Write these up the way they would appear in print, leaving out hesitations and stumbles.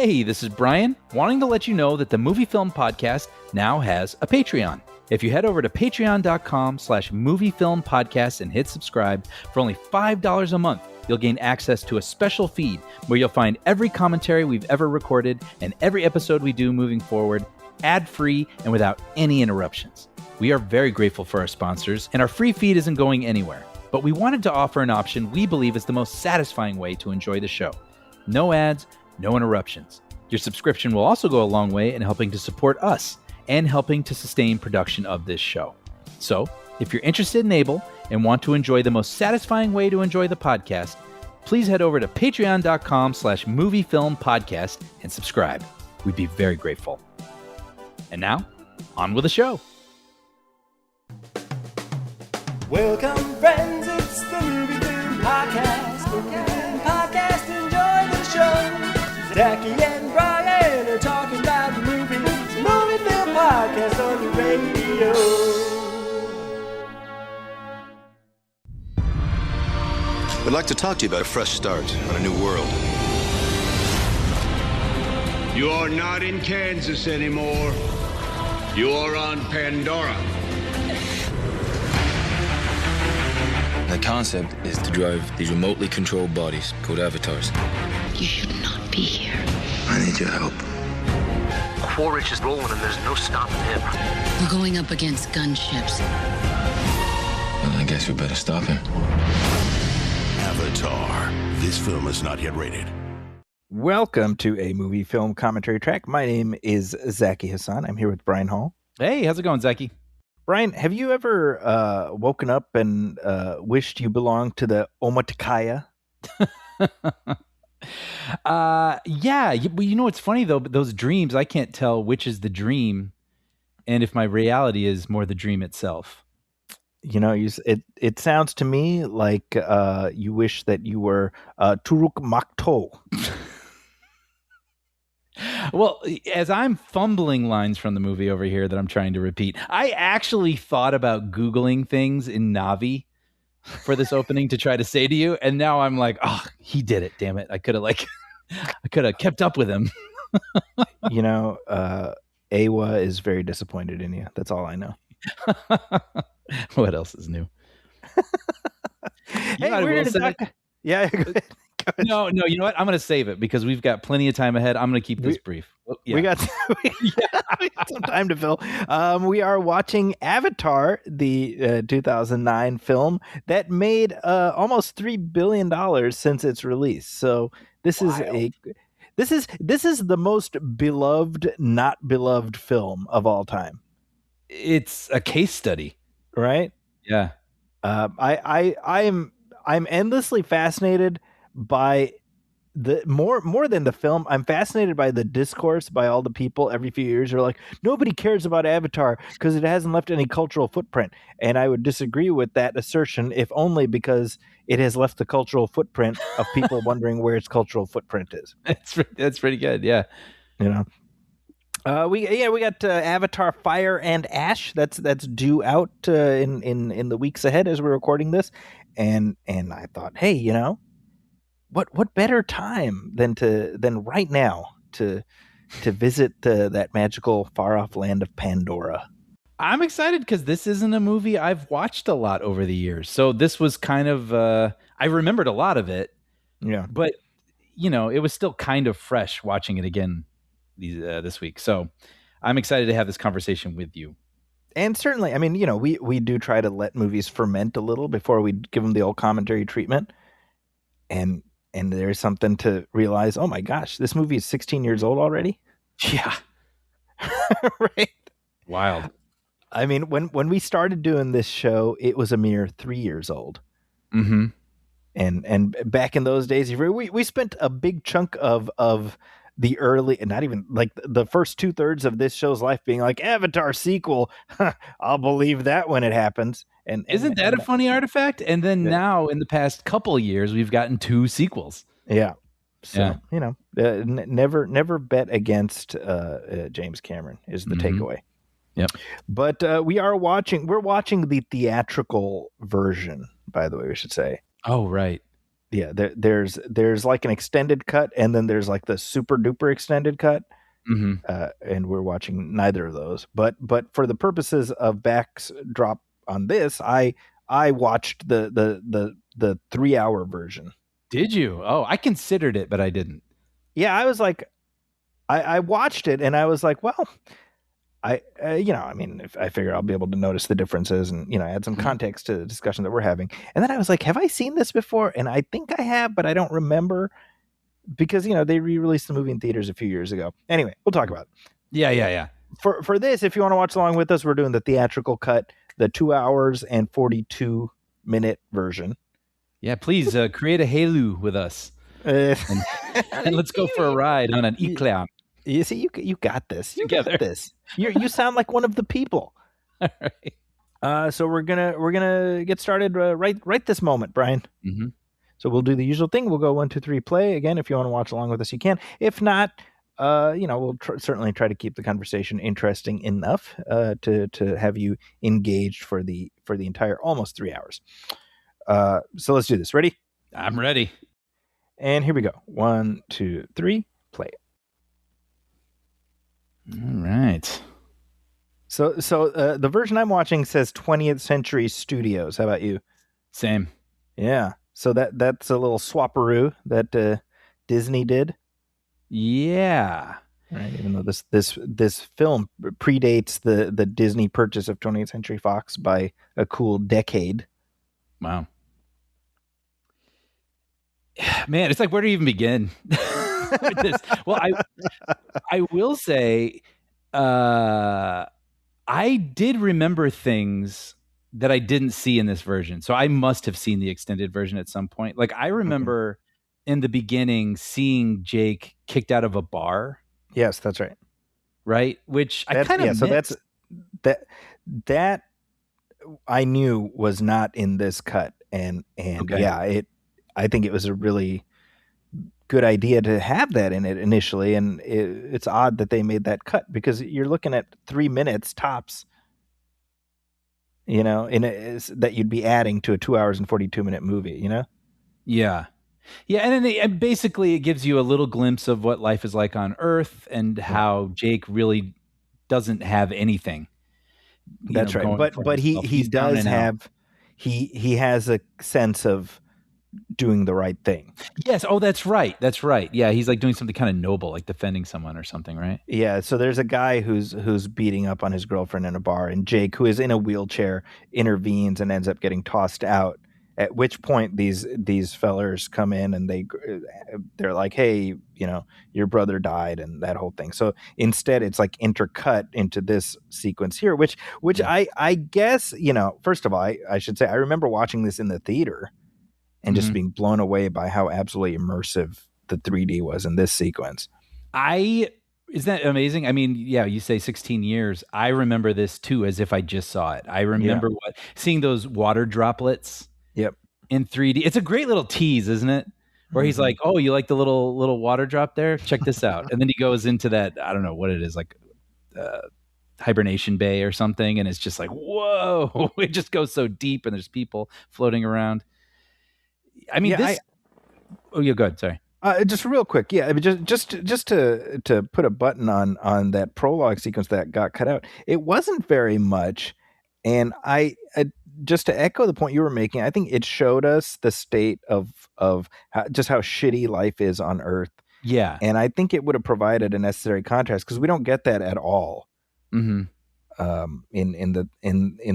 Hey, this is Brian, wanting to let you know that the Movie Film Podcast now has a Patreon. If you head over to patreon.com/moviefilmpodcast and hit subscribe for only $5 a month, you'll gain access to a special feed where you'll find every commentary we've ever recorded and every episode we do moving forward, ad-free and without any interruptions. We are very grateful for our sponsors, and our free feed isn't going anywhere. But we wanted to offer an option we believe is the most satisfying way to enjoy the show. No ads, no interruptions. Your subscription will also go a long way in helping to support us and helping to sustain production of this show. So, if you're interested and able and want to enjoy the most satisfying way to enjoy the podcast, please head over to patreon.com/moviefilmpodcast and subscribe. We'd be very grateful. And now, on with the show. Welcome, friends, it's the Movie Film Podcast. Movie Film Podcast, enjoy the show. Zachy and Brian are talking about the movies. Movie Film Podcast on the radio. I'd like to talk to you about a fresh start on a new world. You are not in Kansas anymore. You are on Pandora. The concept is to drive these remotely controlled bodies called avatars. You should not be here. I need your help. Quaritch is rolling and there's no stopping him. We're going up against gunships. Well, I guess we better stop him. Avatar. This film is not yet rated. Welcome to a movie film commentary track. My name is Zachy Hassan. I'm here with Brian Hall. Hey, how's it going, Zachy? Brian, have you ever woken up and wished you belonged to the Omaticaya? Yeah. You know what's funny, though? Those dreams, I can't tell which is the dream and if my reality is more the dream itself. You know, it sounds to me like you wish that you were Turuk Makto. Well, as I'm fumbling lines from the movie over here that I'm trying to repeat, I actually thought about Googling things in Navi for this opening to try to say to you. And now I'm like, oh, he did it. Damn it. I could have kept up with him. You know, Awa is very disappointed in you. That's all I know. What else is new? Hey, we're going to talk. Yeah, go ahead. No, you know what? I'm going to save it because we've got plenty of time ahead. I'm going to keep this brief. Yeah. We got some time to fill. We are watching Avatar, the 2009 film that made almost $3 billion since its release. So this is the most beloved, not beloved film of all time. It's a case study, right? Yeah. I'm endlessly fascinated by the more than the film. I'm fascinated by the discourse by all the people every few years who are like, nobody cares about Avatar because it hasn't left any cultural footprint. And I would disagree with that assertion, if only because it has left the cultural footprint of people wondering where its cultural footprint is. That's pretty good. Yeah. You know, we got Avatar Fire and Ash that's due out in the weeks ahead as we're recording this. And I thought, hey, you know, what better time than right now to visit that magical far off land of Pandora. I'm excited because this isn't a movie I've watched a lot over the years. So this was kind of I remembered a lot of it. Yeah. But you know, it was still kind of fresh watching it again this week. So I'm excited to have this conversation with you. And certainly, I mean, you know, we do try to let movies ferment a little before we give them the old commentary treatment. And there's something to realize, oh my gosh, this movie is 16 years old already? Yeah. Right? Wild. I mean, when we started doing this show, it was a mere 3 years old. Mm-hmm. And back in those days, we spent a big chunk of the early, and not even like the first 2/3 of this show's life being like, Avatar sequel. I'll believe that when it happens. And isn't that a funny artifact? And then now in the past couple of years, we've gotten 2 sequels. Yeah. So, you know, never bet against James Cameron is the takeaway. Yep. But we're watching the theatrical version, by the way, we should say. Oh, right. Yeah, there's like an extended cut, and then there's like the super duper extended cut, and we're watching neither of those. But for the purposes of backdrop on this, I watched the 3-hour version. Did you? Oh, I considered it, but I didn't. Yeah, I was like, I watched it, and I was like, well, I mean, if I figure I'll be able to notice the differences and, add some context to the discussion that we're having. And then I was like, have I seen this before? And I think I have, but I don't remember because, they re-released the movie in theaters a few years ago. Anyway, we'll talk about it. Yeah. For this, if you want to watch along with us, we're doing the theatrical cut, the 2 hours and 42-minute version. Yeah, please create a Halo with us. And let's go for a ride on an Ikran. You see, you got this. You got this. You sound like one of the people. All right. So we're gonna get started right this moment, Brian. Mm-hmm. So we'll do the usual thing. We'll go 1, 2, 3, play. Again, if you want to watch along with us, you can. If not, we'll certainly try to keep the conversation interesting enough to have you engaged for the entire almost 3 hours. So let's do this. Ready? I'm ready. And here we go. 1, 2, 3, play. All right. So the version I'm watching says 20th Century Studios. How about you? Same. Yeah. So that's a little swapperoo that Disney did. Yeah. Right. Even though this film predates the Disney purchase of 20th Century Fox by a cool decade. Wow. Man, it's like, where do you even begin with this? Well, I will say, I did remember things that I didn't see in this version. So I must have seen the extended version at some point. Like, I remember in the beginning seeing Jake kicked out of a bar. Yes, that's right. Right? Which I kind of missed. So that I knew was not in this cut. And Okay. yeah, I think it was a really good idea to have that in it initially, and it's odd that they made that cut because you're looking at 3 minutes tops, that you'd be adding to a 2 hours and 42-minute movie, Yeah. And then basically it gives you a little glimpse of what life is like on Earth and how Jake really doesn't have anything. That's right. But he does have he has a sense of doing the right thing. Yes. Oh, that's right. Yeah, he's like doing something kind of noble, like defending someone or something, right? Yeah. So there's a guy who's beating up on his girlfriend in a bar, and Jake, who is in a wheelchair, intervenes and ends up getting tossed out. At which point these fellers come in and they're like, hey, your brother died and that whole thing. So instead it's like intercut into this sequence here, which I guess, first of all, I should say I remember watching this in the theater and just being blown away by how absolutely immersive the 3D was in this sequence. Isn't that amazing? I mean, yeah, you say 16 years. I remember this too as if I just saw it. I remember seeing those water droplets. Yep. In 3D. It's a great little tease, isn't it? Where he's like, oh, you like the little water drop there? Check this out. And then he goes into that, I don't know what it is, like hibernation bay or something. And it's just like, whoa, it just goes so deep and there's people floating around. I mean, oh, yeah, go ahead. Sorry. Just real quick. Yeah. I mean, just to put a button on that prologue sequence that got cut out. It wasn't very much. And I just to echo the point you were making, I think it showed us the state of how shitty life is on Earth. Yeah. And I think it would have provided a necessary contrast because we don't get that at all. In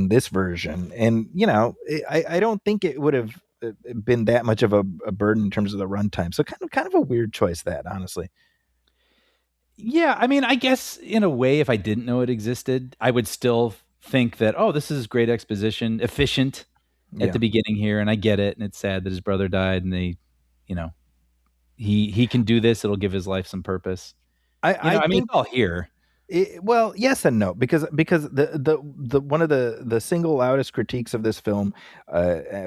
this version. And, I don't think it would have been that much of a burden in terms of the runtime. So kind of a weird choice that, honestly. Yeah. I mean, I guess in a way, if I didn't know it existed, I would still think that, oh, this is great exposition, efficient at the beginning here, and I get it, and it's sad that his brother died, and they, he can do this. It'll give his life some purpose. I mean, it's all here. Well, yes and no, because the one of the single loudest critiques of this film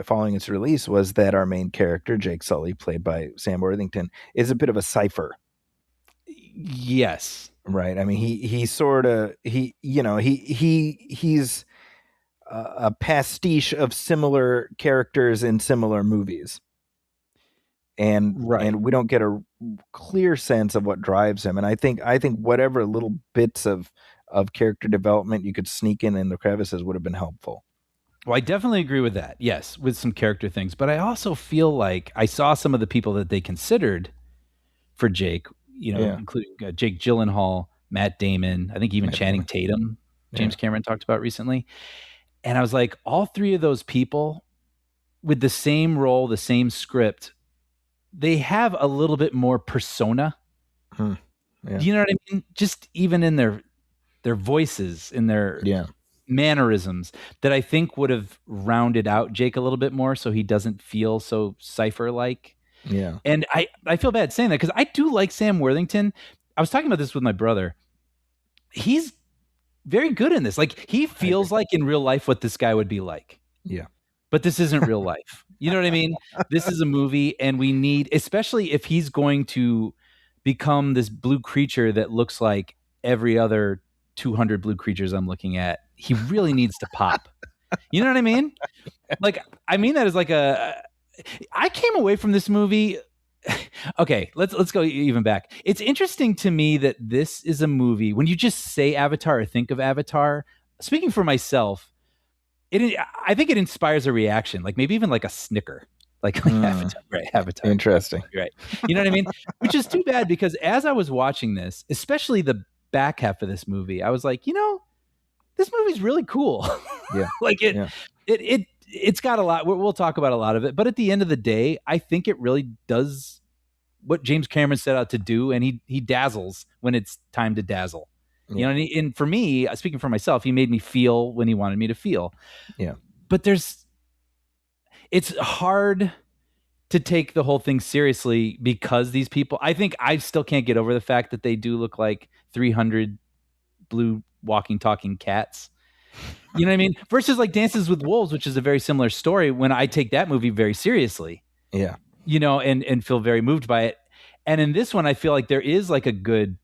following its release was that our main character, Jake Sully, played by Sam Worthington, is a bit of a cipher. Yes. Right. I mean, he's a pastiche of similar characters in similar movies. and Right. we don't get a clear sense of what drives him. And I think whatever little bits of character development you could sneak in the crevices would have been helpful. Well, I definitely agree with that. Yes, with some character things, but I also feel like I saw some of the people that they considered for Jake, including Jake Gyllenhaal, Matt Damon, I think even Channing Tatum, James Cameron talked about recently. And I was like, all three of those people with the same role, the same script, they have a little bit more persona. Yeah. Do you know what I mean? Just even in their voices, in their mannerisms, that I think would have rounded out Jake a little bit more so he doesn't feel so Cypher-like. Yeah. And I feel bad saying that because I do like Sam Worthington. I was talking about this with my brother. He's very good in this. Like, he feels like in real life what this guy would be like. Yeah. But this isn't real life. You know what I mean? This is a movie, and we need, especially if he's going to become this blue creature that looks like every other 200 blue creatures I'm looking at, he really needs to pop. You know what I mean? Like, I mean that as like I came away from this movie. Okay, let's go even back. It's interesting to me that this is a movie, when you just say Avatar or think of Avatar, speaking for myself, I think it inspires a reaction, like maybe even like a snicker, like Avatar, right? Avatar. Interesting. Right. You know what I mean? Which is too bad, because as I was watching this, especially the back half of this movie, I was like, this movie's really cool. Yeah. Like it's got a lot. We'll talk about a lot of it, but at the end of the day, I think it really does what James Cameron set out to do, and he dazzles when it's time to dazzle. You know, and for me, speaking for myself, he made me feel when he wanted me to feel. Yeah. But it's hard to take the whole thing seriously because these people, I think I still can't get over the fact that they do look like 300 blue walking, talking cats. You know what I mean? Versus like Dances with Wolves, which is a very similar story, when I take that movie very seriously. Yeah. And feel very moved by it. And in this one, I feel like there is like a good,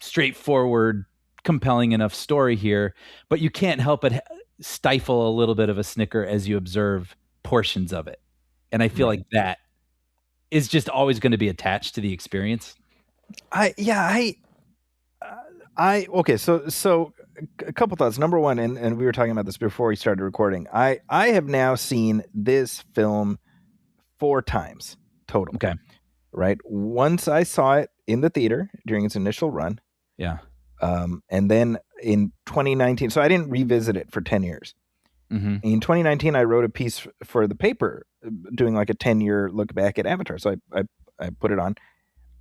straightforward, compelling enough story here, but you can't help but stifle a little bit of a snicker as you observe portions of it. And I feel like that is just always going to be attached to the experience. Okay. So a couple thoughts. Number one, and we were talking about this before we started recording. I have now seen this film 4 times total. Okay. Right. Once I saw it in the theater during its initial run. Yeah. And then in 2019, so I didn't revisit it for 10 years. Mm-hmm. In 2019, I wrote a piece for the paper doing like a 10-year look back at Avatar. So I put it on.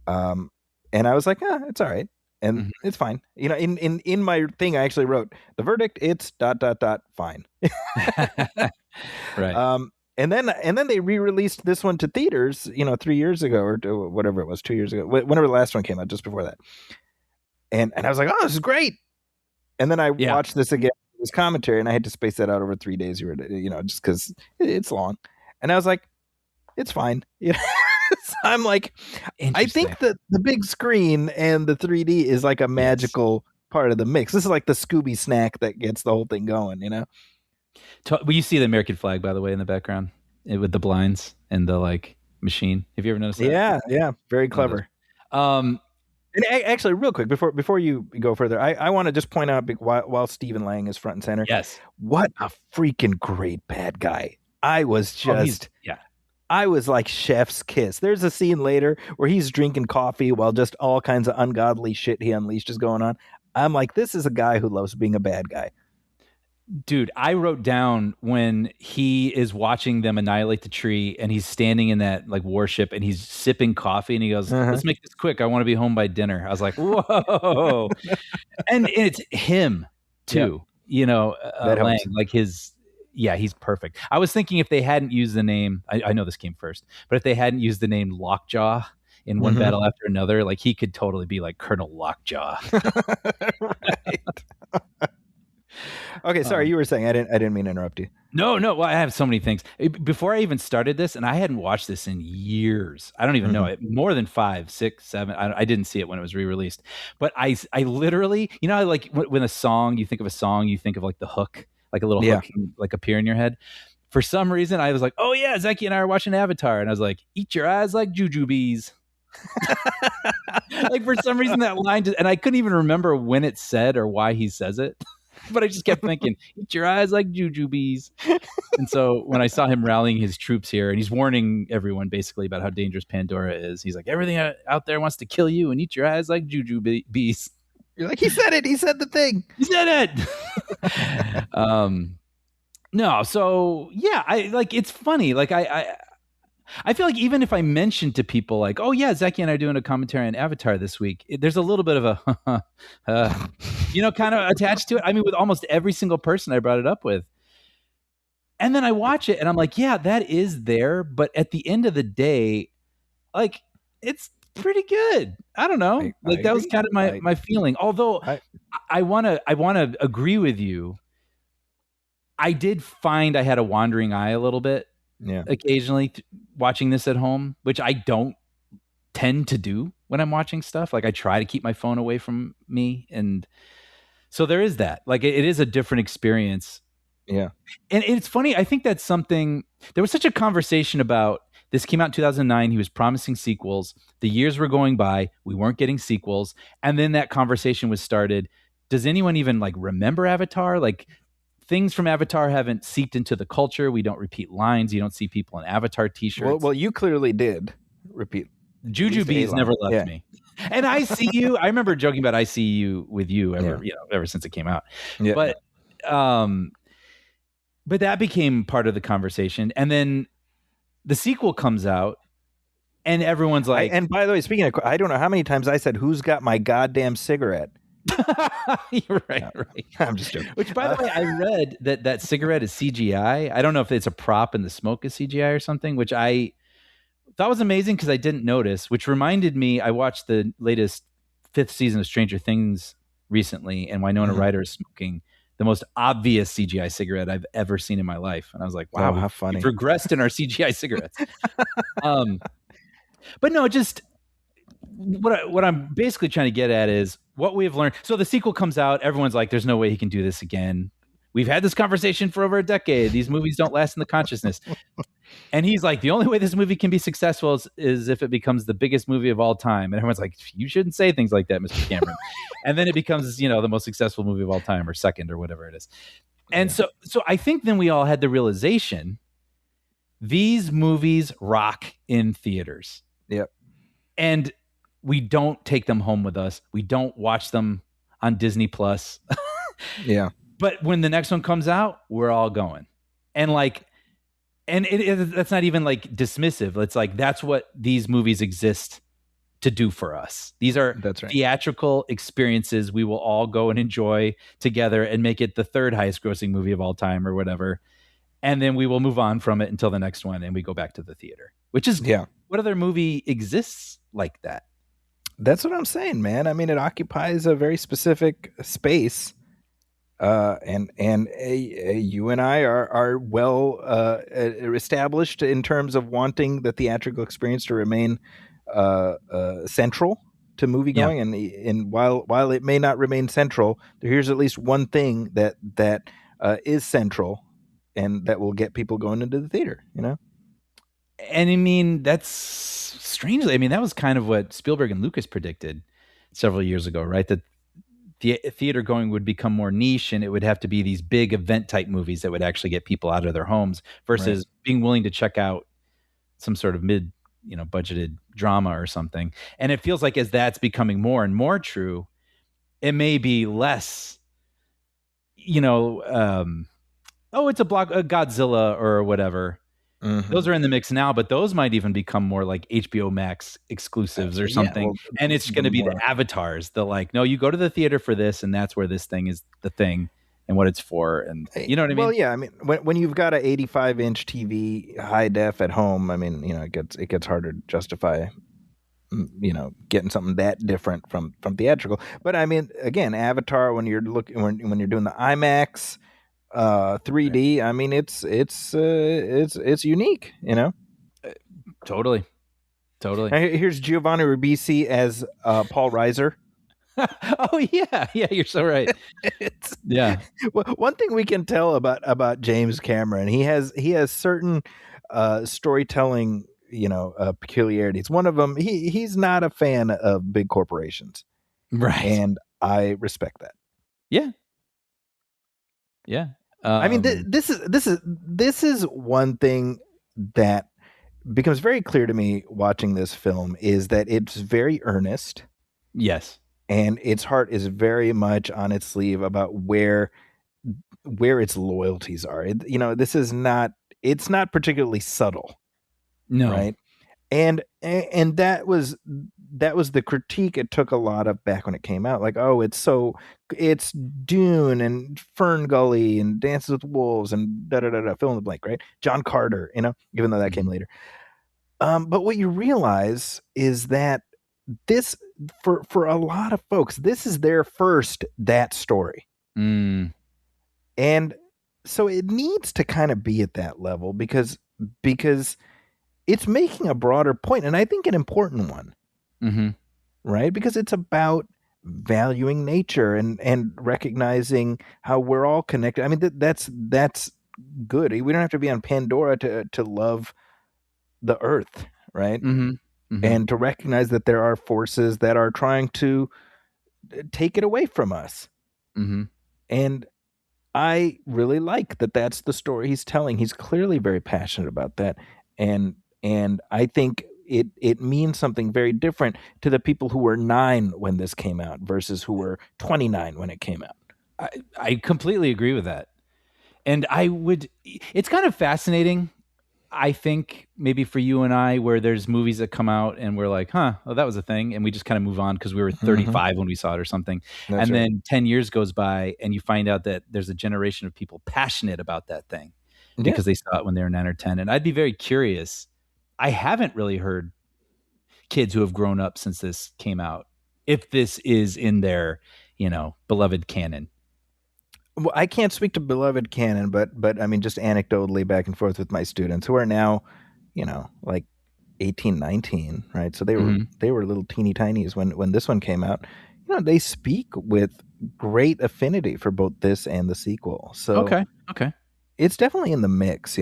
And I was like, it's all right. And it's fine. In my thing, I actually wrote the verdict. It's ... fine. Right. And then they re-released this one to theaters, 3 years ago or whatever it was, 2 years ago, whenever the last one came out, just before that. And I was like, oh, this is great. And then I watched this again, this commentary, and I had to space that out over 3 days, just because it's long. And I was like, it's fine. So I'm like, I think that the big screen and the 3D is like a magical part of the mix. This is like the Scooby snack that gets the whole thing going, Well, you see the American flag, by the way, in the background with the blinds and the like machine. Have you ever noticed that? Yeah. Very clever. And actually, real quick, before you go further, I want to just point out while Stephen Lang is front and center. Yes. What a freaking great bad guy. I was just, I was like chef's kiss. There's a scene later where he's drinking coffee while just all kinds of ungodly shit he unleashed is going on. I'm like, this is a guy who loves being a bad guy. Dude, I wrote down when he is watching them annihilate the tree and he's standing in that like warship and he's sipping coffee and he goes, let's make this quick. I want to be home by dinner. I was like, whoa. and it's him too, Lang, like he's perfect. I was thinking if they hadn't used the name, I know this came first, but if they hadn't used the name Lockjaw in one battle after another, like he could totally be like Colonel Lockjaw. Right. Okay, sorry, you were saying I didn't mean to interrupt you. No. Well, I have so many things. Before I even started this, and I hadn't watched this in years. I don't even know it. More than 5, 6, 7. I didn't see it when it was re-released. But I literally, like when a song, you think of a song, you think of like the hook, like a little hook can, like appear in your head. for some reason, I was like, oh yeah, Zeki and I are watching Avatar. And I was like, eat your eyes like jujubes. Like for some reason that line and I couldn't even remember when it's said or why he says it. But I just kept thinking, eat your eyes like jujubes. And so when I saw him rallying his troops here, and he's warning everyone basically about how dangerous Pandora is, he's like, everything out there wants to kill you and eat your eyes like jujubes. You're like, he said it. He said the thing. He said it. No, so yeah, I like it's funny. Like I feel like even if I mentioned to people like, oh yeah, Zeki and I are doing a commentary on Avatar this week, there's a little bit of a, kind of attached to it. I mean, with almost every single person I brought it up with. And then I watch it and I'm like, yeah, that is there. But at the end of the day, like, it's pretty good. I don't know. That was kind of my feeling. Although I want to agree with you. I did find I had a wandering eye a little bit. Yeah. Occasionally watching this at home, which I don't tend to do when I'm watching stuff. Like I try to keep my phone away from me. And so there is that. Like it is a different experience. Yeah. And it's funny. I think that's something, there was such a conversation about this came out in 2009. He was promising sequels. The years were going by. We weren't getting sequels. And then that conversation was started. Does anyone even like remember Avatar? Like, things from Avatar haven't seeped into the culture. We don't repeat lines. You don't see people in Avatar t-shirts. Well, you clearly did repeat. Jujubes never left me. And I see you. I remember joking about I see you with you ever since it came out. Yeah. But that became part of the conversation. And then the sequel comes out and everyone's like, and by the way, speaking of, I don't know how many times I said, who's got my goddamn cigarette? You're right. I'm just joking. Which, by the way, I read that cigarette is CGI. I don't know if it's a prop and the smoke is CGI or something, which I thought was amazing because I didn't notice, which reminded me, I watched the latest 5th season of Stranger Things recently, and Winona Ryder is smoking the most obvious CGI cigarette I've ever seen in my life. And I was like, wow, how funny. We've regressed in our CGI cigarettes. But no, just what I'm basically trying to get at is what we have learned. So the sequel comes out. Everyone's like, there's no way he can do this again. We've had this conversation for over a decade. These movies don't last in the consciousness. And he's like, the only way this movie can be successful is if it becomes the biggest movie of all time. And everyone's like, you shouldn't say things like that, Mr. Cameron. And then it becomes, the most successful movie of all time or second or whatever it is. And so I think then we all had the realization these movies rock in theaters. Yep. And we don't take them home with us. We don't watch them on Disney Plus. Yeah. But when the next one comes out, we're all going. And that's not even like dismissive. It's like, that's what these movies exist to do for us. These are theatrical experiences we will all go and enjoy together and make it the 3rd highest grossing movie of all time or whatever. And then we will move on from it until the next one and we go back to the theater, which is what other movie exists like that? That's what I'm saying, man. I mean, it occupies a very specific space. And you and I are well established in terms of wanting the theatrical experience to remain central to movie going. And while it may not remain central, here's at least one thing that is central and that will get people going into the theater, And I mean, that's strangely, that was kind of what Spielberg and Lucas predicted several years ago, right? That the theater going would become more niche and it would have to be these big event type movies that would actually get people out of their homes versus being willing to check out some sort of budgeted drama or something. And it feels like as that's becoming more and more true, it may be less, it's a Godzilla or whatever. Mm-hmm. Those are in the mix now, but those might even become more like HBO Max exclusives or something. And it's going to be the avatars. The like, no, you go to the theater for this, and that's where this thing is the thing and what it's for. And you know what I mean? Well, yeah. I mean, when you've got an 85-inch TV high def at home, it gets harder to justify, getting something that different from theatrical. But I mean, again, Avatar, when you're doing the IMAX. 3D. I mean, it's unique, Totally. Here's Giovanni Ribisi as Paul Reiser. Oh yeah, yeah, you're so right. It's Yeah. well, one thing we can tell about James Cameron, he has certain storytelling, peculiarities. One of them, he's not a fan of big corporations, Right. and I respect that. Yeah. Yeah. I mean, this is one thing that becomes very clear to me watching this film is that it's very earnest, Yes. and its heart is very much on its sleeve about where its loyalties are. This is not, it's not particularly subtle, No. right? And that was the critique it took a lot of back when it came out. Like, oh, it's Dune and Fern Gully and Dances with Wolves and da da da da, fill in the blank, right? John Carter, even though that came later. But what you realize is that this, for a lot of folks, this is their first that story. Mm. And so it needs to kind of be at that level because it's making a broader point, and I think an important one, Mm-hmm. right? Because it's about valuing nature and recognizing how we're all connected. I mean, that's good. We don't have to be on Pandora to love the earth, right? Mm-hmm. Mm-hmm. And to recognize that there are forces that are trying to take it away from us. Mm-hmm. And I really like that that's the story he's telling. He's clearly very passionate about that. And I think it means something very different to the people who were 9 when this came out versus who were 29 when it came out. I completely agree with that. And it's kind of fascinating, I think, maybe for you and I, where there's movies that come out and we're like, oh, that was a thing. And we just kind of move on because we were 35 when we saw it or something. That's and right. then 10 years goes by and you find out that there's a generation of people passionate about that thing because they saw it when they were 9 or 10. And I'd be very curious. I haven't really heard kids who have grown up since this came out, if this is in their, beloved canon. Well, I can't speak to beloved canon, but I mean, just anecdotally back and forth with my students who are now, like 18, 19, right? So they were little teeny tinies when this one came out. They speak with great affinity for both this and the sequel. So Okay. it's definitely in the mix,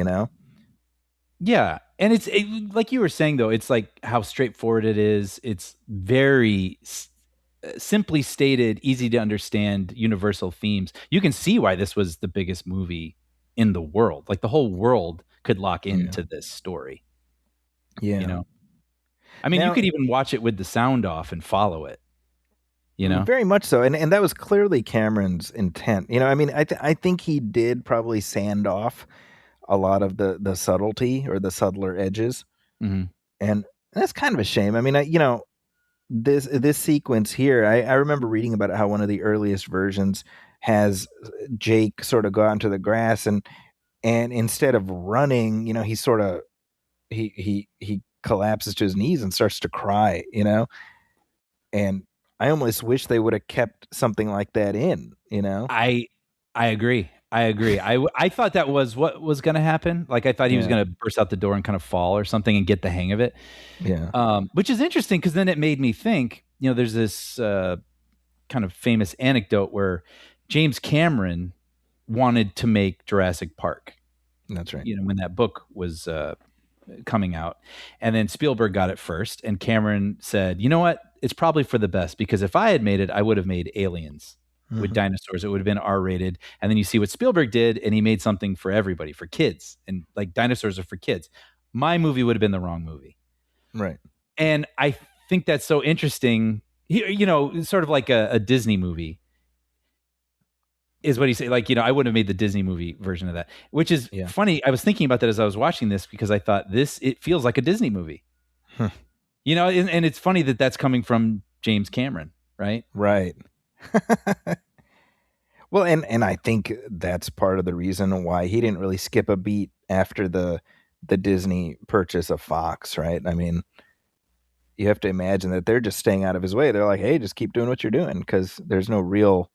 Yeah. And it's like you were saying, though, it's like how straightforward it is. It's very simply stated, easy to understand, universal themes. You can see why this was the biggest movie in the world. Like the whole world could lock into this story. Yeah. I mean, Now, you could even watch it with the sound off and follow it. Very much so. And that was clearly Cameron's intent. I mean, I think he did probably sand off a lot of the subtlety or the subtler edges. Mm-hmm. And that's kind of a shame. I mean, this sequence here, I remember reading about how one of the earliest versions has Jake sort of go out into the grass and instead of running, he sort of he collapses to his knees and starts to cry, and I almost wish they would have kept something like that in, I agree. I thought that was what was going to happen. Like I thought he was going to burst out the door and kind of fall or something and get the hang of it. Yeah. Which is interesting because then it made me think, there's this kind of famous anecdote where James Cameron wanted to make Jurassic Park. That's right. When that book was coming out. And then Spielberg got it first. And Cameron said, you know what? It's probably for the best because if I had made it, I would have made Aliens. With dinosaurs, it would have been R-rated. And then you see what Spielberg did, and he made something for everybody, for kids. And like dinosaurs are for kids. My movie would have been the wrong movie. Right. And I think that's so interesting. Sort of like a Disney movie is what he said. Like, I wouldn't have made the Disney movie version of that, which is funny. I was thinking about that as I was watching this because I thought it feels like a Disney movie. And it's funny that that's coming from James Cameron, right? Right. Well, and I think that's part of the reason why he didn't really skip a beat after the Disney purchase of Fox, right? I mean, you have to imagine that they're just staying out of his way. They're like, hey, just keep doing what you're doing because there's no real,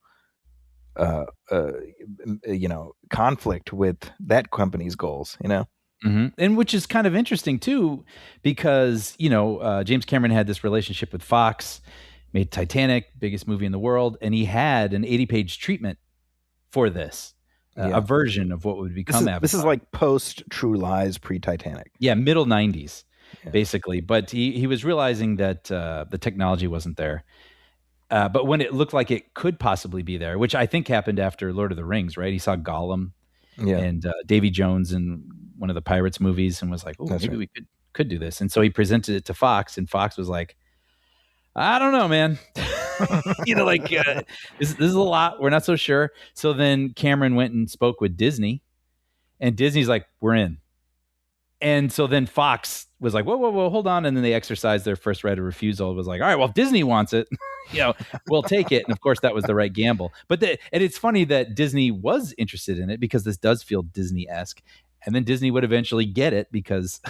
conflict with that company's goals, Mm-hmm. And which is kind of interesting too, because James Cameron had this relationship with Fox. made Titanic, biggest movie in the world, and he had an 80-page treatment for this, a version of what would become Avatar. This is like post True Lies, pre-Titanic. Yeah, middle 90s, basically. But he was realizing that the technology wasn't there. But when it looked like it could possibly be there, which I think happened after Lord of the Rings, right? He saw Gollum and Davy Jones in one of the Pirates movies and was like, oh, maybe we could do this. And so he presented it to Fox, and Fox was like, I don't know, man. This is a lot. We're not so sure. So then Cameron went and spoke with Disney, and Disney's like, we're in. And so then Fox was like, whoa, hold on. And then they exercised their first right of refusal. It was like, all right, well, if Disney wants it, we'll take it. And of course, that was the right gamble. But and it's funny that Disney was interested in it because this does feel Disney-esque. And then Disney would eventually get it because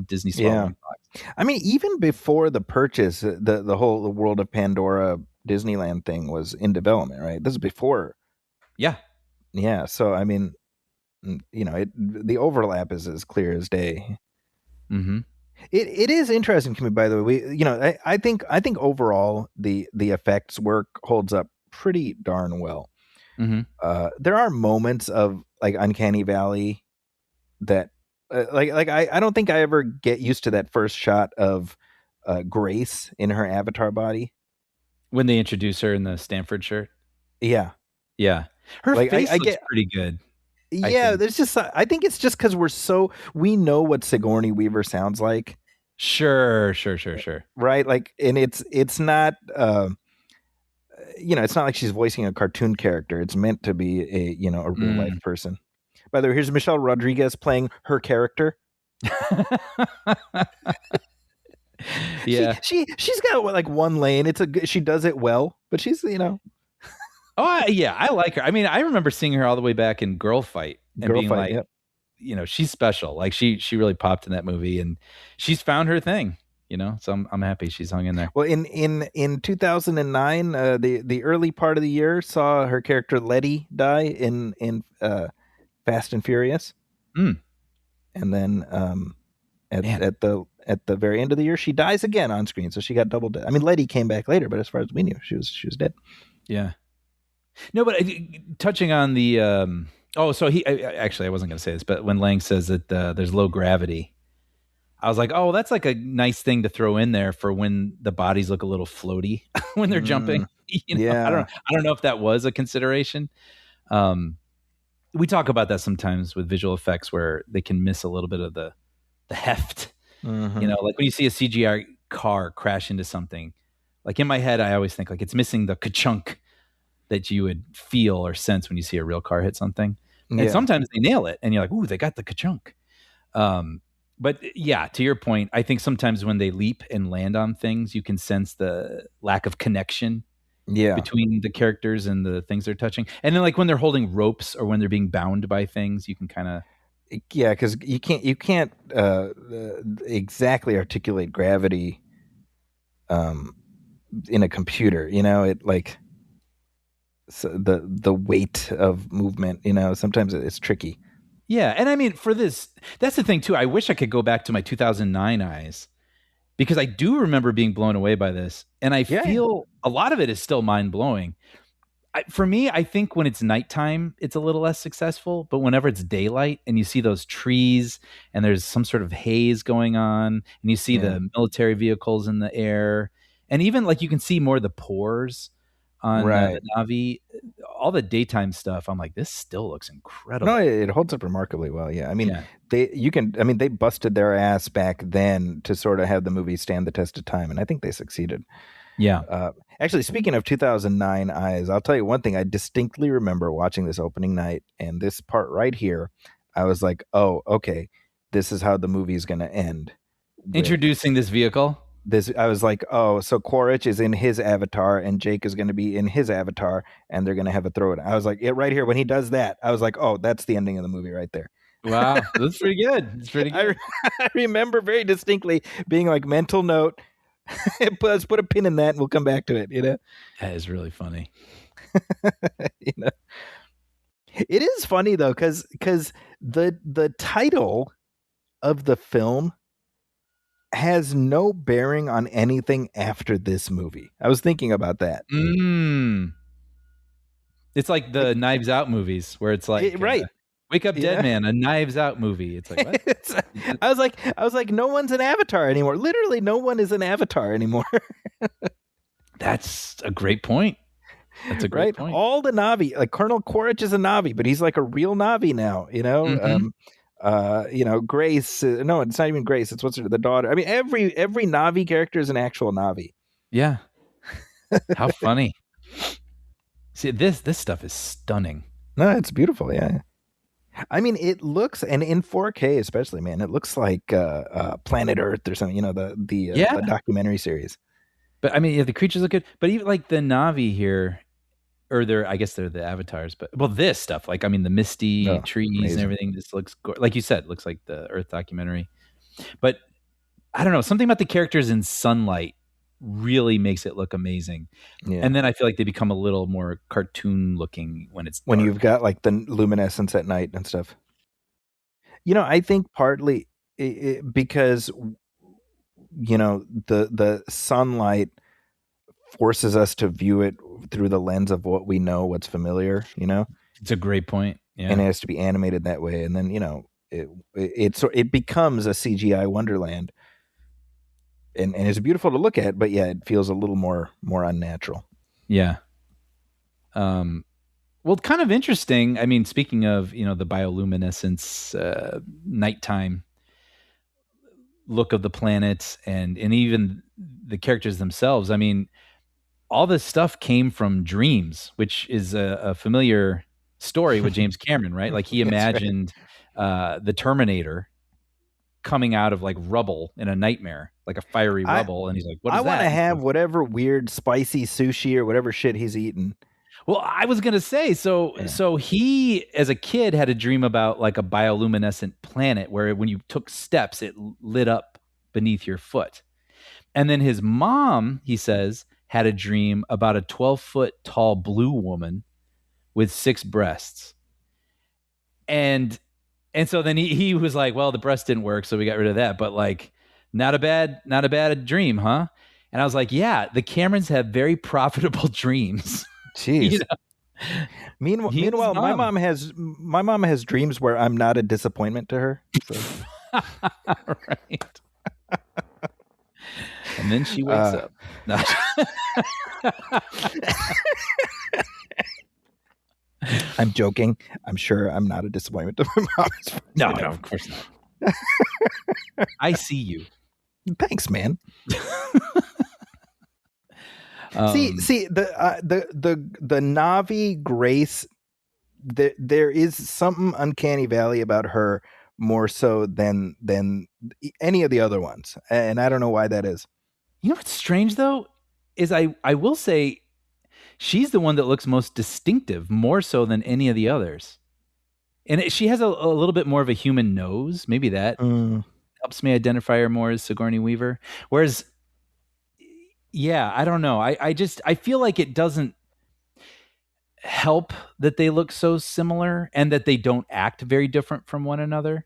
Disney swallowing Fox. I mean, even before the purchase, the whole World of Pandora Disneyland thing was in development, right? This is before. Yeah. Yeah. So, I mean, the overlap is as clear as day. Mm-hmm. It is interesting to me, by the way. I think overall the effects work holds up pretty darn well. Mm-hmm. There are moments of like Uncanny Valley that I don't think I ever get used to that first shot of Grace in her avatar body when they introduce her in the Stanford shirt. Yeah, her face looks pretty good. Yeah, there's just I think it's just because we know what Sigourney Weaver sounds like. Sure. Right, like, and it's not it's not like she's voicing a cartoon character. It's meant to be a real life person. By the way, here's Michelle Rodriguez playing her character. Yeah, she's got like one lane. She does it well, but she's Oh, yeah, I like her. I mean, I remember seeing her all the way back in Girl Fight and being like, she's special. Like she really popped in that movie, and she's found her thing. So I'm happy she's hung in there. Well, in 2009, the early part of the year saw her character Letty die in Fast and Furious, and then at the very end of the year, she dies again on screen. So she got double dead. I mean, Letty came back later, but as far as we knew, she was dead. Yeah. No, but touching on the so I wasn't going to say this, but when Lang says that there's low gravity, I was like, oh, that's like a nice thing to throw in there for when the bodies look a little floaty when they're jumping. Yeah, I don't know if that was a consideration. We talk about that sometimes with visual effects where they can miss a little bit of the heft. Mm-hmm. Like when you see a CGI car crash into something, like in my head, I always think like it's missing the ka-chunk that you would feel or sense when you see a real car hit something. And sometimes they nail it and you're like, ooh, they got the ka-chunk. But yeah, to your point, I think sometimes when they leap and land on things, you can sense the lack of connection between the characters and the things they're touching. And then like when they're holding ropes or when they're being bound by things, you can kind of... Yeah, because you can't exactly articulate gravity in a computer, it like... So the weight of movement, sometimes it's tricky. Yeah, and I mean for this, that's the thing too. I wish I could go back to my 2009 eyes because I do remember being blown away by this, and I feel a lot of it is still mind blowing. For me, I think when it's nighttime, it's a little less successful, but whenever it's daylight and you see those trees and there's some sort of haze going on, and you see the military vehicles in the air, and even like you can see more of the pores on the Navi, all the daytime stuff. I'm like, this still looks incredible. No, it holds up remarkably well. Yeah, I mean, they busted their ass back then to sort of have the movie stand the test of time, and I think they succeeded. Yeah. Actually, speaking of 2009 eyes, I'll tell you one thing. I distinctly remember watching this opening night, and this part right here, I was like, oh, okay, this is how the movie is going to end. Introducing this vehicle. I was like, oh, so Quaritch is in his avatar and Jake is going to be in his avatar and they're going to have a throw it. I was like, right here, when he does that, I was like, oh, that's the ending of the movie right there. Wow. That's pretty good. It's pretty good. I remember very distinctly being like, mental note, let's put a pin in that and we'll come back to it, That is really funny. It is funny though, because the title of the film has no bearing on anything after this movie. I was thinking about that. It's like the Knives Out movies where it's like right. Wake Up Dead Man, a Knives Out movie. It's like what? I was like, no one's an Avatar anymore. Literally, no one is an Avatar anymore. That's a great point. That's a great point. All the Na'vi, like Colonel Quaritch is a Na'vi, but he's like a real Na'vi now. You know, Grace. No, it's not even Grace. It's the daughter. I mean, every Na'vi character is an actual Na'vi. Yeah. How funny. See, this stuff is stunning. No, it's beautiful. Yeah. I mean, it looks, and in 4K especially, man, it looks like Planet Earth or something. You know, the documentary series. But I mean, the creatures look good. But even like the Na'vi here, or I guess they're the avatars. But this stuff, like I mean, the misty trees amazing. And everything, this looks like you said, it looks like the Earth documentary. But I don't know, something about the characters in sunlight really makes it look amazing. Yeah. And then I feel like they become a little more cartoon looking when it's dark. When you've got like the luminescence at night and stuff. You know, I think partly because you know the sunlight forces us to view it through the lens of what we know, what's familiar. You know, it's a great point. Yeah, and it has to be animated that way, and then you know it becomes a CGI wonderland. And it's beautiful to look at, but yeah, it feels a little more unnatural. Yeah. Well, kind of interesting. I mean, speaking of, you know, the bioluminescence, nighttime look of the planet and even the characters themselves. I mean, all this stuff came from dreams, which is a familiar story with James Cameron, right? Like he imagined the Terminator coming out of like rubble in a nightmare, like a fiery rubble. And he's like, what is that? I want to have whatever weird spicy sushi or whatever shit he's eating. Well, I was going to say, so he, as a kid, had a dream about like a bioluminescent planet where when you took steps, it lit up beneath your foot. And then his mom, he says, had a dream about a 12-foot tall blue woman with 6 breasts. And so then he was like, well, the breast didn't work, so we got rid of that. But like, not a bad dream, huh? And I was like, yeah, the Camerons have very profitable dreams. Jeez. You know? Meanwhile, my mom has dreams where I'm not a disappointment to her. So. Right. And then she wakes up. No. I'm joking. I'm sure I'm not a disappointment to my mom. No, of course not. I see you. Thanks, man. See the Na'vi Grace. There is something uncanny valley about her more so than any of the other ones, and I don't know why that is. You know what's strange though is I will say she's the one that looks most distinctive, more so than any of the others, and she has a little bit more of a human nose. Maybe that helps me identify her more as Sigourney Weaver. Whereas, yeah, I don't know. I feel like it doesn't help that they look so similar and that they don't act very different from one another,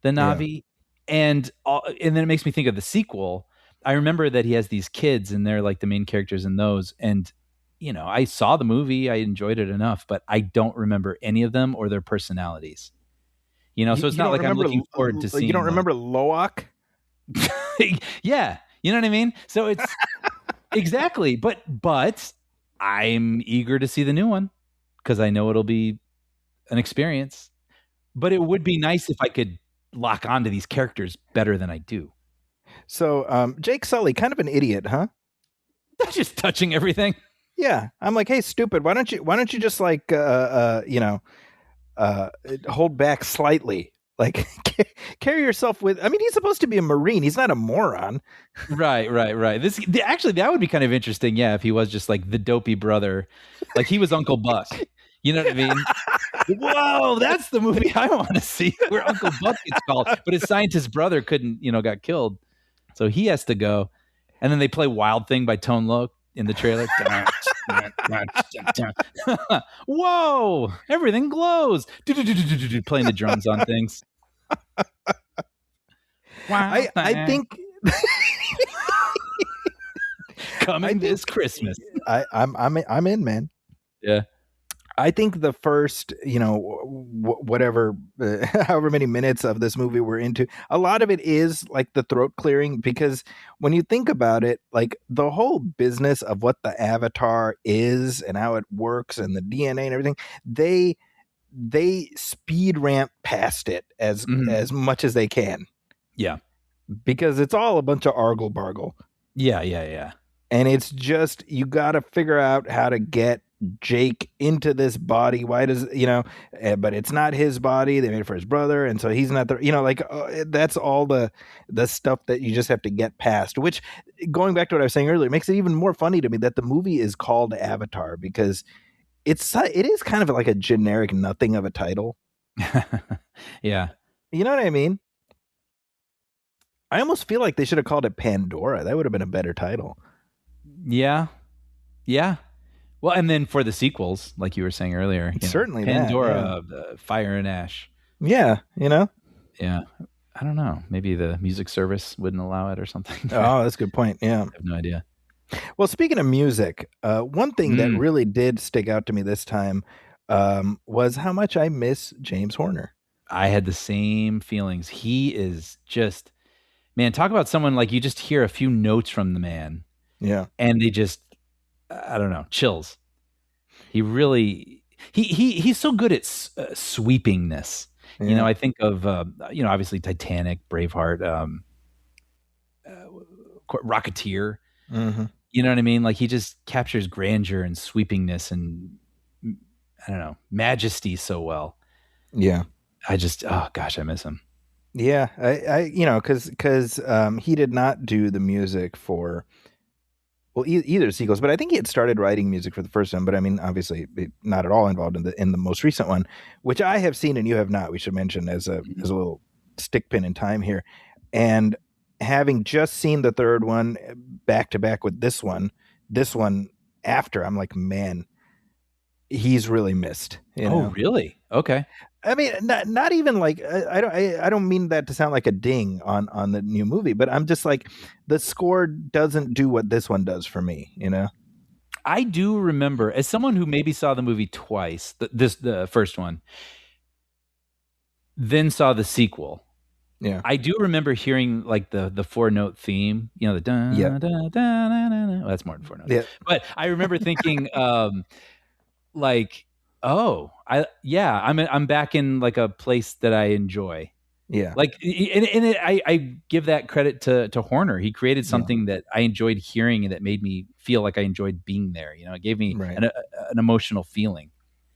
the Na'vi. Yeah. And then it makes me think of the sequel. I remember that he has these kids and they're like the main characters in those. And, you know, I saw the movie, I enjoyed it enough, but I don't remember any of them or their personalities. You know, so it's not like I'm looking forward to seeing. You don't remember Loak? Yeah. You know what I mean? So it's exactly, but I'm eager to see the new one because I know it'll be an experience. But it would be nice if I could lock onto these characters better than I do. So Jake Sully, kind of an idiot, huh? Just touching everything. Yeah, I'm like, hey, stupid. Why don't you just like hold back slightly? Like carry yourself with. I mean, he's supposed to be a Marine. He's not a moron. Right. Actually, that would be kind of interesting. Yeah, if he was just like the dopey brother, like he was Uncle Buck. You know what I mean? Whoa, that's the movie I want to see, where Uncle Buck gets called, but his scientist brother got killed, so he has to go. And then they play "Wild Thing" by Tone Loc in the trailer. Whoa, everything glows. Playing the drums on things. I think Coming this Christmas. I'm in, man. Yeah. I think the first, whatever, however many minutes of this movie we're into, a lot of it is like the throat clearing, because when you think about it, like the whole business of what the avatar is and how it works and the DNA and everything, they speed ramp past it as much as they can. Yeah. Because it's all a bunch of argle bargle. Yeah. And it's just, you got to figure out how to get Jake into this body. Why does, but it's not his body. They made it for his brother. And so he's not the, that's all the stuff that you just have to get past, which, going back to what I was saying earlier, makes it even more funny to me that the movie is called Avatar, because it is kind of like a generic nothing of a title. Yeah. You know what I mean? I almost feel like they should have called it Pandora. That would have been a better title. Yeah. Well, and then for the sequels, like you were saying earlier, certainly Pandora, Fire and Ash. Yeah, Yeah. I don't know. Maybe the music service wouldn't allow it or something. Oh, that's a good point. Yeah. I have no idea. Well, speaking of music, one thing that really did stick out to me this time was how much I miss James Horner. I had the same feelings. He is just, man, talk about someone like you just hear a few notes from the man. Yeah. And they just, I don't know, chills. He really, he's so good at sweepingness. Yeah. I think of, obviously Titanic, Braveheart, Rocketeer. Mm-hmm. You know what I mean? Like he just captures grandeur and sweepingness and, I don't know, majesty so well. Yeah. I just, oh gosh, I miss him. Yeah. I because he did not do the music for, well, either sequels, but I think he had started writing music for the first one. But I mean, obviously, not at all involved in the most recent one, which I have seen and you have not. We should mention as a little stick pin in time here, and having just seen the third one back to back with this one after, I'm like, man, he's really missed. Oh, really? Okay. I mean, not even like, I don't mean that to sound like a ding on the new movie, but I'm just like, the score doesn't do what this one does for me, I do remember, as someone who maybe saw the movie twice, the first one, then saw the sequel. Yeah, I do remember hearing like the 4-note theme, the da, da, da, da, da. Well, that's more than 4 notes. Yeah. But I remember thinking, like, oh, I'm back in like a place that I enjoy. Yeah. Like, and I give that credit to Horner. He created something that I enjoyed hearing and that made me feel like I enjoyed being there. It gave me an emotional feeling.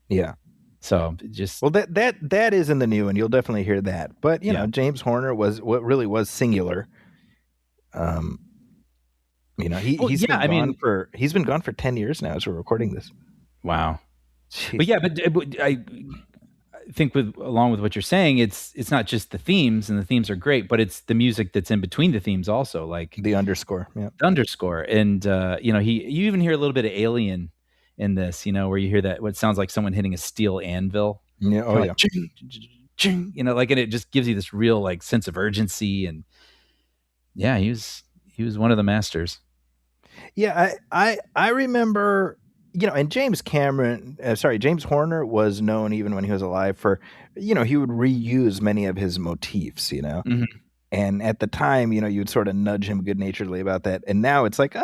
Yeah. So just, well, that is in the new, and you'll definitely hear that. But James Horner was what really was singular. He's been gone for 10 years now as we're recording this. Wow. Jeez. But yeah, but I think along with what you're saying, it's not just the themes, and the themes are great, but it's the music that's in between the themes also, like the underscore. Yeah. The underscore. And you even hear a little bit of Alien in this, where you hear that what sounds like someone hitting a steel anvil. Yeah. Oh, yeah. Ching, ching, and it just gives you this real like sense of urgency. And yeah, he was one of the masters. Yeah, I remember, and James Horner was known even when he was alive for, he would reuse many of his motifs, Mm-hmm. And at the time, you'd sort of nudge him good naturedly about that. And now it's like,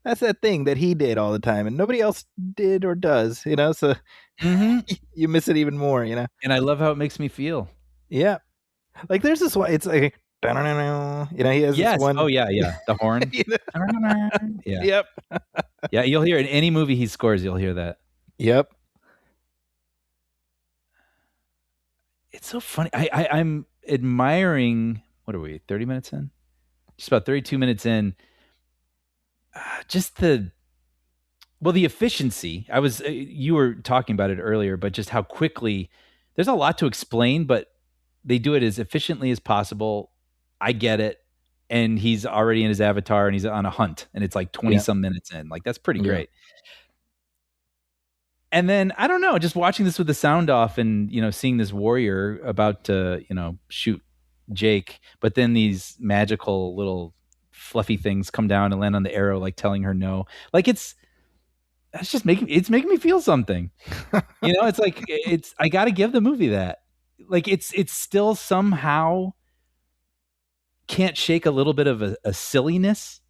that's that thing that he did all the time and nobody else did or does, so mm-hmm. You miss it even more, And I love how it makes me feel. Yeah. Like there's this one, it's like, he has this one. Oh yeah. The horn. Yeah. Yep. Yeah. You'll hear in any movie he scores, you'll hear that. Yep. It's so funny. I'm admiring, what are we, 30 minutes in? Just about 32 minutes in. Just the efficiency. You were talking about it earlier, but just how quickly, there's a lot to explain, but they do it as efficiently as possible. I get it. And he's already in his avatar and he's on a hunt and it's like 20 some minutes in. Like, that's pretty great. And then, I don't know, just watching this with the sound off and, seeing this warrior about to, shoot Jake, but then these magical little fluffy things come down and land on the arrow, like telling her no. Like it's making me feel something. It's like I got to give the movie that. Like it's still somehow can't shake a little bit of a silliness.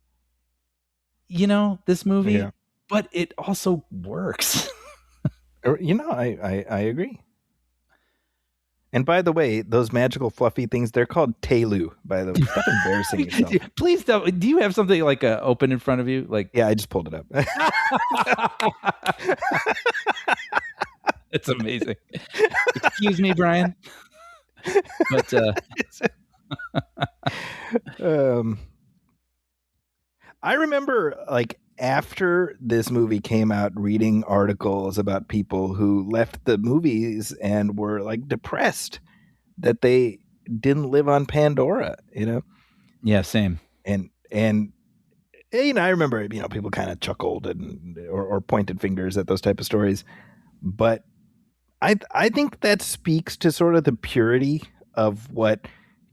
This movie, but it also works. I agree. And by the way, those magical fluffy things, they're called Telu, by the way. Stop embarrassing yourself. Please don't. Do you have something like open in front of you? Like, yeah, I just pulled it up. It's amazing. Excuse me, Brian. But I remember, like, after this movie came out, reading articles about people who left the movies and were like depressed that they didn't live on Pandora, Yeah, same. And I remember, people kind of chuckled or pointed fingers at those type of stories, but I think that speaks to sort of the purity of what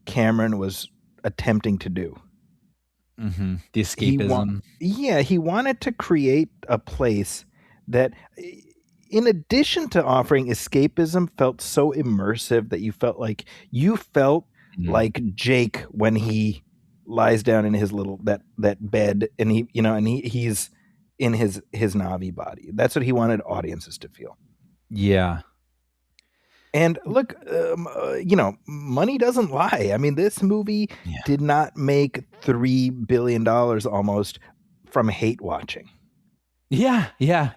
Cameron was attempting to do. Mm-hmm. The escapism. He wanted to create a place that, in addition to offering escapism, felt so immersive that you felt like like Jake when he lies down in his little that bed and he's in his Na'vi body. That's what he wanted audiences to feel. Yeah. And look, money doesn't lie. I mean, this movie did not make $3 billion almost from hate watching. Yeah,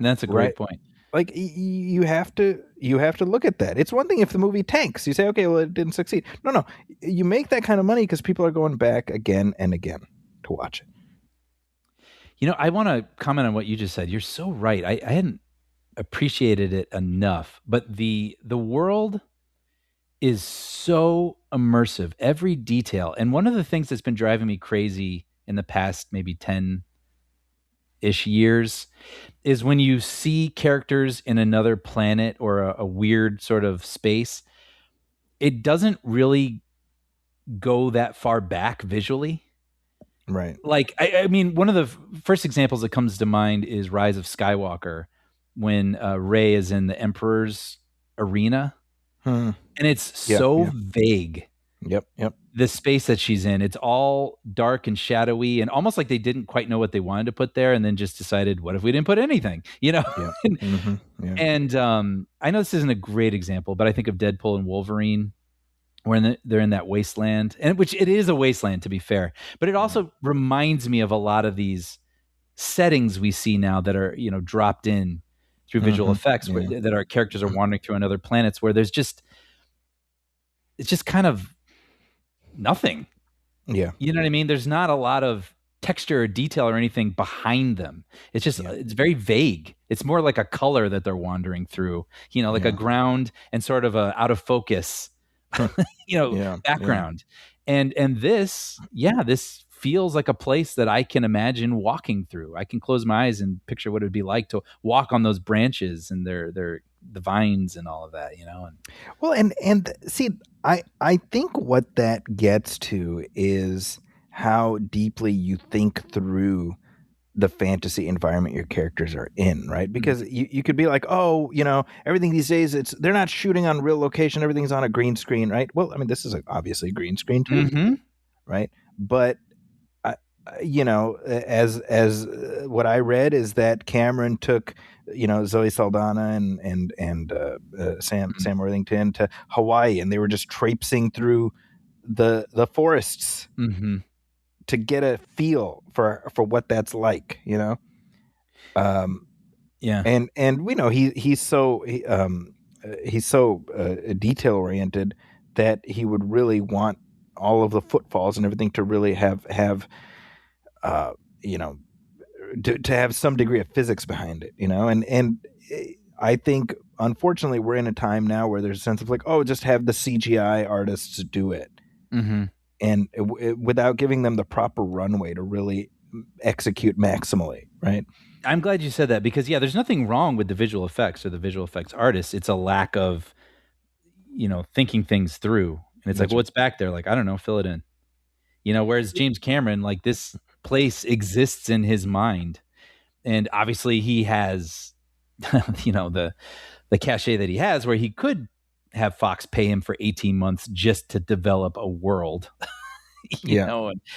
that's a great point. Like, you have to look at that. It's one thing if the movie tanks. You say, okay, well, it didn't succeed. No, you make that kind of money because people are going back again and again to watch it. I want to comment on what you just said. You're so right. I hadn't appreciated it enough, but the world is so immersive, every detail. And one of the things that's been driving me crazy in the past maybe 10-ish years is when you see characters in another planet or a weird sort of space, it doesn't really go that far back visually. Right. Like, I mean, one of the first examples that comes to mind is Rise of Skywalker, when Rey is in the Emperor's arena, and it's so vague. Yep. The space that she's in, it's all dark and shadowy, and almost like they didn't quite know what they wanted to put there, and then just decided, what if we didn't put anything? And I know this isn't a great example, but I think of Deadpool and Wolverine, where they're in that wasteland, and which it is a wasteland, to be fair, but it also reminds me of a lot of these settings we see now that are dropped in through visual effects, that our characters are wandering through on other planets, where it's just kind of nothing. Yeah. You know what I mean? There's not a lot of texture or detail or anything behind them. It's just, it's very vague. It's more like a color that they're wandering through, like a ground and sort of a out of focus, background. And this feels like a place that I can imagine walking through. I can close my eyes and picture what it would be like to walk on those branches and the vines and all of that, Well, and see, I think what that gets to is how deeply you think through the fantasy environment your characters are in, right? Because you could be like, everything these days, they're not shooting on real location. Everything's on a green screen, right? Well, I mean, this is obviously a green screen too, right? But as what I read is that Cameron took, Zoe Saldana and Sam Worthington to Hawaii, and they were just traipsing through the forests to get a feel for what that's like, And we know he's so detail oriented that he would really want all of the footfalls and everything to really have to have some degree of physics behind it, and I think unfortunately we're in a time now where there's a sense of like, just have the CGI artists do it, and without giving them the proper runway to really execute maximally, right? I'm glad you said that, because there's nothing wrong with the visual effects or the visual effects artists. It's a lack of thinking things through. And it's like, well, what's back there? Like, I don't know, fill it in. Whereas James Cameron, like, this place exists in his mind. And obviously he has, the cachet that he has, where he could have Fox pay him for 18 months just to develop a world,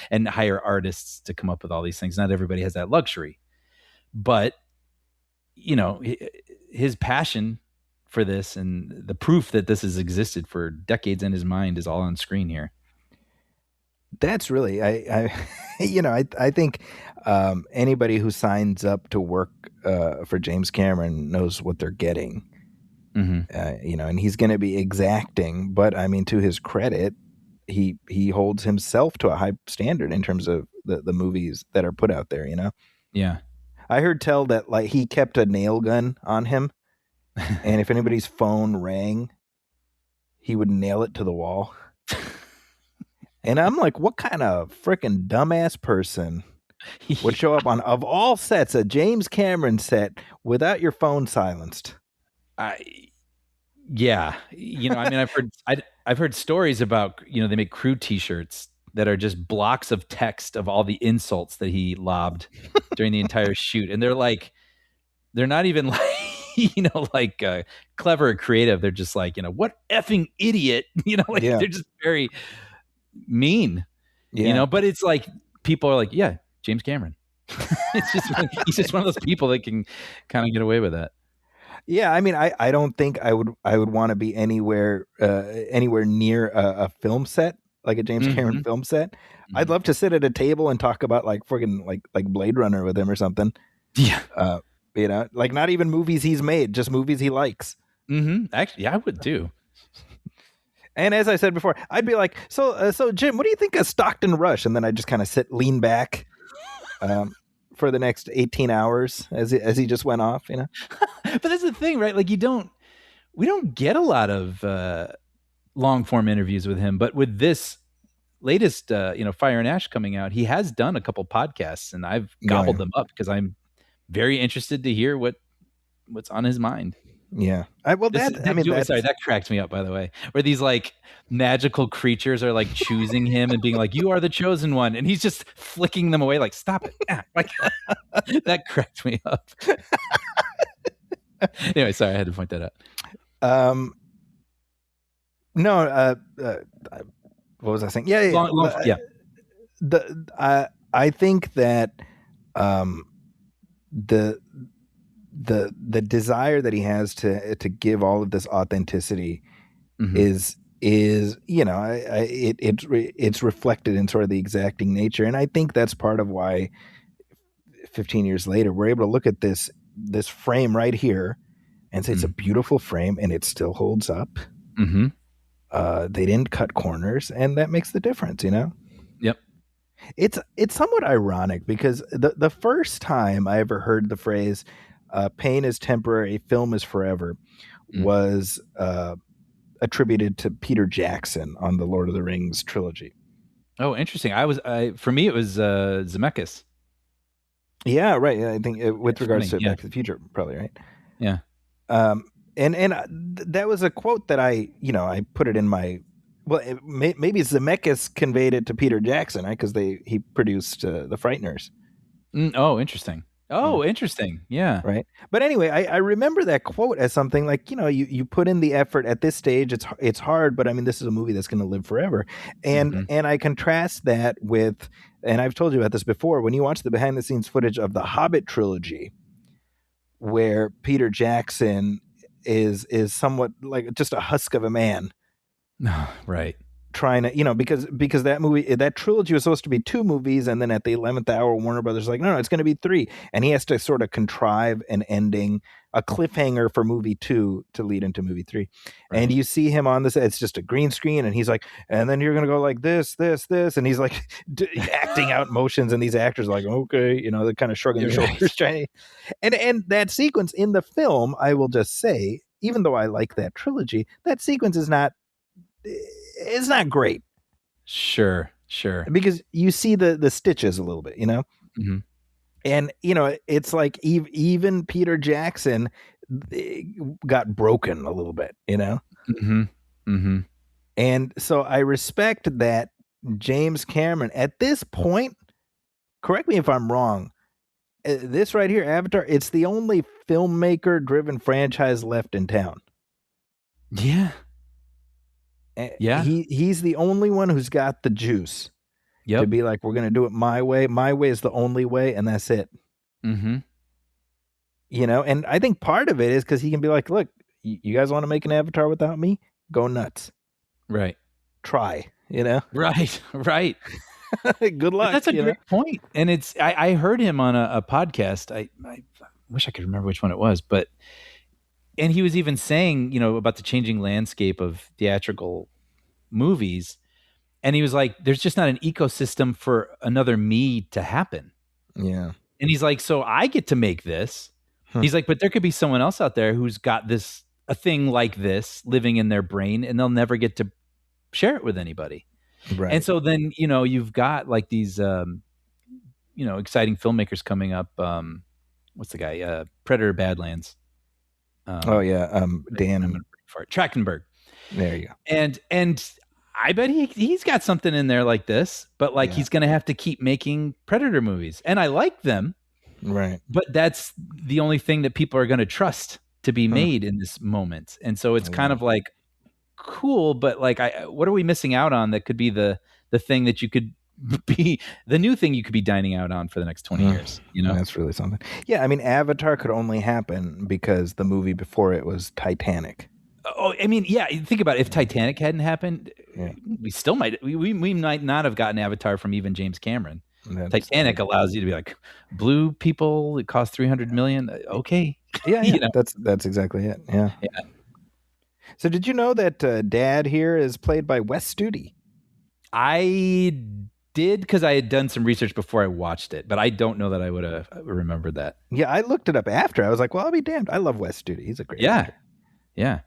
and hire artists to come up with all these things. Not everybody has that luxury, but his passion for this and the proof that this has existed for decades in his mind is all on screen here. That's really, I think anybody who signs up to work for James Cameron knows what they're getting. Mm-hmm. And he's going to be exacting, but I mean, to his credit, he holds himself to a high standard in terms of the movies that are put out there. Yeah. I heard tell that like he kept a nail gun on him, and if anybody's phone rang, he would nail it to the wall. And I'm like, what kind of freaking dumbass person would show up on, of all sets, a James Cameron set without your phone silenced? Yeah. I've heard stories about, they make crew t-shirts that are just blocks of text of all the insults that he lobbed during the entire shoot. And they're not even like, clever or creative. They're just like, what effing idiot, they're just very mean, but it's like, people are like, yeah, James Cameron. He's just one of those people that can kind of get away with that. Yeah, I mean, I don't think I would want to be anywhere near a film set, like a James Cameron film set. Mm-hmm. I'd love to sit at a table and talk about like friggin' like Blade Runner with him or something. Yeah, like not even movies he's made, just movies he likes. Mm-hmm. Actually, yeah, I would too. And as I said before, I'd be like, so Jim, what do you think of Stockton Rush? And then I just kind of lean back. For the next 18 hours as he just went off, But that's the thing, right? Like we don't get a lot of long form interviews with him, but with this latest, Fire and Ash coming out, he has done a couple podcasts, and I've gobbled them up because I'm very interested to hear what's on his mind. Yeah. That cracked me up, by the way, where these like magical creatures are like choosing him and being like, you are the chosen one. And he's just flicking them away. Like, stop it. Like that cracked me up. Anyway, sorry. I had to point that out. What was I saying? Yeah. I think that, the desire that he has to give all of this authenticity is it's reflected in sort of the exacting nature, and I think that's part of why 15 years later we're able to look at this frame right here and say it's a beautiful frame and it still holds up. Mm-hmm. They didn't cut corners, and that makes the difference. Yep. It's somewhat ironic because the first time I ever heard the phrase pain is temporary, film is forever was attributed to Peter Jackson on the Lord of the Rings trilogy. Oh, interesting. For me, it was Zemeckis. Yeah, right. I think with regards to Back to the Future, probably, right? Yeah. And that was a quote that I put it in my, maybe Zemeckis conveyed it to Peter Jackson, right? Because he produced The Frighteners. Oh, interesting. Oh, interesting. Yeah. Right. But anyway, I remember that quote as something like, you put in the effort at this stage. It's hard, but I mean, this is a movie that's going to live forever. And I contrast that with, and I've told you about this before, when you watch the behind the scenes footage of the Hobbit trilogy, where Peter Jackson is somewhat like just a husk of a man. Right. Trying to, because that trilogy was supposed to be 2 movies, and then at the 11th hour, Warner Brothers is like, no, it's going to be 3, and he has to sort of contrive an ending, a cliffhanger for movie 2 to lead into movie 3. Right. And you see him on this; it's just a green screen, and he's like, and then you're going to go like this, and he's like acting out motions, and these actors are like, okay, they're kind of shrugging their shoulders, trying. And that sequence in the film, I will just say, even though I like that trilogy, that sequence is not. It's not great. Sure. Because you see the stitches a little bit, Mm-hmm. And, it's like even Peter Jackson got broken a little bit, Mm-hmm. Mm-hmm. And so I respect that James Cameron, at this point, correct me if I'm wrong, this right here, Avatar, it's the only filmmaker-driven franchise left in town. Yeah. Yeah. He's the only one who's got the juice to be like, we're going to do it my way. My way is the only way, and that's it. Mm-hmm. You know, and I think part of it is because he can be like, look, you guys want to make an Avatar without me? Go nuts. Right. Try, you know? Right. Good luck. But that's a great point. And it's, I heard him on a podcast. I wish I could remember which one it was, and he was even saying, about the changing landscape of theatrical movies. And he was like, there's just not an ecosystem for another me to happen. Yeah. And he's like, so I get to make this. He's like, but there could be someone else out there who's got a thing like this living in their brain, and they'll never get to share it with anybody. Right. And so then, you've got like these, exciting filmmakers coming up. What's the guy? Predator Badlands. Dan Trachtenberg. There you go. And I bet he's got something in there like this, but he's going to have to keep making Predator movies. And I like them. Right. But that's the only thing that people are going to trust to be made in this moment. And so it's kind of like cool, but what are we missing out on that could be the thing that you could be the new thing you could be dining out on for the next 20 years, That's really something. Yeah, I mean, Avatar could only happen because the movie before it was Titanic. Oh, I mean, yeah, think about it. If Titanic hadn't happened, we still might we might not have gotten Avatar from even James Cameron. Titanic allows you to be like, blue people, it cost $300 million. Okay. Yeah. That's exactly it. Yeah. So did you know that Dad here is played by Wes Studi? I did, because I had done some research before I watched it, but I don't know that I would have remembered that. Yeah, I looked it up after. I was like, well, I'll be damned. I love Wes Studi. He's a great actor. Yeah.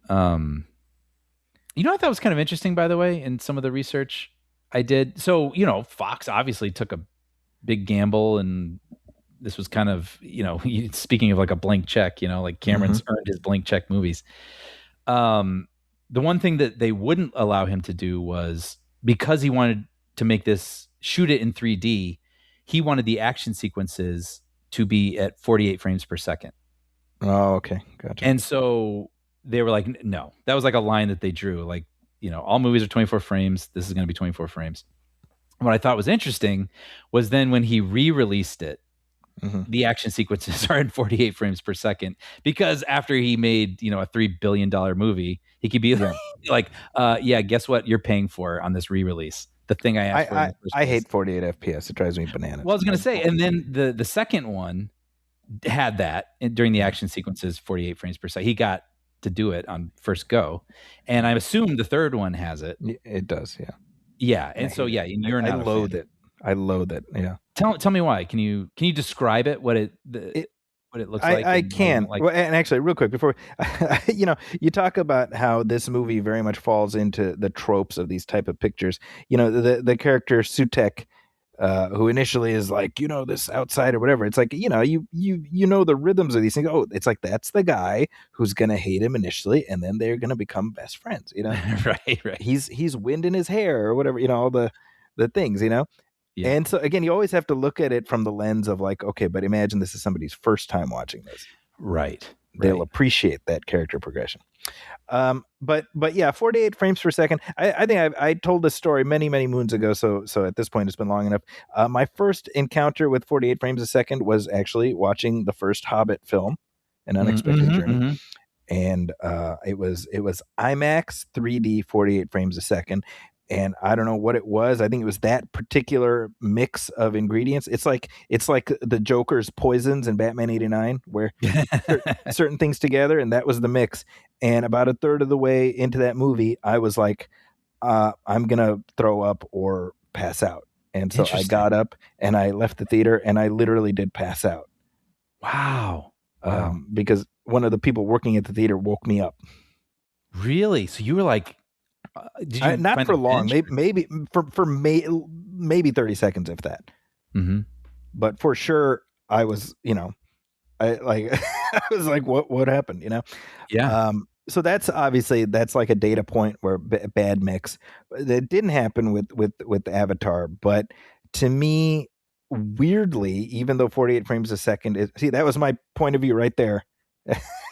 I thought was kind of interesting, by the way, in some of the research I did. So, Fox obviously took a big gamble, and this was kind of, speaking of like a blank check, like Cameron's earned his blank check movies. The one thing that they wouldn't allow him to do was, because he wanted to shoot it in 3D, he wanted the action sequences to be at 48 frames per second. Oh, okay. Gotcha. And so they were like, no, that was like a line that they drew. Like, all movies are 24 frames. This is going to be 24 frames. What I thought was interesting was then when he re-released it, the action sequences are in 48 frames per second, because after he made, a $3 billion movie, he could be like, guess what you're paying for on this re-release? The thing I asked for. I hate 48 FPS. It drives me bananas. Well, I was going to say, and then the second one had that during the action sequences, 48 frames per second. He got to do it on first go, and I assume the third one has it. It does, yeah. Yeah, and so and you're not. I loathe it. I loathe it. Yeah. Tell me why. Can you describe it? What it looks like? I can. Well, and actually, real quick before, you talk about how this movie very much falls into the tropes of these type of pictures. The character Sutek, who initially is like, this outside or whatever. It's like, you know the rhythms of these things. Oh, it's like, that's the guy who's going to hate him initially, and then they're going to become best friends, Right. He's wind in his hair or whatever, all the things, Yeah. And so again, you always have to look at it from the lens of like, okay, but imagine this is somebody's first time watching this. Right. They'll appreciate that character progression. But yeah, 48 frames per second. I think I told this story many, many moons ago. So at this point, it's been long enough. My first encounter with 48 frames a second was actually watching the first Hobbit film, An Unexpected Journey. And it was IMAX 3D 48 frames a second. And I don't know what it was. I think it was that particular mix of ingredients. It's like the Joker's poisons in Batman 89, where certain things together, and that was the mix. And about a third of the way into that movie, I was like, I'm gonna throw up or pass out. And so I got up and I left the theater, and I literally did pass out. Wow. Because one of the people working at the theater woke me up. Really? So you were like, did you not for long, maybe for maybe 30 seconds, if that. But for sure, I was, I was like, what happened, Yeah. So that's obviously that's like a data point where bad mix. That didn't happen with Avatar, but to me, weirdly, even though 48 frames a second is, see, that was my point of view right there.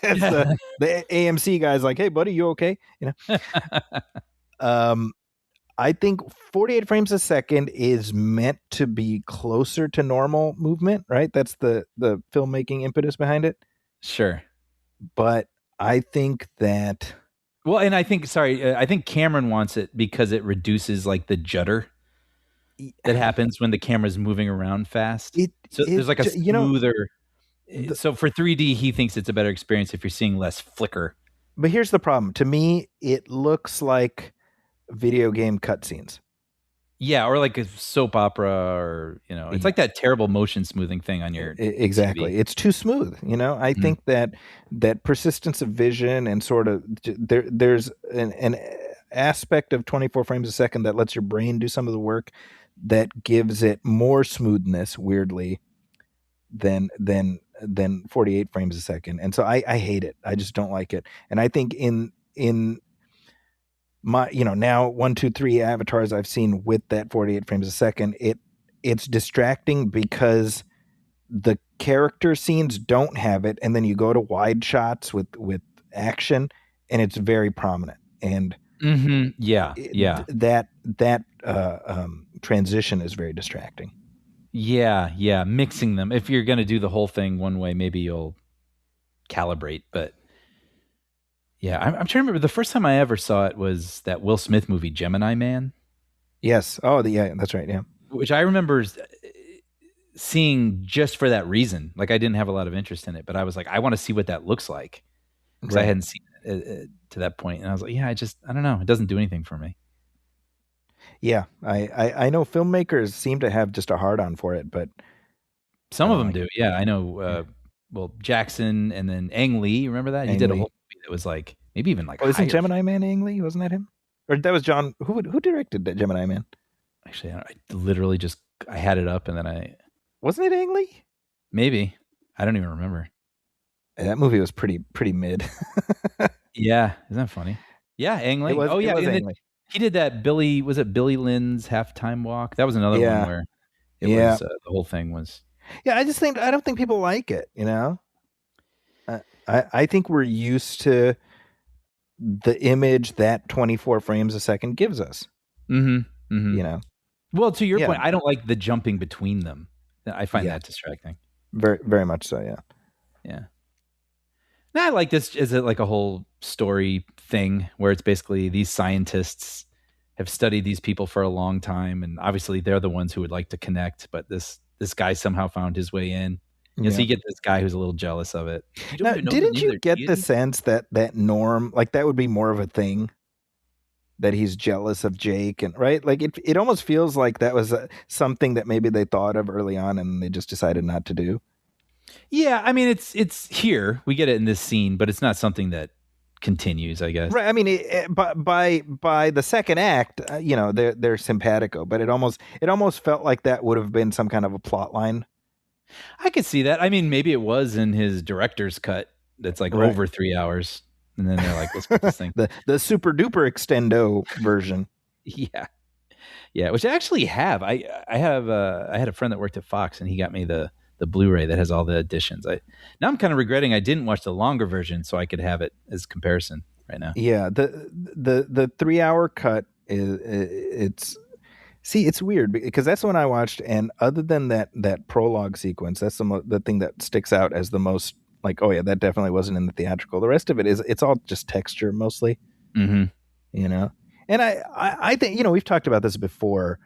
As the AMC guy's like, hey buddy, you okay? You know. I think 48 frames a second is meant to be closer to normal movement, right? That's the filmmaking impetus behind it. Sure. But I think that, well, and I think Cameron wants it because it reduces like the judder that happens when the camera's moving around fast. There's like a smoother. So for 3D, he thinks it's a better experience if you're seeing less flicker. But here's the problem. To me, it looks like video game cutscenes. Yeah, or like a soap opera, or it's like that terrible motion smoothing thing on your exactly. TV. It's too smooth. I think that persistence of vision and sort of there's an aspect of 24 frames a second that lets your brain do some of the work that gives it more smoothness, weirdly, than 48 frames a second. And so I hate it. I just don't like it. And I think in my now 1, 2, 3 avatars I've seen with that 48 frames a second, it's distracting because the character scenes don't have it, and then you go to wide shots with action and it's very prominent, and that transition is very distracting. Yeah, mixing them. If you're going to do the whole thing one way, maybe you'll calibrate, but yeah, I'm trying to remember. The first time I ever saw it was that Will Smith movie, Gemini Man. Yes. Oh, yeah, that's right. Yeah. Which I remember seeing just for that reason. Like, I didn't have a lot of interest in it, but I was like, I want to see what that looks like, because I hadn't seen it to that point. And I was like, yeah, I don't know. It doesn't do anything for me. Yeah. I know filmmakers seem to have just a hard on for it, but some of them do. Yeah. I know, well, Jackson, and then Ang Lee, remember that? He did a whole movie that was like, maybe even like, isn't Gemini Man Ang Lee? Wasn't that him? Or that was John, who directed that Gemini Man? Actually, I literally just, I had it up and then wasn't it Ang Lee? Maybe. I don't even remember. That movie was pretty mid. Yeah. Isn't that funny? Yeah. Ang Lee. Oh yeah. He did that was it Billy Lynn's Halftime Walk? That was another one where it was, the whole thing was. Yeah, I don't think people like it, I think we're used to the image that 24 frames a second gives us. Well, to your point, I don't like the jumping between them. I find that distracting. Very, very much so. Yeah. Now I like this as like a whole story thing where it's basically these scientists have studied these people for a long time, and obviously they're the ones who would like to connect, but this guy somehow found his way in. And so you get this guy who's a little jealous of it. Now, didn't you get the sense that Norm, like, that would be more of a thing, that he's jealous of Jake, and right? Like it almost feels like that was something that maybe they thought of early on and they just decided not to do. Yeah, I mean, it's here. We get it in this scene, but it's not something that continues, I guess. Right. I mean, by the second act, they're simpatico, but it almost felt like that would have been some kind of a plot line. I could see that. I mean, maybe it was in his director's cut that's like over 3 hours, and then they're like, let's put this thing. the super duper extendo version. Yeah, which I actually have. I had a friend that worked at Fox, and he got me the Blu-ray that has all the additions. Now I'm kind of regretting I didn't watch the longer version so I could have it as comparison right now. Yeah, the 3 hour cut it's weird because that's the one I watched, and other than that prologue sequence, that's the thing that sticks out as the most like, oh yeah, that definitely wasn't in the theatrical. The rest of it's all just texture mostly. And I think we've talked about this before,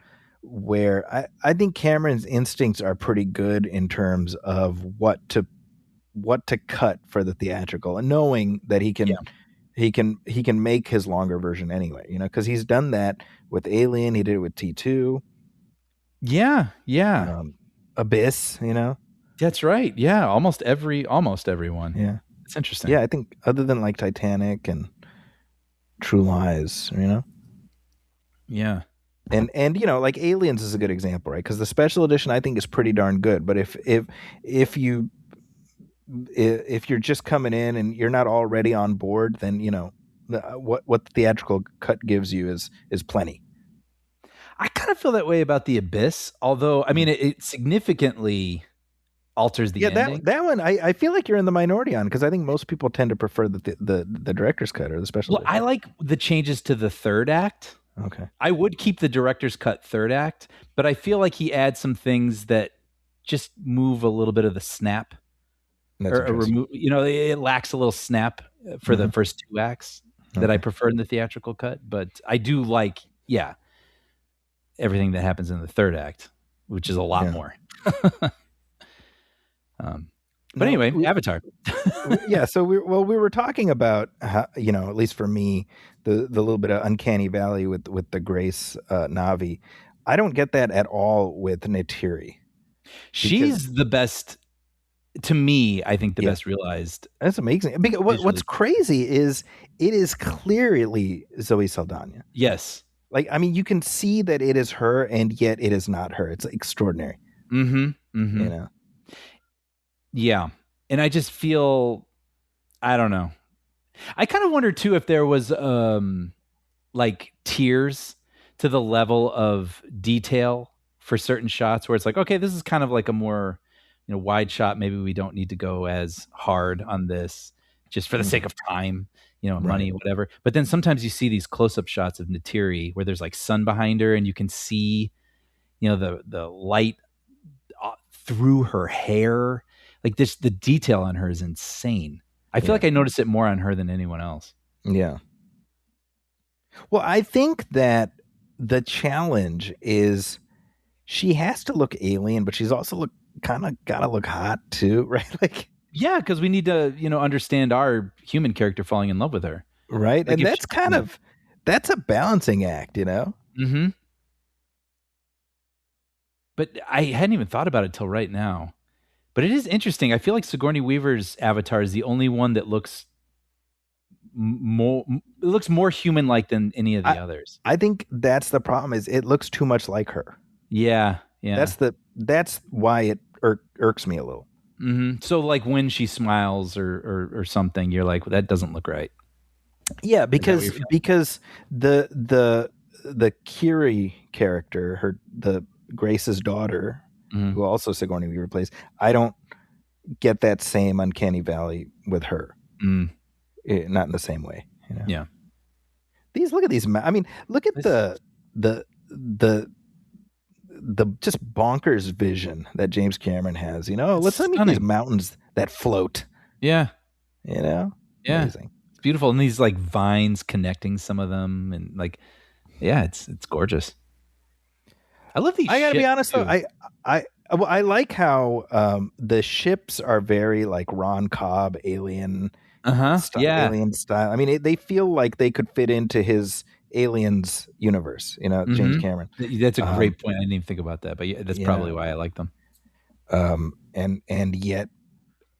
where I think Cameron's instincts are pretty good in terms of what to cut for the theatrical, and knowing that he can make his longer version anyway, because he's done that with Alien, he did it with T2. Yeah. Abyss, That's right. Yeah, almost everyone. Yeah. It's interesting. Yeah, I think other than like Titanic and True Lies, Yeah. And like Aliens is a good example, right? Because the special edition I think is pretty darn good. But if you if you're just coming in and you're not already on board, then what the theatrical cut gives you is plenty. I kind of feel that way about The Abyss, although I mean it significantly alters the ending. That one I feel like you're in the minority on, because I think most people tend to prefer the director's cut or the special. Well, I like the changes to the third act. Okay. I would keep the director's cut third act, but I feel like he adds some things that just move a little bit of the snap. Or remove, it lacks a little snap for the first two acts that I prefer in the theatrical cut, but I do like, everything that happens in the third act, which is a lot more. But anyway, Avatar. So we were talking about how, at least for me, the little bit of uncanny valley with the Grace Na'vi. I don't get that at all with Neytiri. She's the best. To me, I think the best realized. That's amazing. Because what's crazy is it is clearly Zoe Saldana. Yes. Like, I mean, you can see that it is her, and yet it is not her. It's extraordinary. Yeah. And I just feel, I don't know. I kind of wonder too if there was like tiers to the level of detail for certain shots where it's like, okay, this is kind of like a more wide shot. Maybe we don't need to go as hard on this just for the sake of time, money, whatever. But then sometimes you see these close-up shots of Neytiri where there's like sun behind her and you can see, the light through her hair. Like the detail on her is insane. I feel like I noticed it more on her than anyone else. Yeah. Well, I think that the challenge is she has to look alien, but she's also kind of gotta look hot too, right? Like, yeah, because we need to understand our human character falling in love with her, right? Like, and that's a balancing act, But I hadn't even thought about it till right now. But it is interesting. I feel like Sigourney Weaver's Avatar is the only one that looks more human-like than any of the others. I think that's the problem. Is it looks too much like her? Yeah. That's why it irks me a little. So like when she smiles or something, you're like, well, that doesn't look right. Yeah, because the Kiri character, the Grace's daughter, who also Sigourney Weaver plays, I don't get that same uncanny valley with her. Not in the same way. Yeah. Look at these. I mean, look at the just bonkers vision that James Cameron has. Let's look at these mountains that float. Yeah. Yeah. Amazing. It's beautiful. And these like vines connecting some of them, and like, it's gorgeous. I love these. I gotta be honest too. though. I like how the ships are very like Ron Cobb alien style. Alien style. I mean, they feel like they could fit into his Aliens universe. James Cameron. That's a great point. I didn't even think about that, but that's probably why I like them. And yet,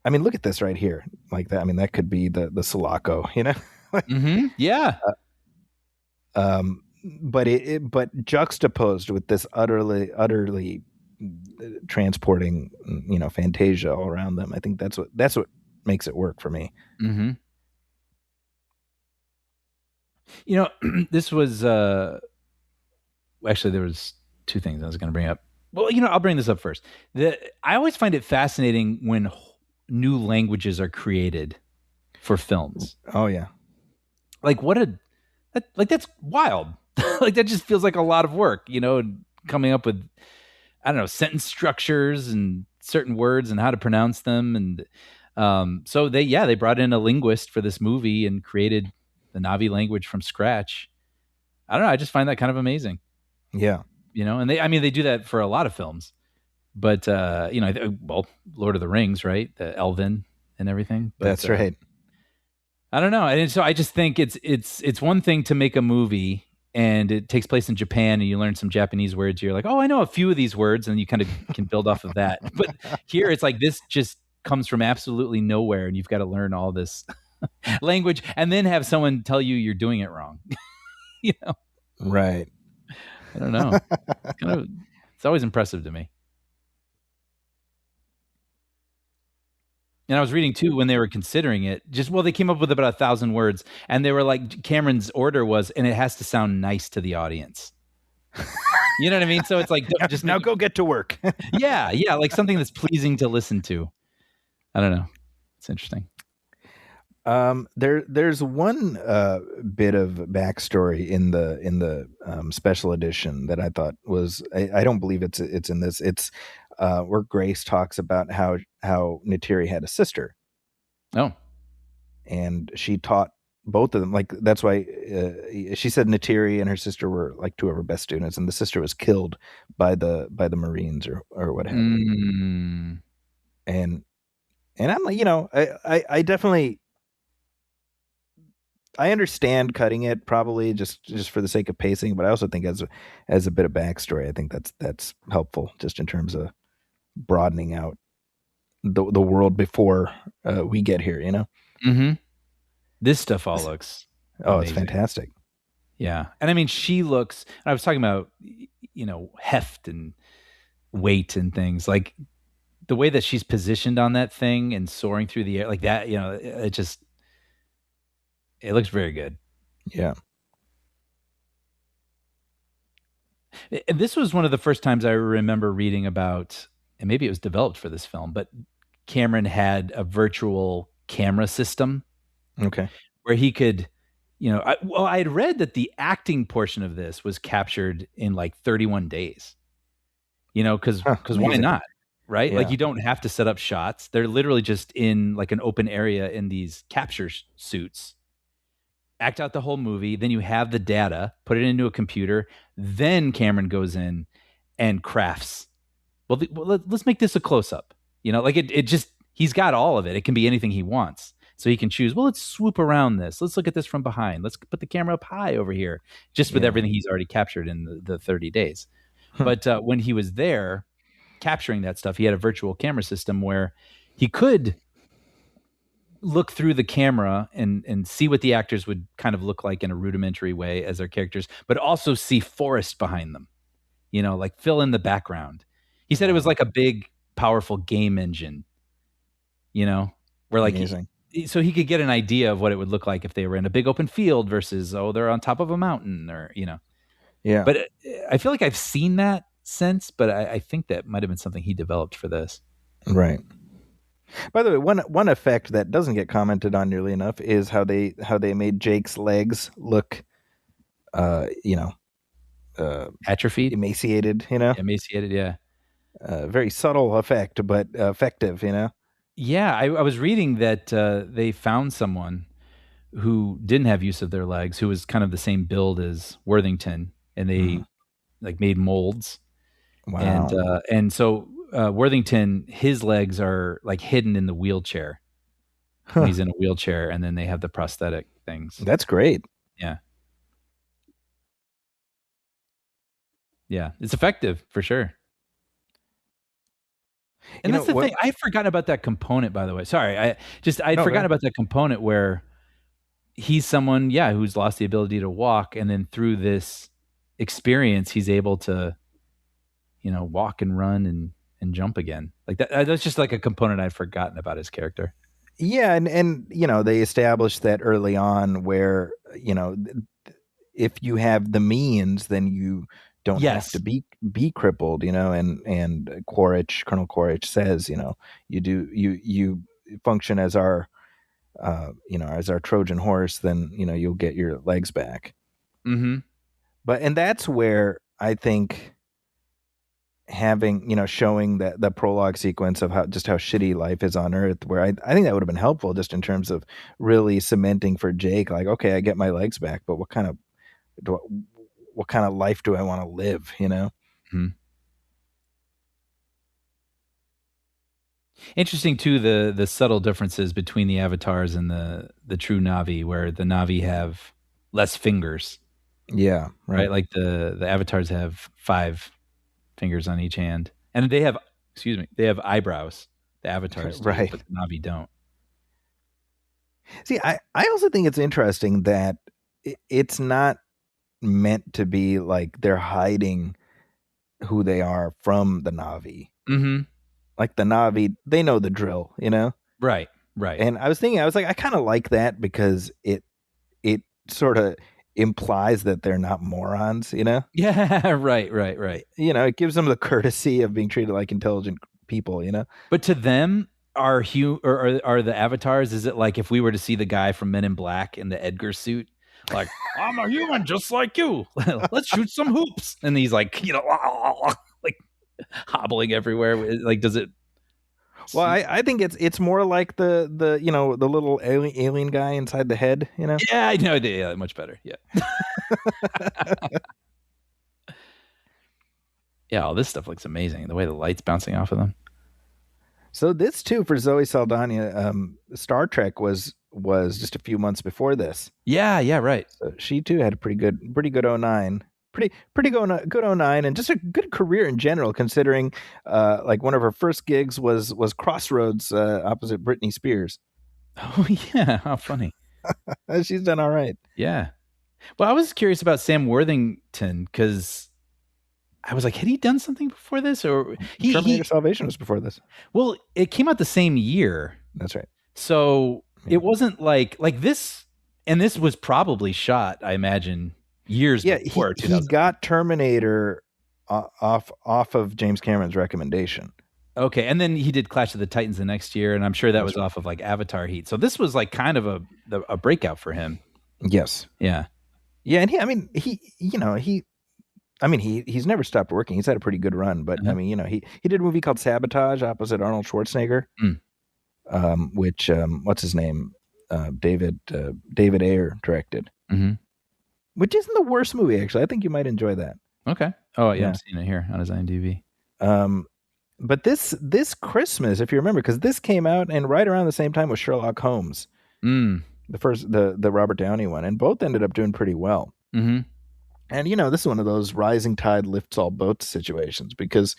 I mean, look at this right here, like that. I mean, that could be the Sulaco. Yeah. But juxtaposed with this utterly transporting, fantasia all around them. I think that's what makes it work for me. This was actually there was two things I was going to bring up. Well, I'll bring this up first. I always find it fascinating when new languages are created for films. Oh yeah, like that's wild. Like that just feels like a lot of work, coming up with, I don't know, sentence structures and certain words and how to pronounce them. And so they brought in a linguist for this movie and created the Na'vi language from scratch. I don't know. I just find that kind of amazing. Yeah. And they do that for a lot of films, but Lord of the Rings, right? The Elven and everything. But, that's right. I don't know. And so I just think it's one thing to make a movie and it takes place in Japan and you learn some Japanese words. You're like, oh, I know a few of these words, and you kind of can build off of that. But here it's like, this just comes from absolutely nowhere. And you've got to learn all this language and then have someone tell you you're doing it wrong. Right. I don't know. It's always impressive to me. And I was reading too when they were considering it. They came up with about 1,000 words, and they were like, Cameron's order was, and it has to sound nice to the audience. You know what I mean? So it's like, just now go get to work. yeah, like something that's pleasing to listen to. I don't know. It's interesting. There's one bit of backstory in the special edition that I thought was, I don't believe it's in this. It's where Grace talks about how Neytiri had a sister. Oh, and she taught both of them. Like, that's why she said Neytiri and her sister were like two of her best students, and the sister was killed by the Marines or what have you. And I'm like, I definitely, I understand cutting it probably just for the sake of pacing, but I also think as a bit of backstory, I think that's helpful just in terms of broadening out the world before we get here, Mm-hmm. This stuff all looks amazing. It's fantastic. Yeah. And I mean, she looks, I was talking about, heft and weight and things, like the way that she's positioned on that thing and soaring through the air like that, it looks very good. Yeah. And this was one of the first times I remember reading about, and maybe it was developed for this film, but Cameron had a virtual camera system. Okay. Where he could, I had read that the acting portion of this was captured in like 31 days. Because why not? Right? Yeah. Like, you don't have to set up shots. They're literally just in like an open area in these capture suits. Act out the whole movie. Then you have the data, put it into a computer. Then Cameron goes in and crafts. Well, let's make this a close up. It just, he's got all of it. It can be anything he wants. So he can choose, let's swoop around this. Let's look at this from behind. Let's put the camera up high over here, just with everything he's already captured in the 30 days. But when he was there capturing that stuff, he had a virtual camera system where he could look through the camera and see what the actors would kind of look like in a rudimentary way as their characters, but also see forest behind them, like fill in the background. He said it was like a big, powerful game engine, where like, amazing. So he could get an idea of what it would look like if they were in a big open field versus, they're on top of a mountain or, Yeah. But I feel like I've seen that since, but I think that might've been something he developed for this. Right. By the way, one effect that doesn't get commented on nearly enough is how they made Jake's legs look, Atrophied, emaciated, emaciated. Yeah. Very subtle effect, but effective, Yeah, I was reading that they found someone who didn't have use of their legs, who was kind of the same build as Worthington, and they like made molds. Wow. And so Worthington, his legs are like hidden in the wheelchair. He's in a wheelchair, and then they have the prosthetic things. That's great. Yeah. Yeah, it's effective for sure. And that's the thing. I forgot about that component, by the way. Sorry, I'd forgotten about that component where he's someone, who's lost the ability to walk, and then through this experience, he's able to, walk and run and jump again. Like that. That's just like a component I'd forgotten about his character. Yeah, and they established that early on, where if you have the means, then you don't have to be crippled, and Colonel Quaritch says, you function as our Trojan horse, then, you'll get your legs back. Mm-hmm. And that's where I think having, showing that the prologue sequence of how shitty life is on Earth, where I think that would have been helpful just in terms of really cementing for Jake, like, okay, I get my legs back, but what kind of life do I want to live, Mm-hmm. Interesting too, the subtle differences between the avatars and the true Na'vi, where the Na'vi have less fingers. Yeah, right. Like the avatars have 5 fingers on each hand, and they have eyebrows. The avatars do, right, but the Na'vi don't. See, I also think it's interesting that it's not meant to be like they're hiding who they are from the Na'vi. Mm-hmm. Like the Na'vi, they know the drill, Right. Right. And I was thinking, I was like, I kind of like that because it sort of implies that they're not morons, you know? Yeah, right. You know, it gives them the courtesy of being treated like intelligent people, you know? But to them, are the avatars, is it like if we were to see the guy from Men in Black in the Edgar suit? Like, I'm a human just like you. Let's shoot some hoops. And he's like, like hobbling everywhere. Like, does it? Well, I think it's more like the the little alien guy inside the head, you know? Yeah, I know. Yeah, much better. Yeah. Yeah, all this stuff looks amazing. The way the light's bouncing off of them. So this too for Zoe Saldana, Star Trek was just a few months before this. Yeah, right. So she too had a pretty good 09. Pretty good 09, and just a good career in general, considering like one of her first gigs was Crossroads opposite Britney Spears. Oh yeah, how funny. She's done all right. Yeah. Well, I was curious about Sam Worthington because I was like, had he done something before this, or Terminator Salvation was before this? Well, it came out the same year. That's right. So it wasn't like this, and this was probably shot, I imagine, years before. He got Terminator off of James Cameron's recommendation. Okay, and then he did Clash of the Titans the next year, and I'm sure that was off of like Avatar heat. So this was like kind of a breakout for him. Yes. Yeah. Yeah, and he's never stopped working. He's had a pretty good run, but I mean, he did a movie called Sabotage opposite Arnold Schwarzenegger, which what's his name, David Ayer directed, which isn't the worst movie actually. I think you might enjoy that. Okay. Oh yeah, I'm seeing it here on his IMDb. But this Christmas, if you remember, because this came out and right around the same time with Sherlock Holmes, the first the Robert Downey one, and both ended up doing pretty well. And this is one of those rising tide lifts all boats situations because,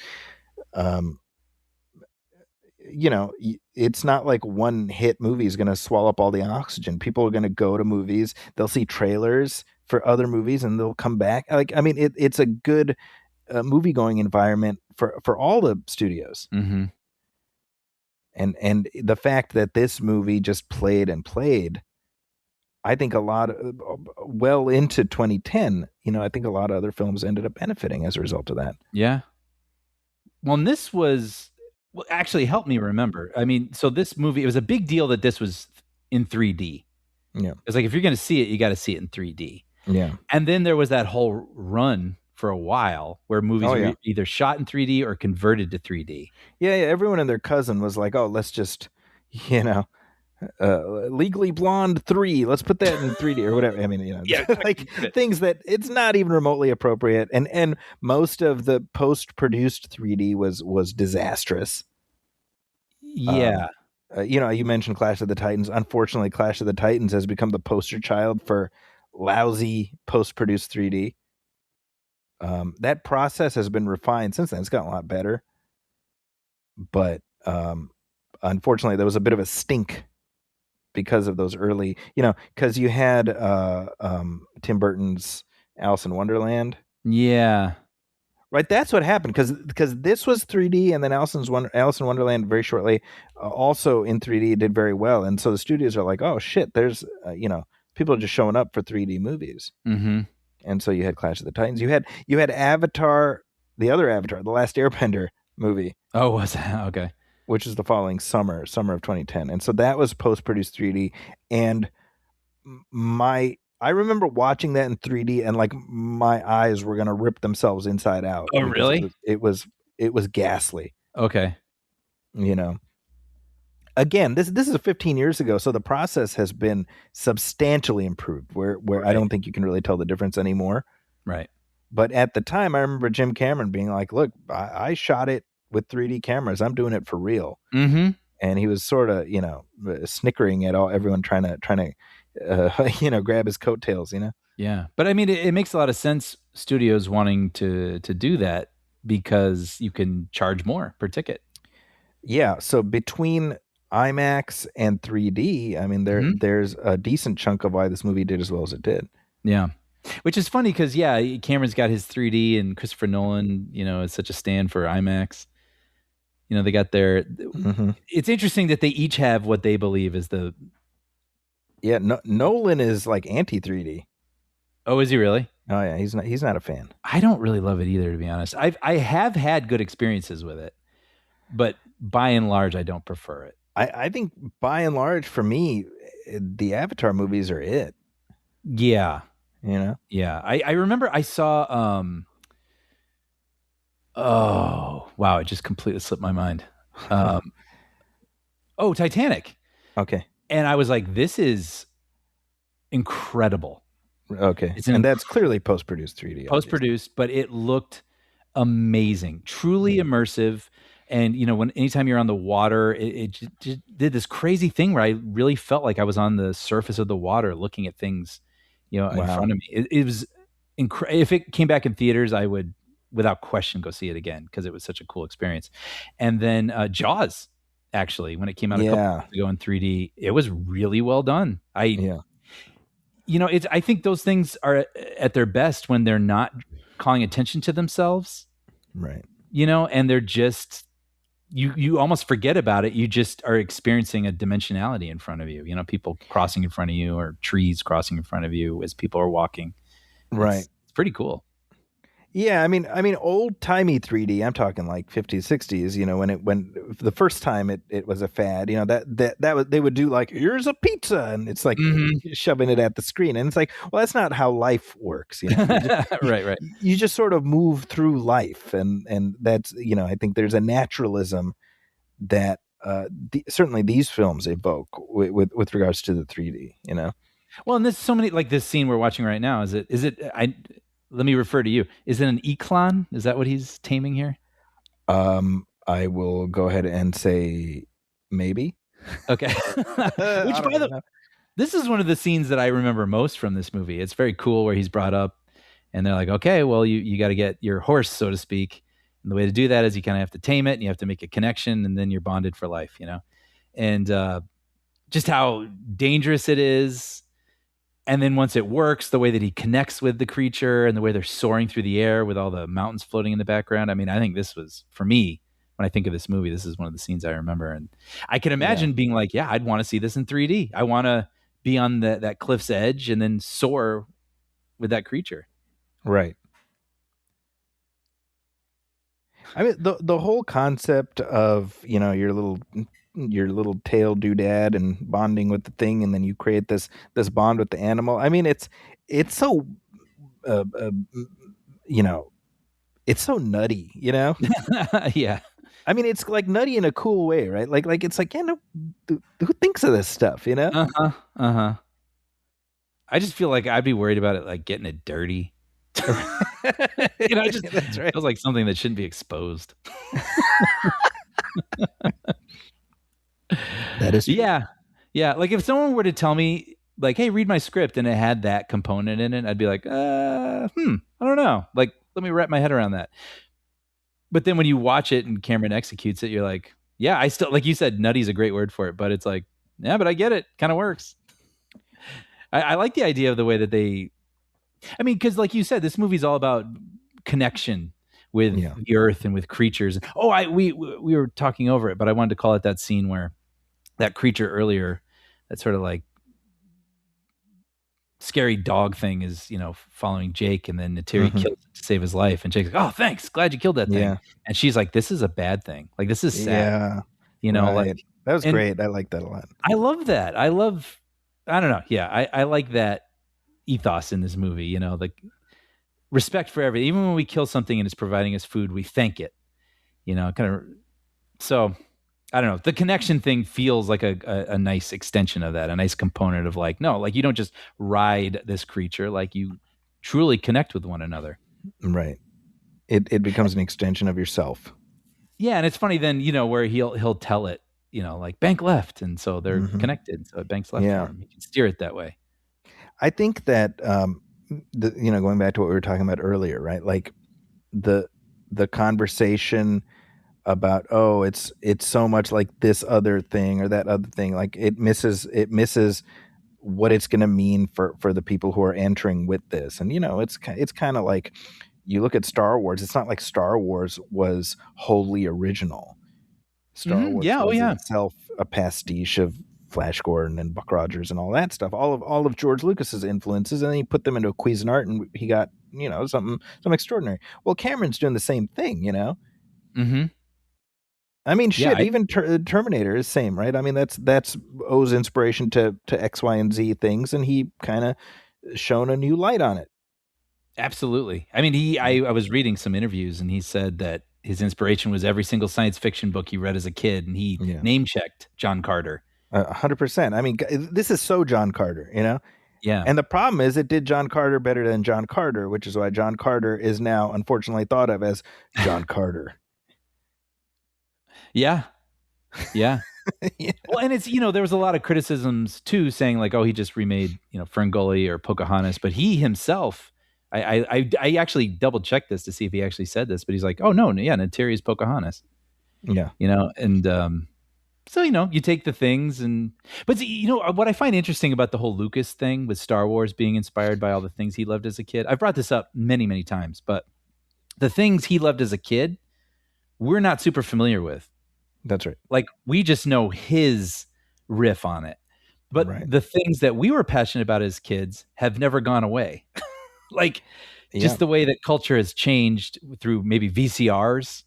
it's not like one hit movie is going to swallow up all the oxygen. People are going to go to movies. They'll see trailers for other movies and they'll come back. Like, I mean, it's a good movie going environment for all the studios. And the fact that this movie just played, I think a lot well into 2010, I think a lot of other films ended up benefiting as a result of that. Yeah. Well, and this was, actually help me remember. I mean, so this movie, it was a big deal that this was in 3D. Yeah. It's like, if you're going to see it, you got to see it in 3D. Yeah. And then there was that whole run for a while where movies were either shot in 3D or converted to 3D. Yeah. Everyone and their cousin was like, oh, let's just, Legally Blonde 3, let's put that in 3D or whatever. I mean, like things that it's not even remotely appropriate. And most of the post-produced 3D was disastrous. Yeah. You mentioned Clash of the Titans. Unfortunately, Clash of the Titans has become the poster child for lousy post-produced 3D. That process has been refined since then. It's gotten a lot better. But unfortunately, there was a bit of a stink because of those early, because you had Tim Burton's Alice in Wonderland. Yeah. Right, that's what happened because this was 3D, and then Alice in Wonderland very shortly also in 3D did very well, and so the studios are like, oh shit, there's people are just showing up for 3D movies, and so you had Clash of the Titans, you had Avatar, the other Avatar, the Last Airbender movie. Oh, was that okay? Which is the following summer of 2010, and so that was post-produced 3D, and I remember watching that in 3D and like my eyes were going to rip themselves inside out. Oh, really? It was ghastly. Okay. Again, this is 15 years ago, so the process has been substantially improved where Right. I don't think you can really tell the difference anymore. Right. But at the time, I remember Jim Cameron being like, look, I shot it with 3D cameras. I'm doing it for real. And he was sort of, snickering at everyone trying to grab his coattails, Yeah. But I mean, it makes a lot of sense, studios wanting to do that because you can charge more per ticket. Yeah. So between IMAX and 3D, I mean, there's a decent chunk of why this movie did as well as it did. Yeah. Which is funny because, Cameron's got his 3D and Christopher Nolan, is such a stand for IMAX. You know, they got their. Mm-hmm. It's interesting that they each have what they believe is the. Yeah, Nolan is like anti 3D. Oh, is he really? Oh yeah, he's not a fan. I don't really love it either, to be honest. I have had good experiences with it, but by and large, I don't prefer it. I think by and large, for me, the Avatar movies are it. Yeah, You know. yeah. I remember I saw. Oh wow! It just completely slipped my mind. Titanic. Okay. And I was like, this is incredible. Okay. It's and that's clearly post-produced 3D. Post-produced, but it looked amazing, truly immersive. And, you know, anytime you're on the water, it just did this crazy thing where I really felt like I was on the surface of the water looking at things, you know, in front of me. It was incredible. If it came back in theaters, I would, without question, go see it again because it was such a cool experience. And then Jaws, actually, when it came out a couple years ago in 3D, it was really well done. You know, I think those things are at their best when they're not calling attention to themselves. Right. You know, and they're just, you almost forget about it. You just are experiencing a dimensionality in front of you. You know, people crossing in front of you or trees crossing in front of you as people are walking. Right. It's pretty cool. Yeah, I mean, old timey 3D. I'm talking like 50s, 60s. You know, when the first time it was a fad. You know that was, they would do like, here's a pizza, and it's like shoving it at the screen, and it's like, well, that's not how life works. You know, right. You just sort of move through life, and that's, you know, I think there's a naturalism that certainly these films evoke with regards to the 3D. You know, well, and there's so many, like this scene we're watching right now. Let me refer to you. Is it an Ikran? Is that what he's taming here? I will go ahead and say maybe. Okay. This is one of the scenes that I remember most from this movie. It's very cool where he's brought up and they're like, okay, well, you got to get your horse, so to speak. And the way to do that is you kind of have to tame it and you have to make a connection and then you're bonded for life, you know? And just how dangerous it is. And then once it works, the way that he connects with the creature and the way they're soaring through the air with all the mountains floating in the background. I mean, I think this was, for me, when I think of this movie, this is one of the scenes I remember. And I can imagine being like, yeah, I'd want to see this in 3D. I want to be on that cliff's edge and then soar with that creature. Right. I mean, the whole concept of, you know, your little tail doodad and bonding with the thing, and then you create this bond with the animal. I mean, it's so you know, it's so nutty, you know. Yeah. I mean, it's like nutty in a cool way, right? Like it's like, yeah, no, who thinks of this stuff, you know? I just feel like I'd be worried about it, like getting it dirty. You know, that's right. Feels like something that shouldn't be exposed. That is true. Yeah. Like if someone were to tell me, like, hey, read my script, and it had that component in it, I'd be like, I don't know. Like, let me wrap my head around that. But then when you watch it and Cameron executes it, you're like, yeah, I still, like you said, nutty's a great word for it, but it's like, yeah, but I get it. Kind of works. I like the idea of the way that I mean, because like you said, this movie's all about connection with the earth and with creatures. Oh, we were talking over it, but I wanted to call it that scene where that creature earlier, that sort of like scary dog thing is, you know, following Jake, and then Neytiri kills it to save his life, and Jake's like, oh, thanks, glad you killed that thing. Yeah. And she's like, this is a bad thing. Like, this is sad. Yeah. You know, right. like that was great. I like that a lot. I love that. I don't know. Yeah, I like that ethos in this movie, you know, like respect for everything. Even when we kill something and it's providing us food, we thank it, you know, kind of. So I don't know. The connection thing feels like a nice extension of that, a nice component of like, no, like you don't just ride this creature, like you truly connect with one another. Right. It becomes an extension of yourself. Yeah. And it's funny then, you know, where he'll tell it, you know, like bank left. And so they're connected. So it banks left for him. You can steer it that way. I think that, you know, going back to what we were talking about earlier, right? Like the conversation about, oh, it's so much like this other thing or that other thing. Like it misses what it's going to mean for the people who are entering with this. And, you know, it's kind of like you look at Star Wars. It's not like Star Wars was wholly original. Star Wars Yeah. Oh, was yeah. itself a pastiche of Flash Gordon and Buck Rogers and all that stuff. All of George Lucas's influences, and then he put them into a Cuisinart, and he got something extraordinary. Well, Cameron's doing the same thing, Mm-hmm. I mean, Yeah, shit. Even Terminator is same, right? I mean, that's owes inspiration to X, Y, and Z things, and he kind of shone a new light on it. absolutely. I mean, I was reading some interviews, and he said that his inspiration was every single science fiction book he read as a kid, and he name checked John Carter. 100%. I mean, this is so John Carter, Yeah. And the problem is, it did John Carter better than John Carter, which is why John Carter is now unfortunately thought of as John Carter. Yeah. Yeah. Well, and it's, there was a lot of criticisms too, saying like, oh, he just remade, Ferngully or Pocahontas, but he himself, I actually double checked this to see if he actually said this, but he's like, oh no, yeah, Neytiri is Pocahontas. Yeah. And so, you take the things but what I find interesting about the whole Lucas thing with Star Wars being inspired by all the things he loved as a kid. I've brought this up many, many times, but the things he loved as a kid, we're not super familiar with. That's right. Like, we just know his riff on it. But the things that we were passionate about as kids have never gone away. Like, just the way that culture has changed through maybe VCRs.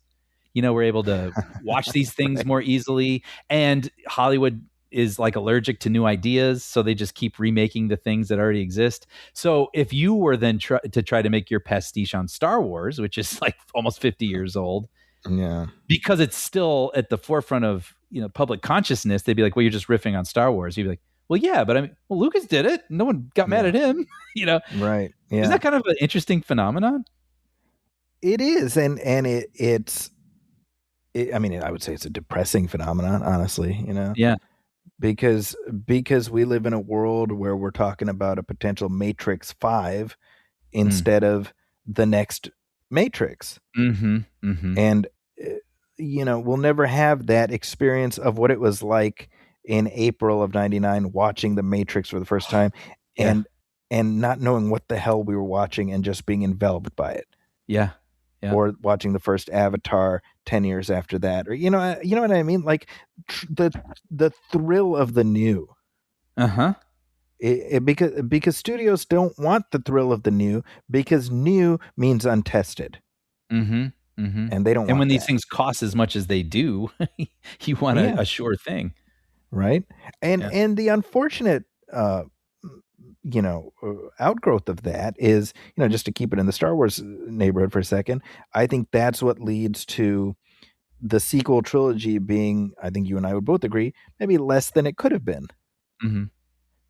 We're able to watch these things more easily. And Hollywood is like allergic to new ideas. So they just keep remaking the things that already exist. So if you were then to try to make your pastiche on Star Wars, which is like almost 50 years old, because it's still at the forefront of public consciousness, they'd be like, well, you're just riffing on Star Wars. You'd be like, well, yeah, but I mean, well, Lucas did it. No one got mad at him. Right. Yeah. Isn't that kind of an interesting phenomenon? It is, and it's. I mean, I would say it's a depressing phenomenon, honestly. Yeah. Because we live in a world where we're talking about a potential Matrix 5 instead of the next Matrix. Mm-hmm. Mm-hmm. And we'll never have that experience of what it was like in April of '99 watching the Matrix for the first time and not knowing what the hell we were watching and just being enveloped by it. Yeah. Or watching the first Avatar 10 years after that, or you know what I mean, like the thrill of the new. Because studios don't want the thrill of the new, because new means untested. Mm-hmm. Mm-hmm. And they don't. And when these that. things cost as much as they do, you want a sure thing, right? And the unfortunate outgrowth of that is, just to keep it in the Star Wars neighborhood for a second, I think that's what leads to the sequel trilogy being, I think you and I would both agree, maybe less than it could have been. Mm-hmm.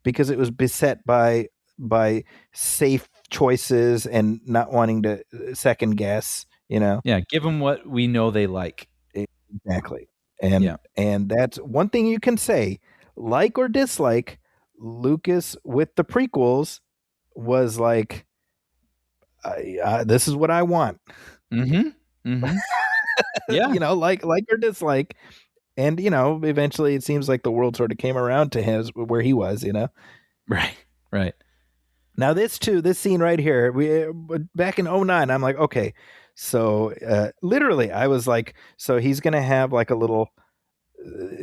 Because it was beset by safe choices and not wanting to second guess, Yeah, give them what we know they like. Exactly. And that's one thing you can say, like or dislike, Lucas with the prequels was like, this is what I want. Mm-hmm. Mm-hmm. Yeah. Like or dislike. And, eventually it seems like the world sort of came around to him where he was, Right. Now this scene right here, back in '09, I'm like, okay, so literally I was like, so he's going to have like a little,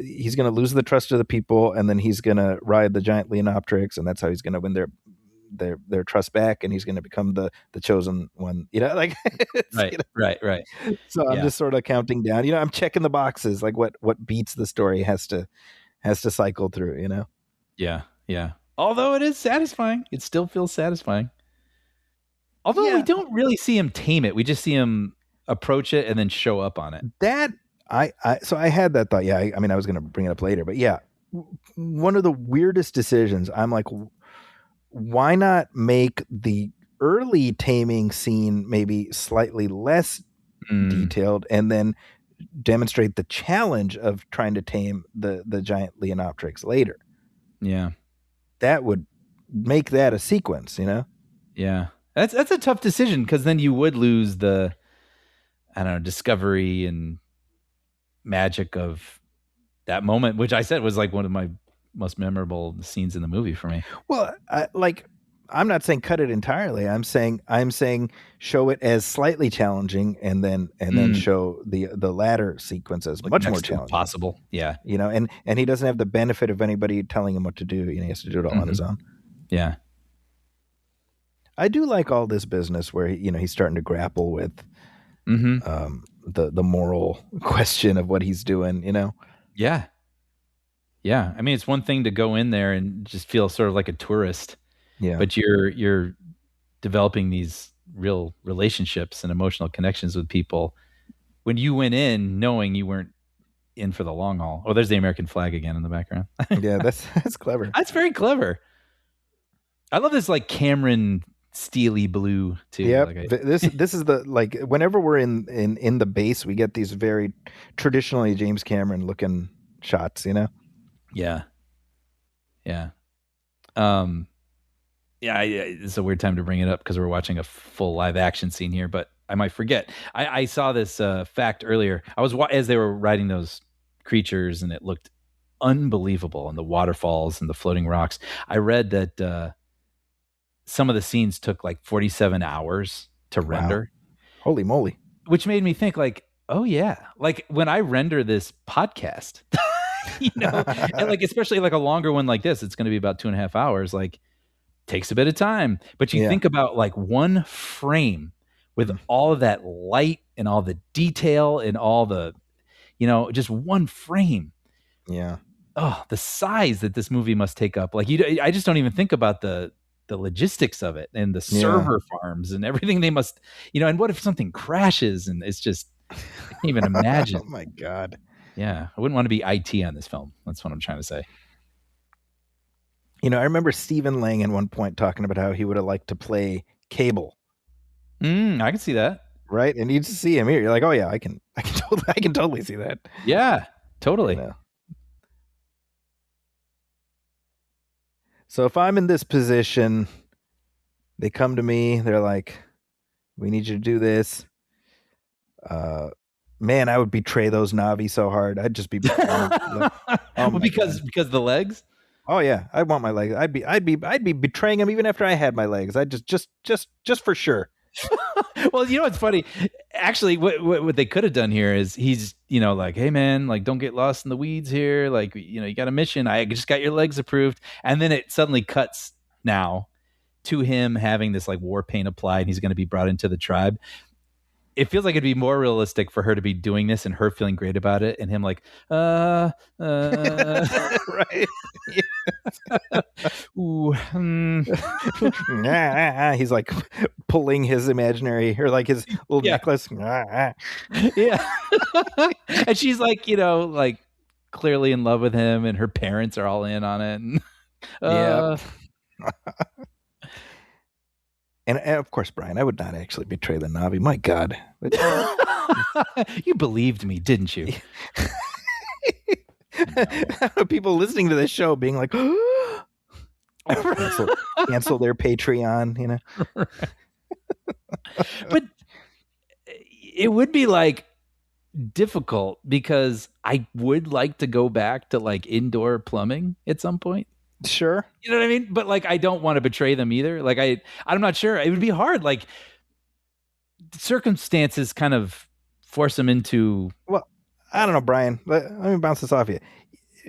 he's going to lose the trust of the people, and then he's going to ride the giant Leonoptrix, and that's how he's going to win their trust back, and he's going to become the chosen one, like right. So I'm just sort of counting down, I'm checking the boxes, like what beats the story has to cycle through, Yeah. Although it is satisfying, it still feels satisfying. Although we don't really see him tame it, we just see him approach it and then show up on it. That so I had that thought. I mean, I was going to bring it up later, but one of the weirdest decisions. I'm like, why not make the early taming scene maybe slightly less detailed, and then demonstrate the challenge of trying to tame the giant Leonoptrix later? Yeah, that would make that a sequence. Yeah, that's a tough decision, because then you would lose the, I don't know, discovery and magic of that moment, which I said was like one of my most memorable scenes in the movie for me. Well, I'm not saying cut it entirely. I'm saying show it as slightly challenging, and then show the latter sequence as Like much next more to challenging. impossible. Yeah. And he doesn't have the benefit of anybody telling him what to do. He has to do it all on his own. Yeah. I do like all this business where he's starting to grapple with the moral question of what he's doing. Yeah. Yeah. I mean, it's one thing to go in there and just feel sort of like a tourist. Yeah. But you're developing these real relationships and emotional connections with people when you went in knowing you weren't in for the long haul. Oh, there's the American flag again in the background. Yeah, that's clever. That's very clever. I love this like Cameron steely blue too. Yeah, like this is the like whenever we're in the base, we get these very traditionally James Cameron looking shots. Yeah. Yeah. Yeah, it's a weird time to bring it up because we're watching a full live action scene here, but I might forget. I saw this fact earlier. I was as they were writing those creatures, and it looked unbelievable, and the waterfalls and the floating rocks. I read that some of the scenes took like 47 hours to render. Holy moly! Which made me think, like, oh yeah, like when I render this podcast, and like especially like a longer one like this, it's going to be about 2.5 hours. Like, takes a bit of time, but you think about like one frame with all of that light and all the detail and all the, just one frame. Yeah. Oh, the size that this movie must take up. Like I just don't even think about the logistics of it and the server farms and everything they must, and what if something crashes and it's just, I can't even imagine. Oh my God. Yeah. I wouldn't want to be IT on this film. That's what I'm trying to say. I remember Stephen Lang at one point talking about how he would have liked to play Cable. I can see that. Right, and you just see him here. You're like, oh yeah, I can totally see that. Yeah, totally. So if I'm in this position, they come to me. They're like, "We need you to do this." Man, I would betray those Na'vi so hard. I'd just be. Because the legs. Oh yeah, I want my legs. I'd be betraying him even after I had my legs. I just for sure. Well, it's funny. Actually, what they could have done here is he's like, hey man, like don't get lost in the weeds here. Like you got a mission. I just got your legs approved, and then it suddenly cuts now to him having this like war paint applied, and he's going to be brought into the tribe. It feels like it'd be more realistic for her to be doing this and her feeling great about it, and him like, right. Ooh, He's like pulling his imaginary or like his little necklace. Yeah. And she's like, like clearly in love with him, and her parents are all in on it. And, yeah. And of course, Brian, I would not actually betray the Na'vi. My God. You believed me, didn't you? People listening to this show being like, cancel their Patreon, But it would be like difficult because I would like to go back to like indoor plumbing at some point. Sure. You know what I mean? But like, I don't want to betray them either. Like I'm not sure. It would be hard. Like circumstances kind of force them into. Well, I don't know, Brian. Let me bounce this off you.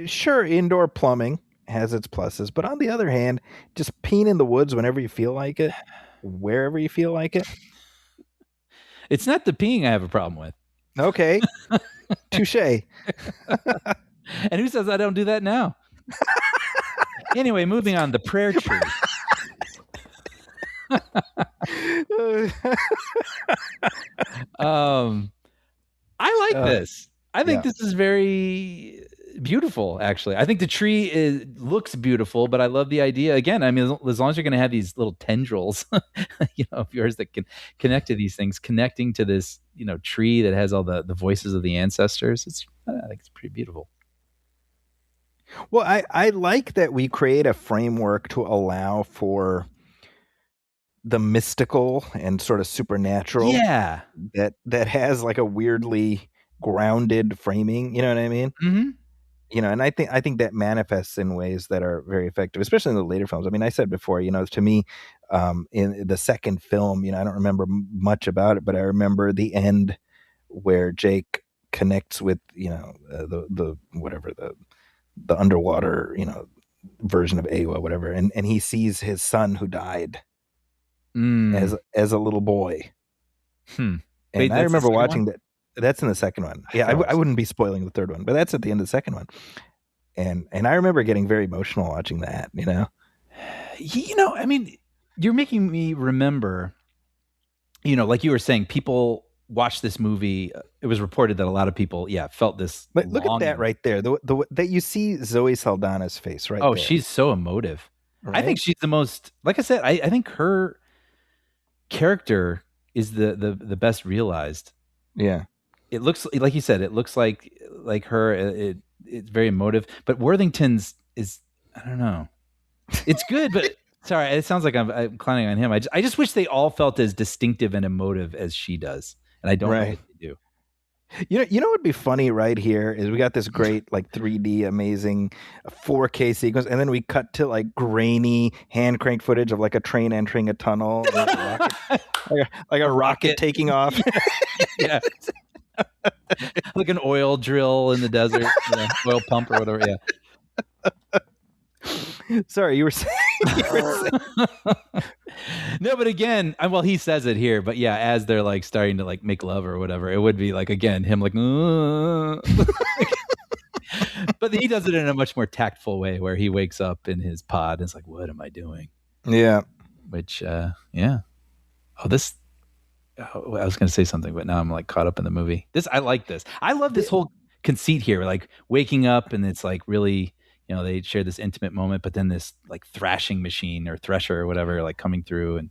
Sure, indoor plumbing has its pluses, but on the other hand, just peeing in the woods whenever you feel like it, wherever you feel like it. It's not the peeing I have a problem with. Okay. Touche. And who says I don't do that now? Anyway, moving on, the prayer tree. I like this. I think this is very beautiful, actually. I think the tree looks beautiful, but I love the idea. Again, I mean, as long as you're going to have these little tendrils, of yours that can connect to these things, connecting to this, tree that has all the voices of the ancestors. I think it's pretty beautiful. Well, I like that we create a framework to allow for the mystical and sort of supernatural. Yeah. That has like a weirdly grounded framing. You know what I mean? Mm-hmm. and I think that manifests in ways that are very effective, especially in the later films. I mean, I said before, to me, in the second film, I don't remember much about it, but I remember the end where Jake connects with, the whatever the underwater, version of Awa, whatever, and he sees his son who died as a little boy. Hmm. And Wait, I that's the remember second watching one? that. That's in the second one. Yeah, I wouldn't be spoiling the third one, but that's at the end of the second one. And I remember getting very emotional watching that. I mean, you're making me remember. Like you were saying, people watched this movie. It was reported that a lot of people, felt this. But look at longing. that right there. The that you see Zoe Saldana's face right there. Oh, she's so emotive. Right? I think she's the most. Like I said, I think her character is the best realized. Yeah. It looks like you said. It looks like her. It's very emotive. But Worthington's is, I don't know. It's good, but sorry, it sounds like I'm clowning on him. I just wish they all felt as distinctive and emotive as she does, and I don't know what they do. You know what'd be funny right here is we got this great 3D amazing 4K sequence, and then we cut to grainy hand crank footage of a train entering a tunnel, like a rocket taking off. Yeah. Like an oil drill in the desert, oil pump or whatever. Yeah. Sorry, you were saying. No, but again, well, he says it here, but yeah, as they're starting to make love or whatever, it would be again him but he does it in a much more tactful way, where he wakes up in his pod and is like, "What am I doing?" Yeah. Which, yeah. Oh, this. Oh, I was going to say something, but now I'm caught up in the movie. I like this. I love this whole conceit here, waking up and it's really. They share this intimate moment, but then this thrashing machine or thresher or whatever, coming through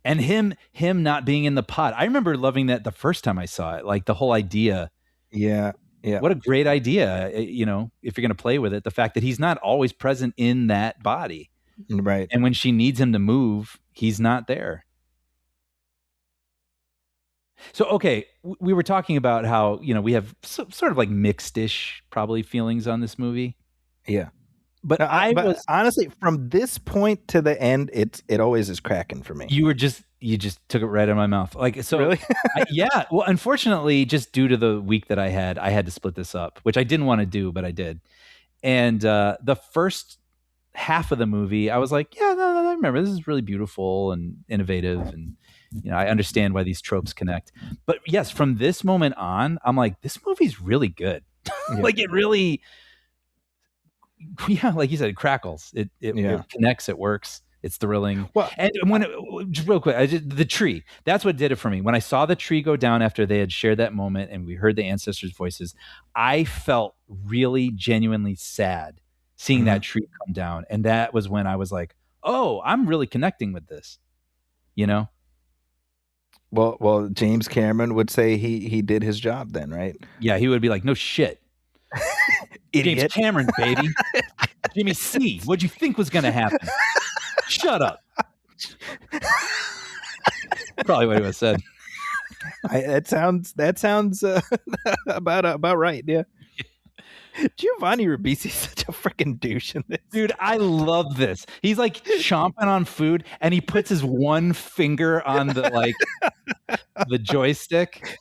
and him not being in the pod. I remember loving that the first time I saw it, the whole idea. Yeah. Yeah. What a great idea. If you're going to play with it, the fact that he's not always present in that body. Right. And when she needs him to move, he's not there. So, okay, we were talking about how, we have sort of mixed-ish probably feelings on this movie. Yeah. But honestly, from this point to the end, it always is cracking for me. You just took it right out of my mouth. Really? Yeah. Well, unfortunately, just due to the week that I had to split this up, which I didn't want to do, but I did. And the first half of the movie, I was like, yeah, no, I remember this is really beautiful and innovative, and I understand why these tropes connect. But yes, from this moment on, I'm like, this movie's really good. Yeah. It really. Yeah, like you said, it crackles. It connects. It works. It's thrilling. Well, and when just real quick, the tree. That's what did it for me. When I saw the tree go down after they had shared that moment, and we heard the ancestors' voices, I felt really genuinely sad seeing that tree come down, and that was when I was like, "Oh, I'm really connecting with this." Well, James Cameron would say he did his job then, right? Yeah, he would be like, "No shit." Idiot. James Cameron, baby. Jimmy C. What'd you think was going to happen? Shut up. Probably what he would have said. That sounds about right. Yeah. Giovanni Ribisi is such a freaking douche in this. Dude, I love this. He's chomping on food, and he puts his one finger on the the joystick.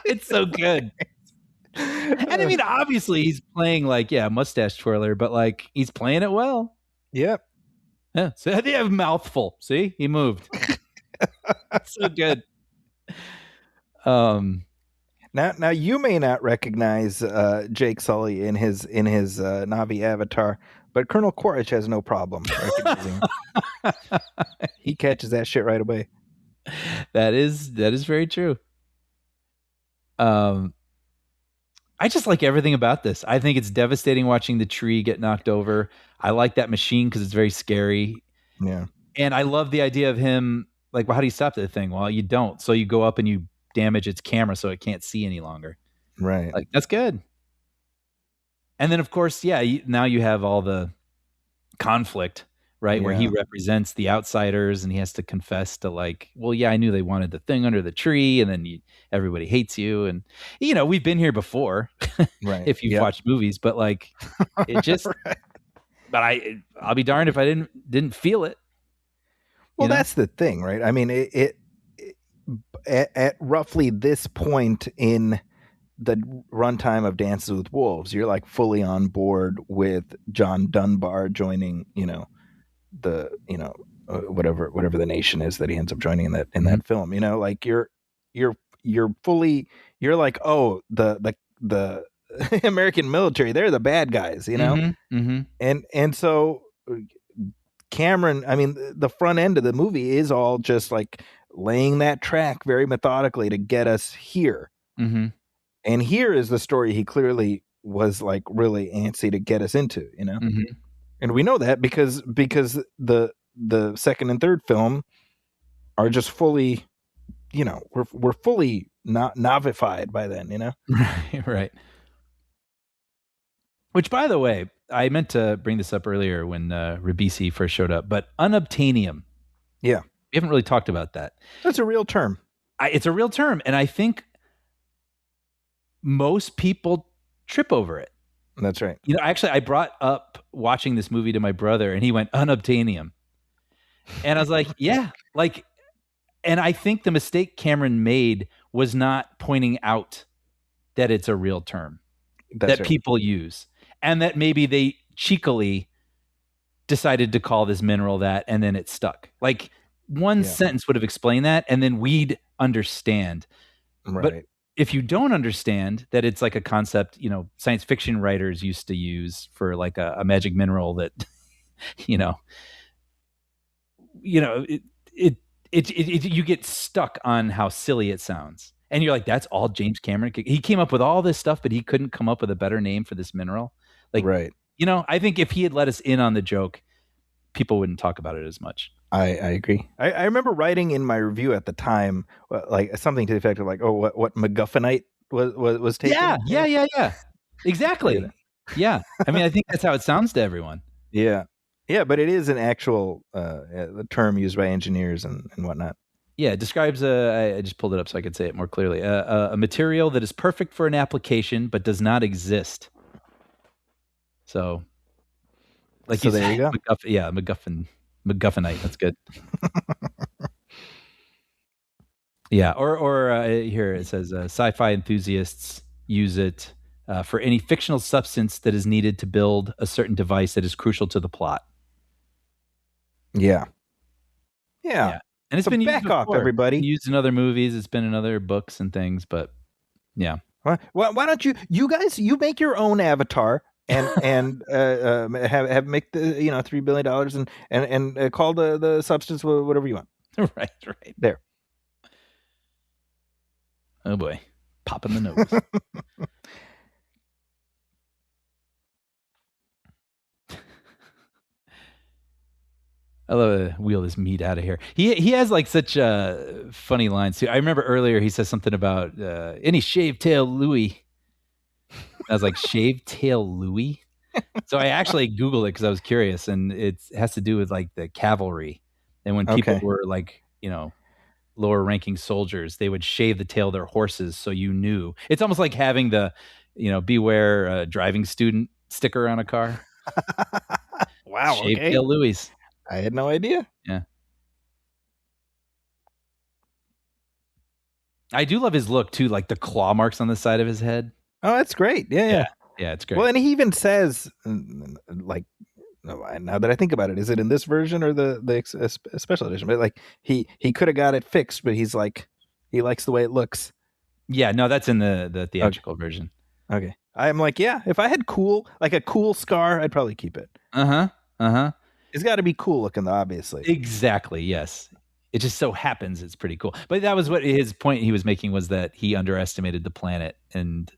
It's so good. And I mean, obviously he's playing mustache twirler, but he's playing it well. Yep. Yeah. So they have a mouthful. See, he moved. So good. Now you may not recognize Jake Sully in his Navi avatar, but Colonel Quaritch has no problem recognizing him. He catches that shit right away. That is very true. I just like everything about this. I think it's devastating watching the tree get knocked over. I like that machine because it's very scary. Yeah. And I love the idea of him, well, how do you stop that thing? Well, you don't. So you go up and you damage its camera so it can't see any longer. Right. That's good. And then, of course, now you have all the conflict, right? Where he Yeah. represents the outsiders and he has to confess to like, well, yeah, I knew they wanted the thing under the tree, and then everybody hates you. And, we've been here before Right. if you've Yep. watched movies, but like it just, Right. but I'll be darned if I didn't feel it. Well, that's the thing, right? I mean, it at roughly this point in the runtime of Dances with Wolves, you're like fully on board with John Dunbar joining, whatever the nation is that he ends up joining in that film. Like you're fully, you're like, oh, the American military, they're the bad guys, and so Cameron, I mean, the front end of the movie is all just like laying that track very methodically to get us here. Mm-hmm. And here is the story he clearly was like really antsy to get us into, Mm-hmm. And we know that because the second and third film are just fully, we're fully not novified by then, Right. Which, by the way, I meant to bring this up earlier when Ribisi first showed up, but unobtainium. Yeah. We haven't really talked about that. That's a real term. It's a real term, and I think most people trip over it. That's right. Actually, I brought up watching this movie to my brother, and he went, unobtainium. And I was like, yeah. And I think the mistake Cameron made was not pointing out that it's a real term that people use. And that maybe they cheekily decided to call this mineral that, and then it stuck. Like one sentence would have explained that, and then we'd understand. Right. But if you don't understand that it's like a concept, science fiction writers used to use for like a magic mineral that, you get stuck on how silly it sounds. And you're like, that's all James Cameron. He came up with all this stuff, but he couldn't come up with a better name for this mineral. Like, right. I think if he had let us in on the joke, people wouldn't talk about it as much. I agree. I remember writing in my review at the time, like something to the effect of like, oh, what MacGuffinite was taken. Yeah. Exactly. Yeah. I mean, I think that's how it sounds to everyone. Yeah. Yeah, but it is an actual term used by engineers and whatnot. Yeah, it describes I just pulled it up so I could say it more clearly. A material that is perfect for an application but does not exist. So, like, so there you go. MacGuffinite. That's good. Yeah, or here it says sci-fi enthusiasts use it for any fictional substance that is needed to build a certain device that is crucial to the plot. Yeah. And it's been used back off, before. everybody. It's been used in other movies. It's been in other books and things, but yeah. Why don't you guys make your own avatar and have make the $3 billion and call the substance whatever you want. Right there. Oh boy, popping the nose. I love to wheel this meat out of here. He has like such funny lines too. I remember earlier he says something about any shaved tail Louis. I was like, shaved tail Louis? So I actually Googled it because I was curious, and it has to do with like the cavalry. And when people were like, lower ranking soldiers, they would shave the tail of their horses so you knew. It's almost like having the, beware driving student sticker on a car. Wow. Shaved tail Louis. I had no idea. Yeah. I do love his look too, like the claw marks on the side of his head. Oh, that's great. Yeah, it's great. Well, and he even says, like, now that I think about it, is it in this version or the special edition? But like, he could have got it fixed, but he's like, he likes the way it looks. Yeah, no, that's in the theatrical version. Okay, I'm like, yeah, if I had a cool scar, I'd probably keep it. It's got to be cool looking, though, obviously. Exactly. Yes. It just so happens it's pretty cool. But that was what his point he was making, was that he underestimated the planet, and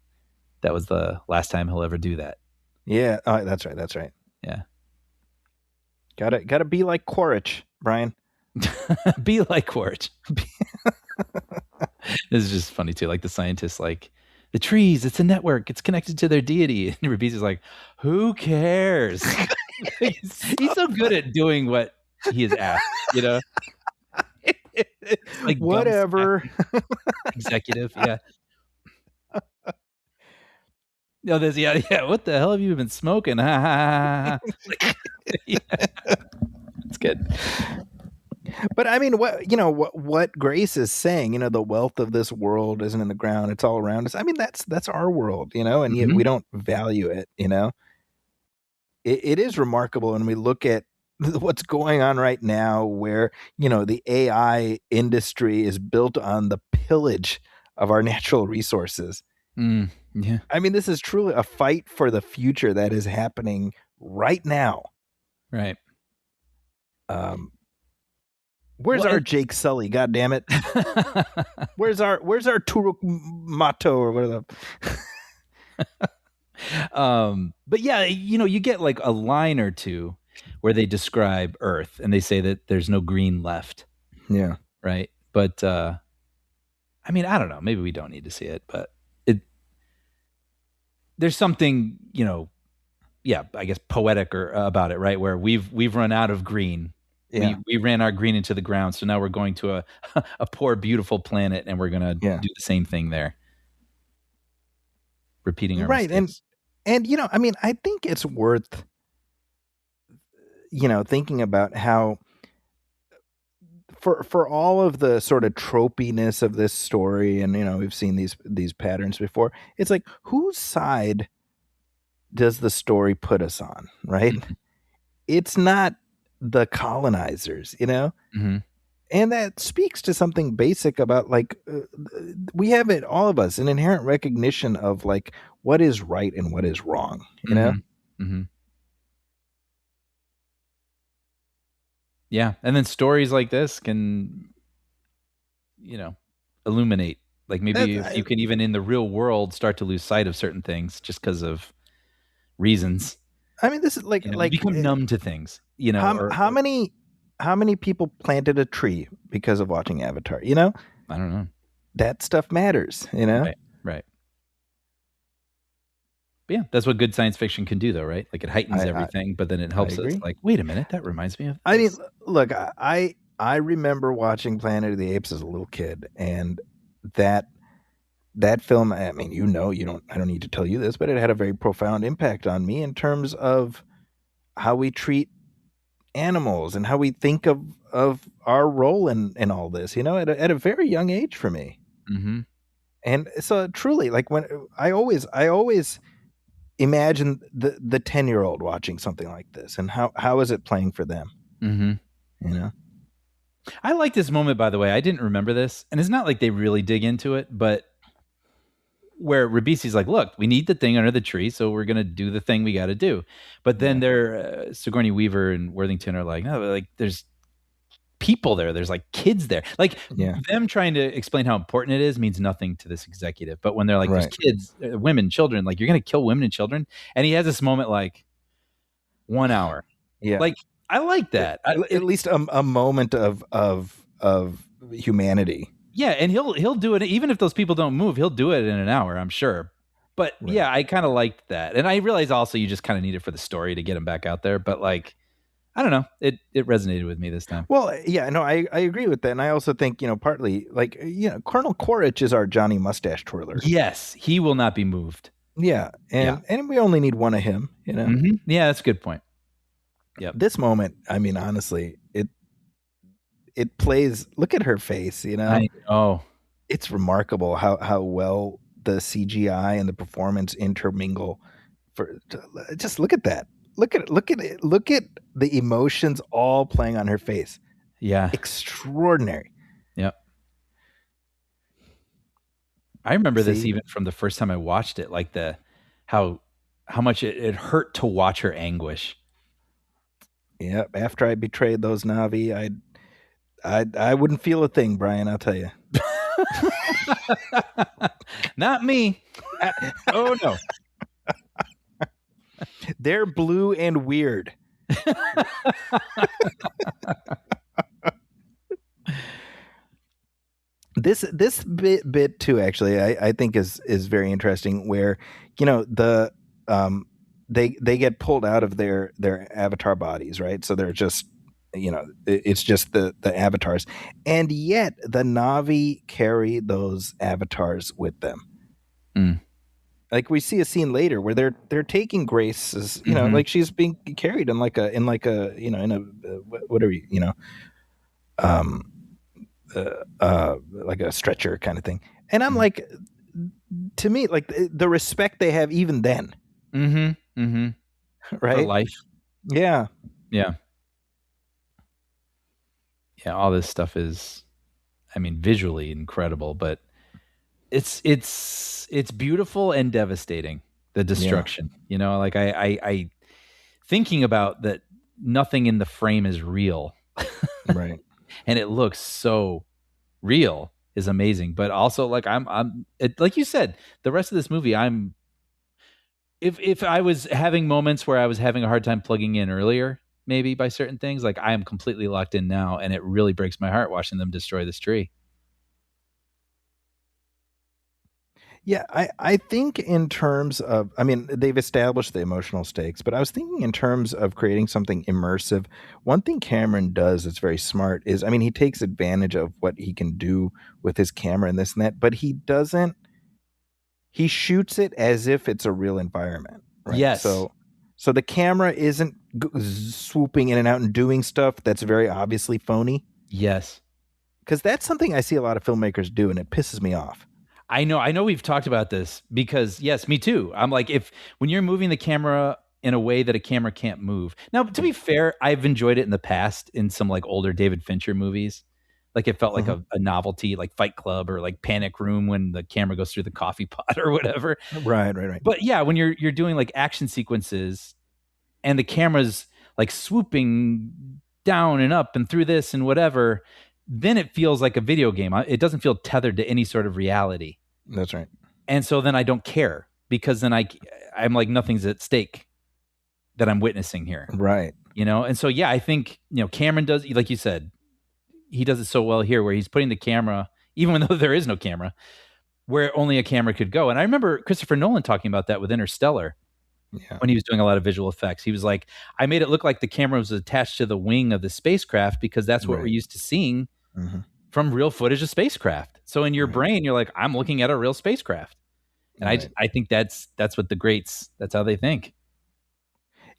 that was the last time he'll ever do that. Yeah. Oh, that's right. Yeah. Gotta be like Quaritch, Brian. Be like Quaritch. This is just funny too. Like the scientists, like the trees, it's a network. It's connected to their deity. And Ribisi's like, who cares? He's so good at doing what he is asked, you know? Like Whatever. Executive, yeah. No, there's yeah. What the hell have you been smoking? Ha ha ha ha. Yeah. It's good. But I mean, what Grace is saying, the wealth of this world isn't in the ground; it's all around us. I mean, that's our world, and yet we don't value it. It is remarkable when we look at what's going on right now, where the AI industry is built on the pillage of our natural resources. Yeah, I mean, this is truly a fight for the future that is happening right now. Right. Where's our Jake Sully? God damn it! Where's our Turuk Mato or whatever? But yeah, you get like a line or two where they describe Earth and they say that there's no green left. Yeah. Right. But I mean, I don't know. Maybe we don't need to see it, but there's something, I guess poetic about it, right? Where we've run out of green. Yeah. We ran our green into the ground, so now we're going to a poor, beautiful planet, and we're gonna do the same thing there, repeating our mistakes. And I mean, I think it's worth thinking about how for all of the sort of tropiness of this story, and we've seen these patterns before. It's like, whose side does the story put us on, right? Mm-hmm. It's not the colonizers, Mm-hmm. And that speaks to something basic about we have it, all of us, an inherent recognition of like what is right and what is wrong, Mm-hmm. Yeah, and then stories like this can, illuminate. Like maybe you can even in the real world start to lose sight of certain things just because of reasons. I mean, this is like become numb to things. How many people planted a tree because of watching Avatar? I don't know. That stuff matters. Right. But yeah, that's what good science fiction can do, though, right? Like it heightens everything, but then it helps us. Like, wait a minute, that reminds me of this. I mean, look, I remember watching Planet of the Apes as a little kid, and that film. I mean, I don't need to tell you this, but it had a very profound impact on me in terms of how we treat animals and how we think of our role in all this. At a very young age for me. Mm-hmm. And so, truly, like when I always imagine the 10-year-old watching something like this, and how is it playing for them? Mm-hmm. I like this moment, by the way. I didn't remember this, and it's not like they really dig into it, but where Ribisi's like, look, we need the thing under the tree, so we're going to do the thing we got to do. But then Sigourney Weaver and Worthington are like, no, like there's people there. There's like kids there. Like them trying to explain how important it is means nothing to this executive. But when they're like, there's kids, women, children, like you're going to kill women and children. And he has this moment like 1 hour. Yeah. Like, I like that. At least a moment of humanity. Yeah, and he'll do it even if those people don't move. He'll do it in an hour, I'm sure. But yeah, I kind of liked that, and I realize also you just kind of need it for the story to get him back out there. But like, I don't know, it resonated with me this time. Well, yeah, no, I agree with that, and I also think partly like Colonel Quaritch is our Johnny Mustache twirler. Yes, he will not be moved. Yeah, and we only need one of him. Mm-hmm. Yeah, that's a good point. Yeah, this moment, I mean, honestly, it plays. Look at her face, I know. It's remarkable how well the CGI and the performance intermingle. Just look at that. Look at it. Look at the emotions all playing on her face. Yeah, extraordinary. Yep. I remember this even from the first time I watched it. Like how much it hurt to watch her anguish. Yeah, after I betrayed those Na'vi, I wouldn't feel a thing, Brian, I'll tell you. Not me. Oh, no. They're blue and weird. This bit too, actually, I think is very interesting. Where the they get pulled out of their avatar bodies, right? So they're just, it's just the avatars, and yet the Na'vi carry those avatars with them. Mm. Like we see a scene later where they're taking Grace's, like she's being carried in like a whatever, like a stretcher kind of thing. And I'm like, to me, like the respect they have even then. Mm-hmm. Mm-hmm. Right? For life. Yeah. Yeah. Yeah. All this stuff is, I mean, visually incredible, but it's beautiful and devastating. The destruction, like I thinking about that, nothing in the frame is real. Right. And it looks so real is amazing. But also, like like you said, the rest of this movie, if I was having moments where I was having a hard time plugging in earlier, maybe by certain things, like I am completely locked in now, and it really breaks my heart watching them destroy this tree. Yeah, I think in terms of, I mean, they've established the emotional stakes, but I was thinking in terms of creating something immersive. One thing Cameron does that's very smart is, I mean, he takes advantage of what he can do with his camera and this and that, but he shoots it as if it's a real environment. Right? Yes. So the camera isn't swooping in and out and doing stuff that's very obviously phony. Yes. Because that's something I see a lot of filmmakers do, and it pisses me off. I know we've talked about this because, yes, me too. I'm like, when you're moving the camera in a way that a camera can't move. Now, to be fair, I've enjoyed it in the past in some like older David Fincher movies. Like it felt like a novelty, like Fight Club or like Panic Room when the camera goes through the coffee pot or whatever. Right. But yeah, when you're doing like action sequences and the camera's like swooping down and up and through this and whatever, then it feels like a video game. It doesn't feel tethered to any sort of reality. That's right. And so then I don't care, because then I'm like, nothing's at stake that I'm witnessing here. Right. And so, yeah, I think, Cameron does, like you said, he does it so well here where he's putting the camera, even though there is no camera, where only a camera could go. And I remember Christopher Nolan talking about that with Interstellar. Yeah. When he was doing a lot of visual effects. He was like, I made it look like the camera was attached to the wing of the spacecraft because that's what we're used to seeing from real footage of spacecraft. So in your brain, you're like, I'm looking at a real spacecraft. And I think that's what the greats, that's how they think.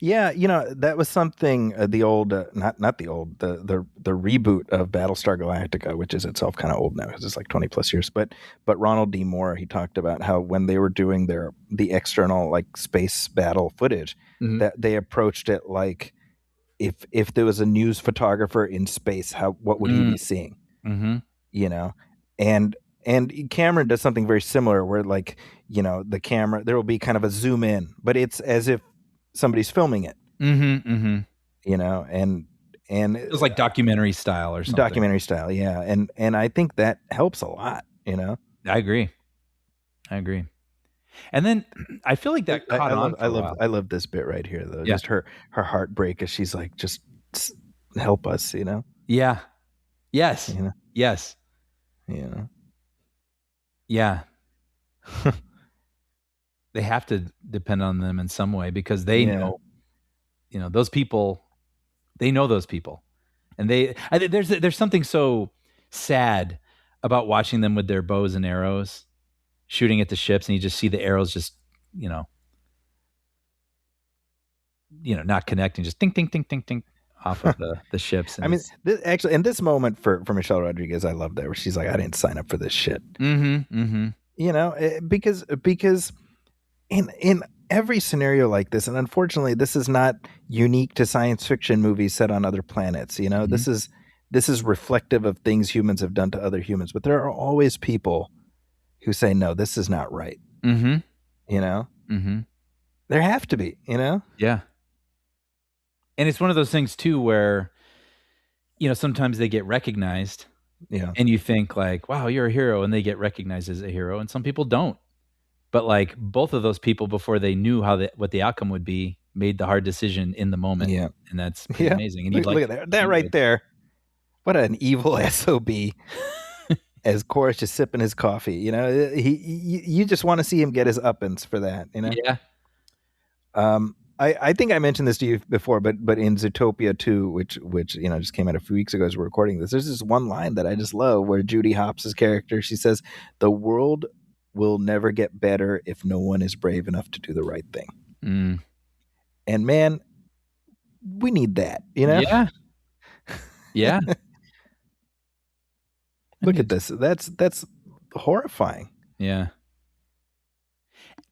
Yeah, that was something the old, not the old, the reboot of Battlestar Galactica, which is itself kind of old now because it's like 20 plus years. But Ronald D. Moore, he talked about how when they were doing the external like space battle footage, that they approached it like if there was a news photographer in space, what would he be seeing? And Cameron does something very similar where like the camera, there will be kind of a zoom in, but it's as if somebody's filming it, and it was like documentary style or something. Documentary style, yeah, and I think that helps a lot. I agree. And then I feel like that caught on. I love this bit right here though. Yeah. Just her heartbreak as she's like, just help us, Yeah. Yes. Yes. Yeah. They have to depend on them in some way because they know, those people, they know those people. And there's something so sad about watching them with their bows and arrows shooting at the ships, and you just see the arrows just, not connecting, just ding, ding, ding, ding, ding off of the ships. And I mean, actually, in this moment for Michelle Rodriguez, I love that where she's like, I didn't sign up for this shit. Because in every scenario like this, and unfortunately, this is not unique to science fiction movies set on other planets. This is reflective of things humans have done to other humans. But there are always people who say, no, this is not right. There have to be. Yeah. And it's one of those things too where, sometimes they get recognized. Yeah. And you think like, wow, you're a hero, and they get recognized as a hero, and some people don't. But like both of those people, before they knew what the outcome would be, made the hard decision in the moment. Yeah. And that's pretty amazing. And look at that right there. What an evil SOB. As Korra's just sipping his coffee, you just want to see him get his uppance for that, Yeah. I think I mentioned this to you before, but in Zootopia 2, which just came out a few weeks ago as we're recording this, there's this one line that I just love where Judy Hopps' character, she says, "The world will never get better if no one is brave enough to do the right thing." Mm. And man, we need that, Yeah. Yeah. Look at this. That's horrifying. Yeah.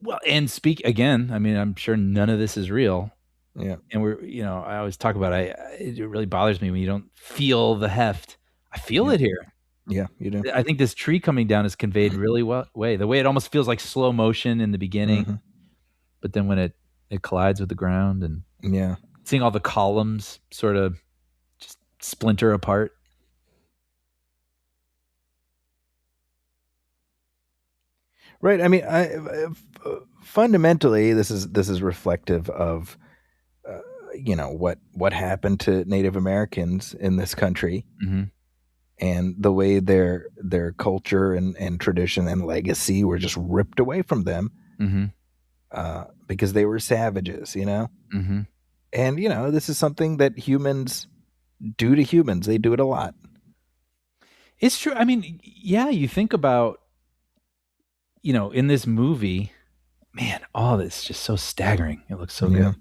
Well, and speak again, I mean, I'm sure none of this is real. Yeah. And I always talk about it really bothers me when you don't feel the heft. I feel it here. Yeah, you do. I think this tree coming down is conveyed really well. The way it almost feels like slow motion in the beginning, but then when it collides with the ground and seeing all the columns sort of just splinter apart. Right. I mean, fundamentally, this is reflective of what happened to Native Americans in this country, and the way their culture and tradition and legacy were just ripped away from them because they were savages, And this is something that humans do to humans. They do it a lot. It's true. I mean, yeah, you think about, in this movie, man, all this is just so staggering. It looks so good.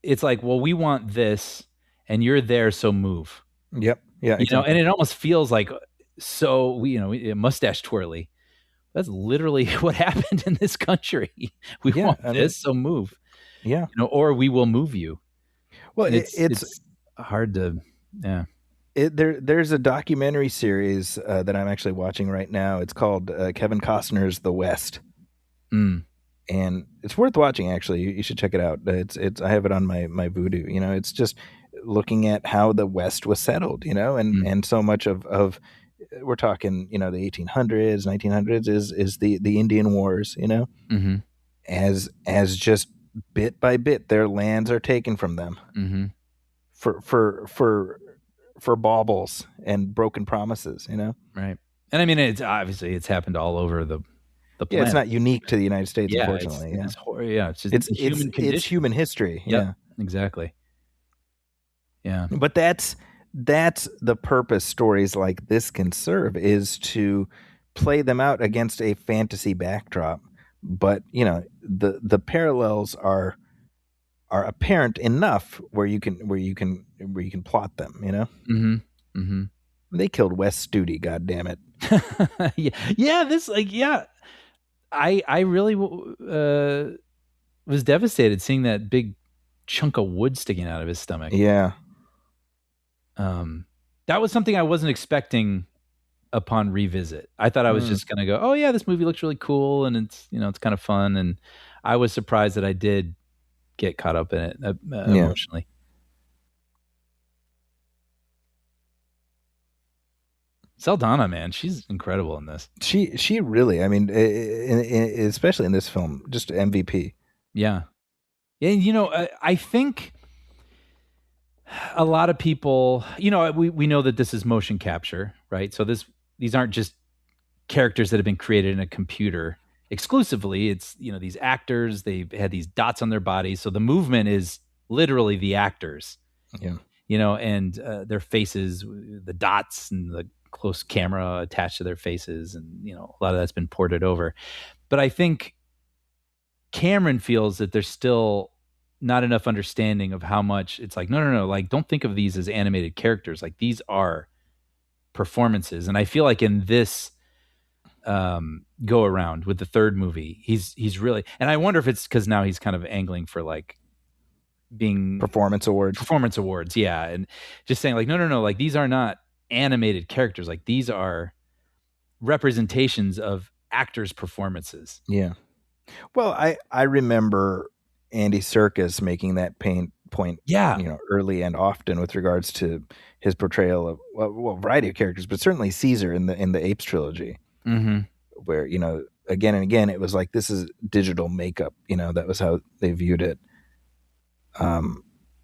It's like, well, we want this and you're there, so move. Yep. Yeah. Exactly. And it almost feels like mustache twirly. That's literally what happened in this country. We want this, so move. Yeah. Or we will move you. Well, it's hard to, yeah. There's a documentary series that I'm actually watching right now. It's called Kevin Costner's The West, and it's worth watching. Actually, you should check it out. It's I have it on my Vudu. It's just looking at how the West was settled. And so much of we're talking the 1800s, 1900s is the Indian Wars. As just bit by bit their lands are taken from them for baubles and broken promises, Right. And I mean, it's happened all over the planet. Yeah, it's not unique to the United States, unfortunately. It's just it's human condition. It's human history. Yep, yeah, exactly. Yeah, but that's the purpose stories like this can serve, is to play them out against a fantasy backdrop. But the parallels are apparent enough where you can plot them. They killed Wes Studi, god damn it. I really was devastated seeing that big chunk of wood sticking out of his stomach. That was something I wasn't expecting upon revisit. I thought I was just gonna go, oh yeah, this movie looks really cool and it's it's kind of fun, and I was surprised that I did get caught up in it emotionally. Saldana, man, she's incredible in this. She really, I mean, especially in this film, just MVP. Yeah. And I think a lot of people, we know that this is motion capture, right? So these aren't just characters that have been created in a computer exclusively. It's these actors, they've had these dots on their bodies, so the movement is literally the actors. And their faces, the dots and the close camera attached to their faces, and a lot of that's been ported over. But I think Cameron feels that there's still not enough understanding of how much it's like, no, like, don't think of these as animated characters, like these are performances. And I feel like in this go around with the third movie, he's really, and I wonder if it's because now he's kind of angling for like being performance awards, yeah, and just saying like, no, like these are not animated characters, like these are representations of actors' performances. Yeah. Well, I remember Andy Serkis making that point, early and often with regards to his portrayal of a variety of characters, but certainly Caesar in the Apes trilogy, where again and again it was like, this is digital makeup. That was how they viewed it.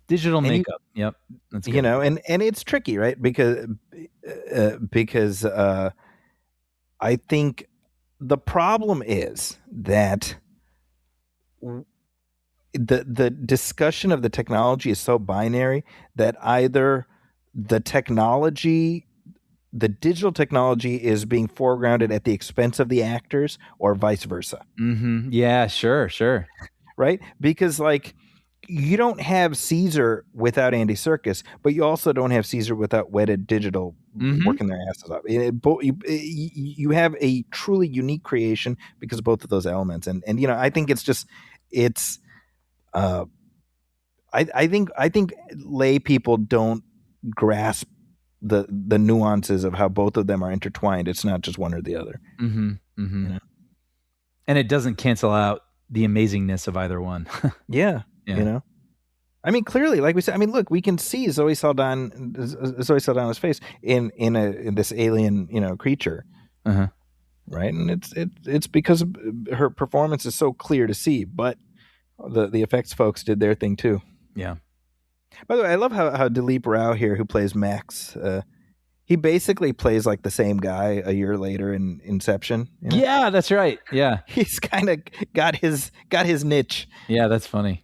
Digital makeup. Yep. That's good. And it's tricky, right? Because I think the problem is that the discussion of the technology is so binary that either the digital technology is being foregrounded at the expense of the actors, or vice versa. Mm-hmm. Yeah, sure. Right? Because like you don't have Caesar without Andy Serkis, but you also don't have Caesar without Wedded Digital working their asses off. You have a truly unique creation because of both of those elements, and I think I think lay people don't grasp the nuances of how both of them are intertwined. It's not just one or the other. Mm-hmm. Mm-hmm. And it doesn't cancel out the amazingness of either one. Yeah. I mean, clearly, like we said, I mean, look, we can see Zoe Saldana's face in this alien, creature, right? And it's because her performance is so clear to see. But the effects folks did their thing too. Yeah. By the way, I love how Dileep Rao here, who plays Max, he basically plays like the same guy a year later in Inception. Yeah, that's right. Yeah, he's kind of got his niche. Yeah, that's funny.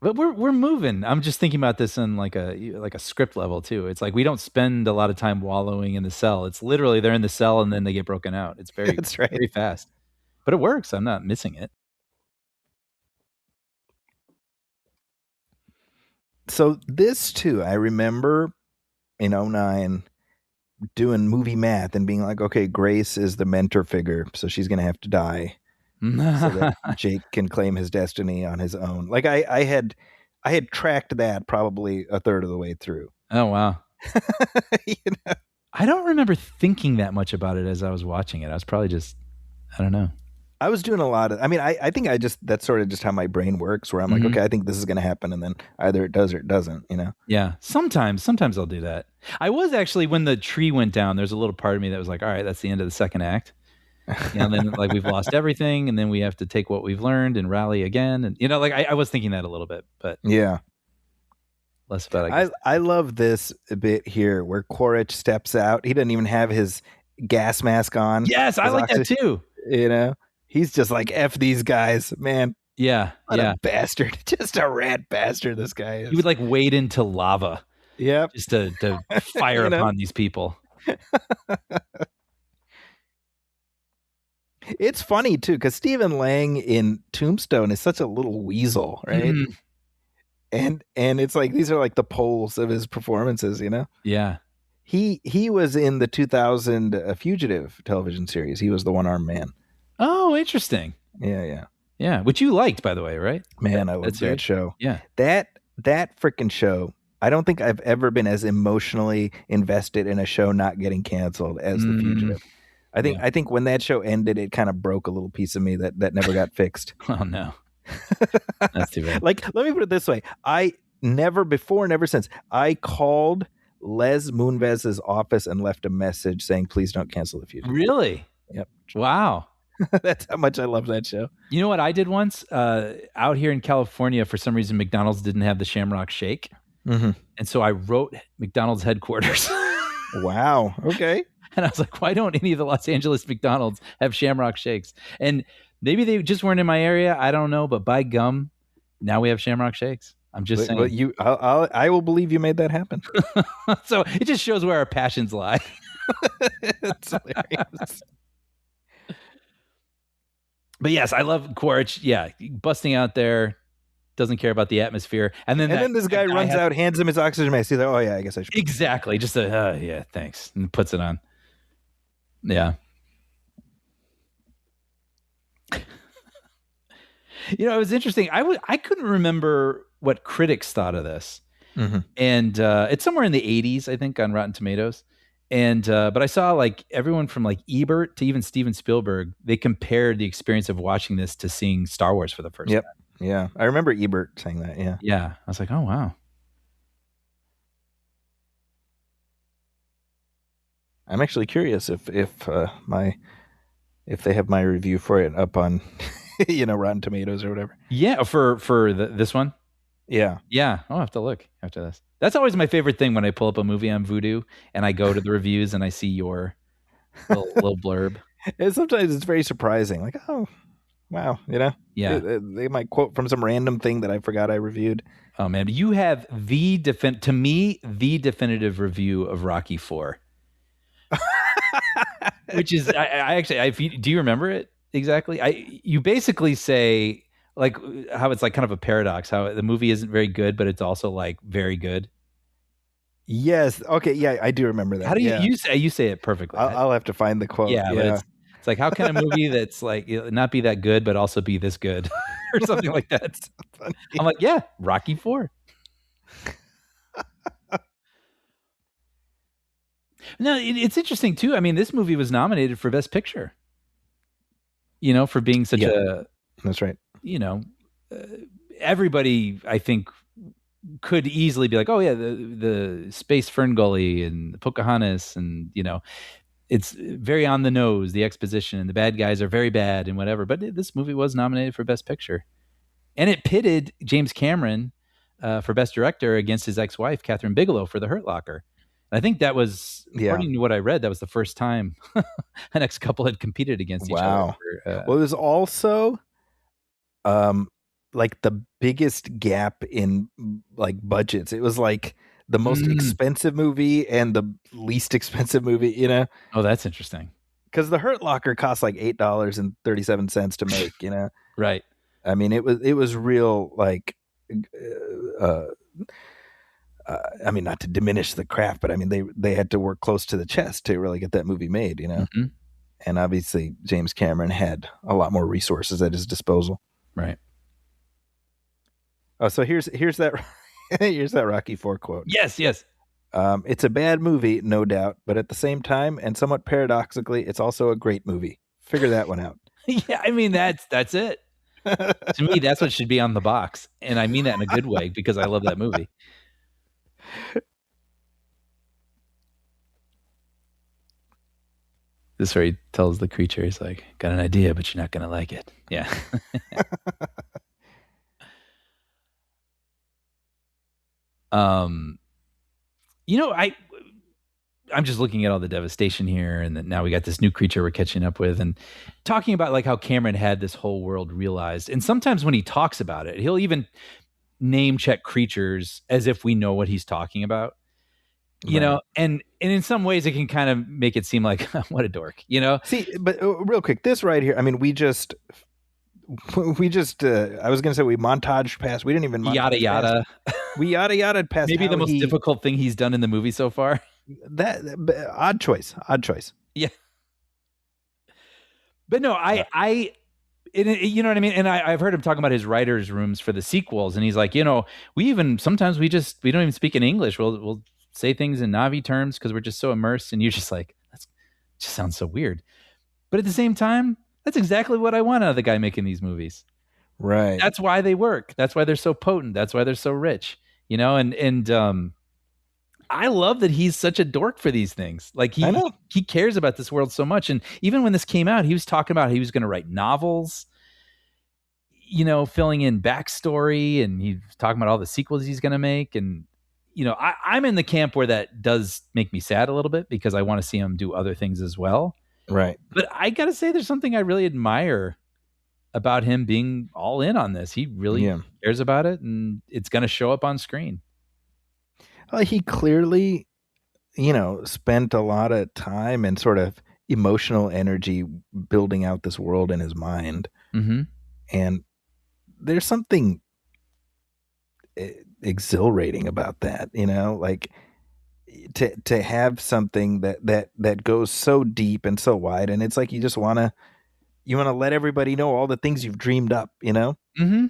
But we're moving. I'm just thinking about this on like a script level too. It's like we don't spend a lot of time wallowing in the cell. It's literally they're in the cell and then they get broken out. It's very That's right. very fast. But it works. I'm not missing it. So this too, I remember in 2009 doing movie math and being like, okay, Grace is the mentor figure, so she's gonna have to die. So that Jake can claim his destiny on his own. Like I had tracked that probably a third of the way through. Oh wow. I don't remember thinking that much about it as I was watching it. I was probably just, I don't know. I was doing a lot of, I think that's sort of just how my brain works, where I'm like, okay, I think this is going to happen. And then either it does or it doesn't, Yeah. Sometimes I'll do that. I was actually, when the tree went down, there's a little part of me that was like, all right, that's the end of the second act. And then like we've lost everything, and then we have to take what we've learned and rally again. And I was thinking that a little bit, but yeah, less about I love this bit here where Quaritch steps out. He doesn't even have his gas mask on. Yes, I like that too. He's just like, F these guys, man. Yeah, what a bastard. Just a rat bastard this guy is. He would like wade into lava. Yep. Just to fire upon these people. It's funny too, because Stephen Lang in Tombstone is such a little weasel, right? Mm-hmm. And it's like these are like the poles of his performances, Yeah. He was in the 2000 Fugitive television series. He was the one-armed man. Oh, interesting. Yeah. Which you liked, by the way, right? Man, I love that show. Yeah. That freaking show. I don't think I've ever been as emotionally invested in a show not getting canceled as The Fugitive. I think when that show ended, it kind of broke a little piece of me that never got fixed. Oh no, that's too bad. Like, let me put it this way: I never since I called Les Moonvez's office and left a message saying, "Please don't cancel The Fugitive." Really? Yep. Wow. That's how much I love that show. You know what I did once? Out here in California, for some reason, McDonald's didn't have the Shamrock Shake, and so I wrote McDonald's headquarters. Wow. Okay. And I was like, why don't any of the Los Angeles McDonald's have Shamrock Shakes? And maybe they just weren't in my area. I don't know. But by gum, now we have Shamrock Shakes. I'm just saying. Well, I will believe you made that happen. So it just shows where our passions lie. It's hilarious. But yes, I love Quaritch. Yeah, busting out there, doesn't care about the atmosphere. And then this guy runs out, hands him his oxygen mask. He's like, oh yeah, I guess I should. Exactly. Just yeah, thanks. And puts it on. Yeah. It was interesting. I couldn't remember what critics thought of this. Mm-hmm. And it's somewhere in the 80s, I think, on Rotten Tomatoes. And but I saw like everyone from like Ebert to even Steven Spielberg, they compared the experience of watching this to seeing Star Wars for the first time. Yeah. I remember Ebert saying that. Yeah. Yeah. I was like, oh wow. I'm actually curious if they have my review for it up on Rotten Tomatoes or whatever. Yeah, for this one. Yeah. I'll have to look after this. That's always my favorite thing when I pull up a movie on Vudu and I go to the reviews and I see your little blurb. And sometimes it's very surprising. Like, oh, Wow, Yeah. they might quote from some random thing that I forgot I reviewed. Oh man, you have to me the definitive review of Rocky 4. Which is I actually do you remember it exactly? You basically say like how it's like kind of a paradox, how the movie isn't very good, but it's also like very good. Yes. Okay. Yeah, I do remember that. How do yeah. you say it perfectly? I'll have to find the quote. Yeah, but it's like how can a movie that's like not be that good but also be this good or something like that? I'm like, yeah, Rocky 4. No, it's interesting too. I mean, this movie was nominated for Best Picture. For being such a. That's right. Everybody I think could easily be like, oh yeah, the Space Fern Gully and Pocahontas, and it's very on the nose, the exposition, and the bad guys are very bad and whatever. But this movie was nominated for Best Picture, and it pitted James Cameron for Best Director against his ex-wife Catherine Bigelow for The Hurt Locker. And I think that was, according to what I read, that was the first time an ex-couple had competed against each other. Well, it was also like the biggest gap in like budgets. It was like the most expensive movie and the least expensive movie, Oh, that's interesting. Because The Hurt Locker cost like $8.37 to make, Right. I mean, it was real like I mean, not to diminish the craft, but I mean they had to work close to the chest to really get that movie made, Mm-hmm. And obviously James Cameron had a lot more resources at his disposal. Right. Oh, so here's that here's that Rocky 4 quote. Yes. It's a bad movie, no doubt, but at the same time, and somewhat paradoxically, it's also a great movie. Figure that one out. Yeah, I mean that's it. To me, that's what should be on the box, and I mean that in a good way because I love that movie. This is where he tells the creature, he's like, got an idea, but you're not gonna like it. Yeah. I'm just looking at all the devastation here, and then now we got this new creature we're catching up with, and talking about like how Cameron had this whole world realized. And sometimes when he talks about it, he'll even name check creatures as if we know what he's talking about. And in some ways it can kind of make it seem like what a dork, See, but real quick, this right here, I mean, we just I was gonna say we montaged past, we didn't even yada we yada past maybe the most difficult thing he's done in the movie so far. That odd choice. Yeah, but no, you know what I mean? And I've heard him talking about his writer's rooms for the sequels, and he's like, we sometimes we don't even speak in English, we'll say things in Navi terms because we're just so immersed, and you're just like, that just sounds so weird. But at the same time, that's exactly what I want out of the guy making these movies. Right. That's why they work. That's why they're so potent. That's why they're so rich. And I love that he's such a dork for these things. Like he cares about this world so much. And even when this came out, he was talking about how he was going to write novels, filling in backstory, and he's talking about all the sequels he's going to make. And I'm in the camp where that does make me sad a little bit because I want to see him do other things as well. Right. But I got to say, there's something I really admire about him being all in on this. He really cares about it, and it's going to show up on screen. Well, he clearly, spent a lot of time and sort of emotional energy building out this world in his mind. Mm-hmm. And there's something exhilarating about that, like to have something that goes so deep and so wide, and it's like you just want to let everybody know all the things you've dreamed up, Mm-hmm.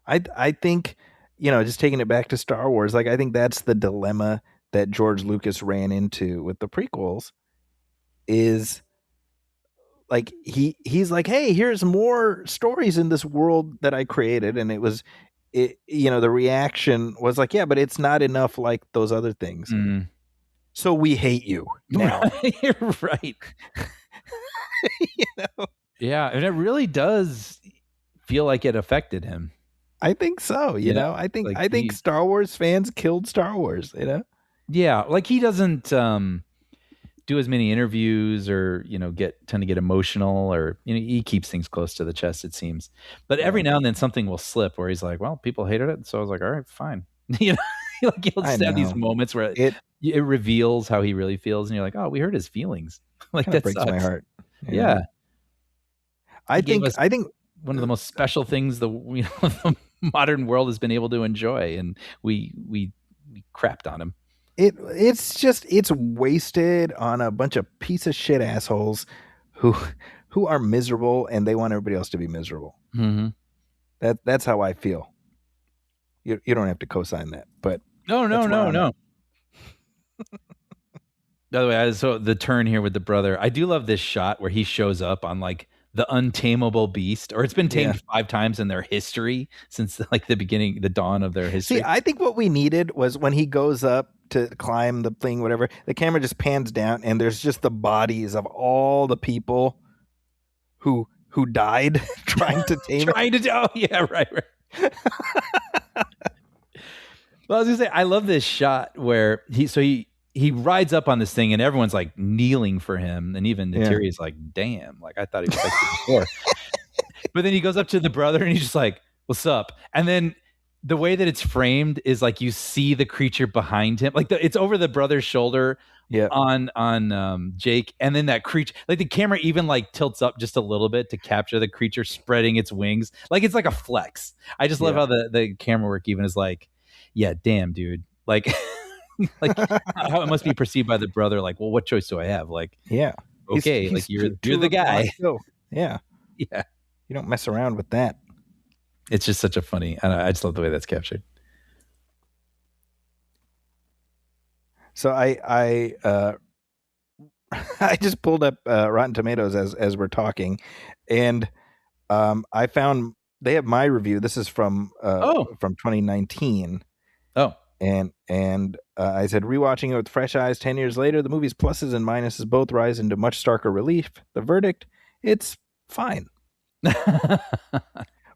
I think, just taking it back to Star Wars, like I think that's the dilemma that George Lucas ran into with the prequels, is like he's like, hey, here's more stories in this world that I created, and the reaction was like, yeah, but it's not enough like those other things. Mm. So we hate you now. You're right. Yeah, and it really does feel like it affected him. I think so. I think Star Wars fans killed Star Wars. Yeah, like he doesn't do as many interviews or tend to get emotional, or he keeps things close to the chest, it seems. But every now and then something will slip where he's like, well, people hated it, so I was like, all right, fine. Like he'll just have these moments where it reveals how he really feels, and you're like, oh, we hurt his feelings. Like that breaks my heart. Yeah. I think one of the most special things the modern world has been able to enjoy, and we crapped on him. It's wasted on a bunch of piece of shit assholes who are miserable, and they want everybody else to be miserable. Mm-hmm. That's how I feel. You don't have to co-sign that, but no. By the way, so the turn here with the brother, I do love this shot where he shows up on like the untamable beast, or it's been tamed 5 times in their history since like the dawn of their history. See, I think what we needed was when he goes up to climb the thing, whatever, the camera just pans down and there's just the bodies of all the people who died trying to tame it. Oh yeah, right. Well, I was gonna say, I love this shot where he rides up on this thing and everyone's like kneeling for him, and even Neytiri is like, damn, like I thought he was like before. But then he goes up to the brother and he's just like, what's up? And then the way that it's framed is like you see the creature behind him, like it's over the brother's shoulder on Jake, and then that creature, like the camera even like tilts up just a little bit to capture the creature spreading its wings, like it's like a flex. I just love how the camera work even is like, yeah, damn, dude, like like how it must be perceived by the brother, like, well, what choice do I have? Like, okay, like you're the guy. Yeah, you don't mess around with that. It's just such a funny, I just love the way that's captured. So I just pulled up Rotten Tomatoes as we're talking, and I found they have my review. This is from 2019. Oh, and I said, rewatching it with fresh eyes 10 years later, the movie's pluses and minuses both rise into much starker relief. The verdict, it's fine.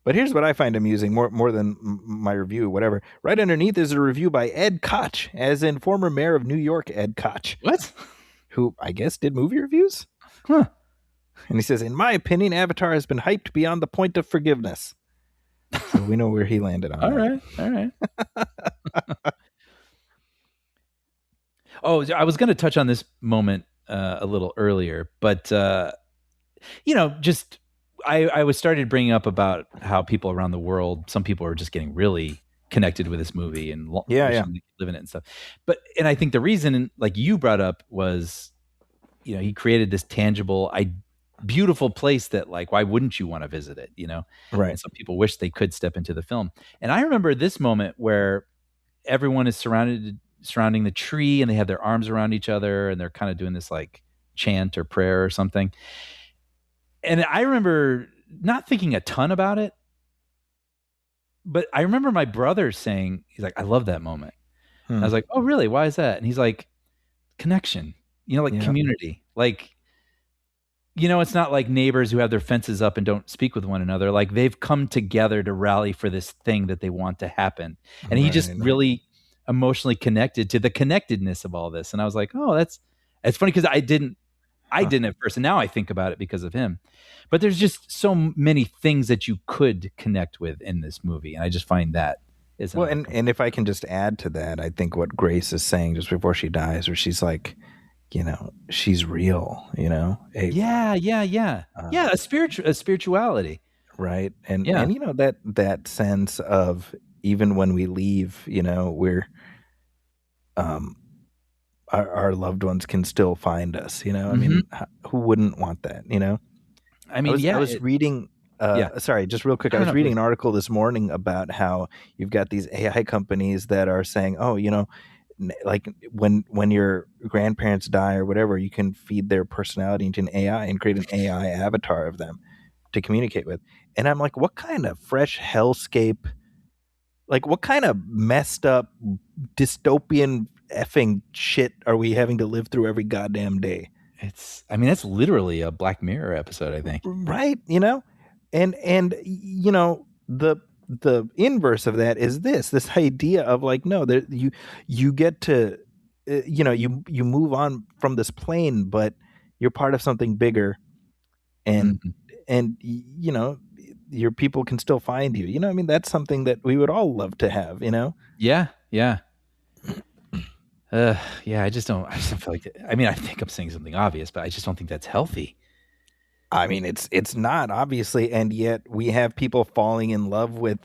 But here's what I find amusing, more than my review, whatever. Right underneath is a review by Ed Koch, as in former mayor of New York, Ed Koch. What? Who, I guess, did movie reviews? Huh. And he says, in my opinion, Avatar has been hyped beyond the point of forgiveness. So we know where he landed on. All right. Oh, I was going to touch on this moment a little earlier, but just I was started bringing up about how people around the world, some people are just getting really connected with this movie and living it and stuff. And I think the reason, like you brought up, was he created this tangible, beautiful place that, like, why wouldn't you want to visit it? Right. And some people wish they could step into the film. And I remember this moment where everyone is surrounding the tree and they have their arms around each other and they're kind of doing this like chant or prayer or something. And I remember not thinking a ton about it, but I remember my brother saying, he's like, I love that moment. And I was like, oh, really? Why is that? And he's like, connection, community. Like, it's not like neighbors who have their fences up and don't speak with one another. Like, they've come together to rally for this thing that they want to happen. And he just really emotionally connected to the connectedness of all this. And I was like, oh, it's funny, because I didn't at first, and now I think about it because of him. But there's just so many things that you could connect with in this movie, and I just find that is well. And if I can just add to that, I think what Grace is saying just before she dies, where she's like, she's real. A spirituality, right? And that sense of, even when we leave, we're our loved ones can still find us, I mean, who wouldn't want that, I mean, I was reading, sorry, just real quick. I was reading an article this morning about how you've got these AI companies that are saying, oh, like when your grandparents die or whatever, you can feed their personality into an AI and create an AI avatar of them to communicate with. And I'm like, what kind of fresh hellscape, like what kind of messed up dystopian effing shit are we having to live through every goddamn day? It's literally a Black Mirror episode, I think. Right. And the inverse of that is this idea of like, no, you get to you move on from this plane, but you're part of something bigger, and your people can still find you. I mean, that's something that we would all love to have. Yeah. Yeah. Yeah. I just don't feel like I mean, I think I'm saying something obvious, but I just don't think that's healthy. I mean, it's not, obviously, and yet we have people falling in love with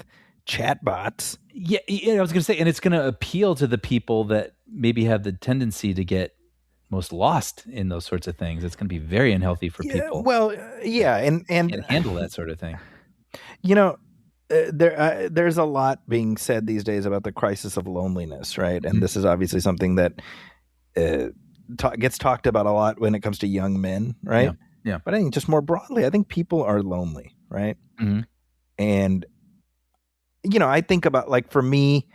chatbots. Yeah, I was going to say, and it's going to appeal to the people that maybe have the tendency to get most lost in those sorts of things. It's going to be very unhealthy for people. Well, and can't handle that sort of thing. There's a lot being said these days about the crisis of loneliness, right? And this is obviously something that gets talked about a lot when it comes to young men, right? Yeah. But I think just more broadly, I think people are lonely, right? Mm-hmm. And I think about, like, for me,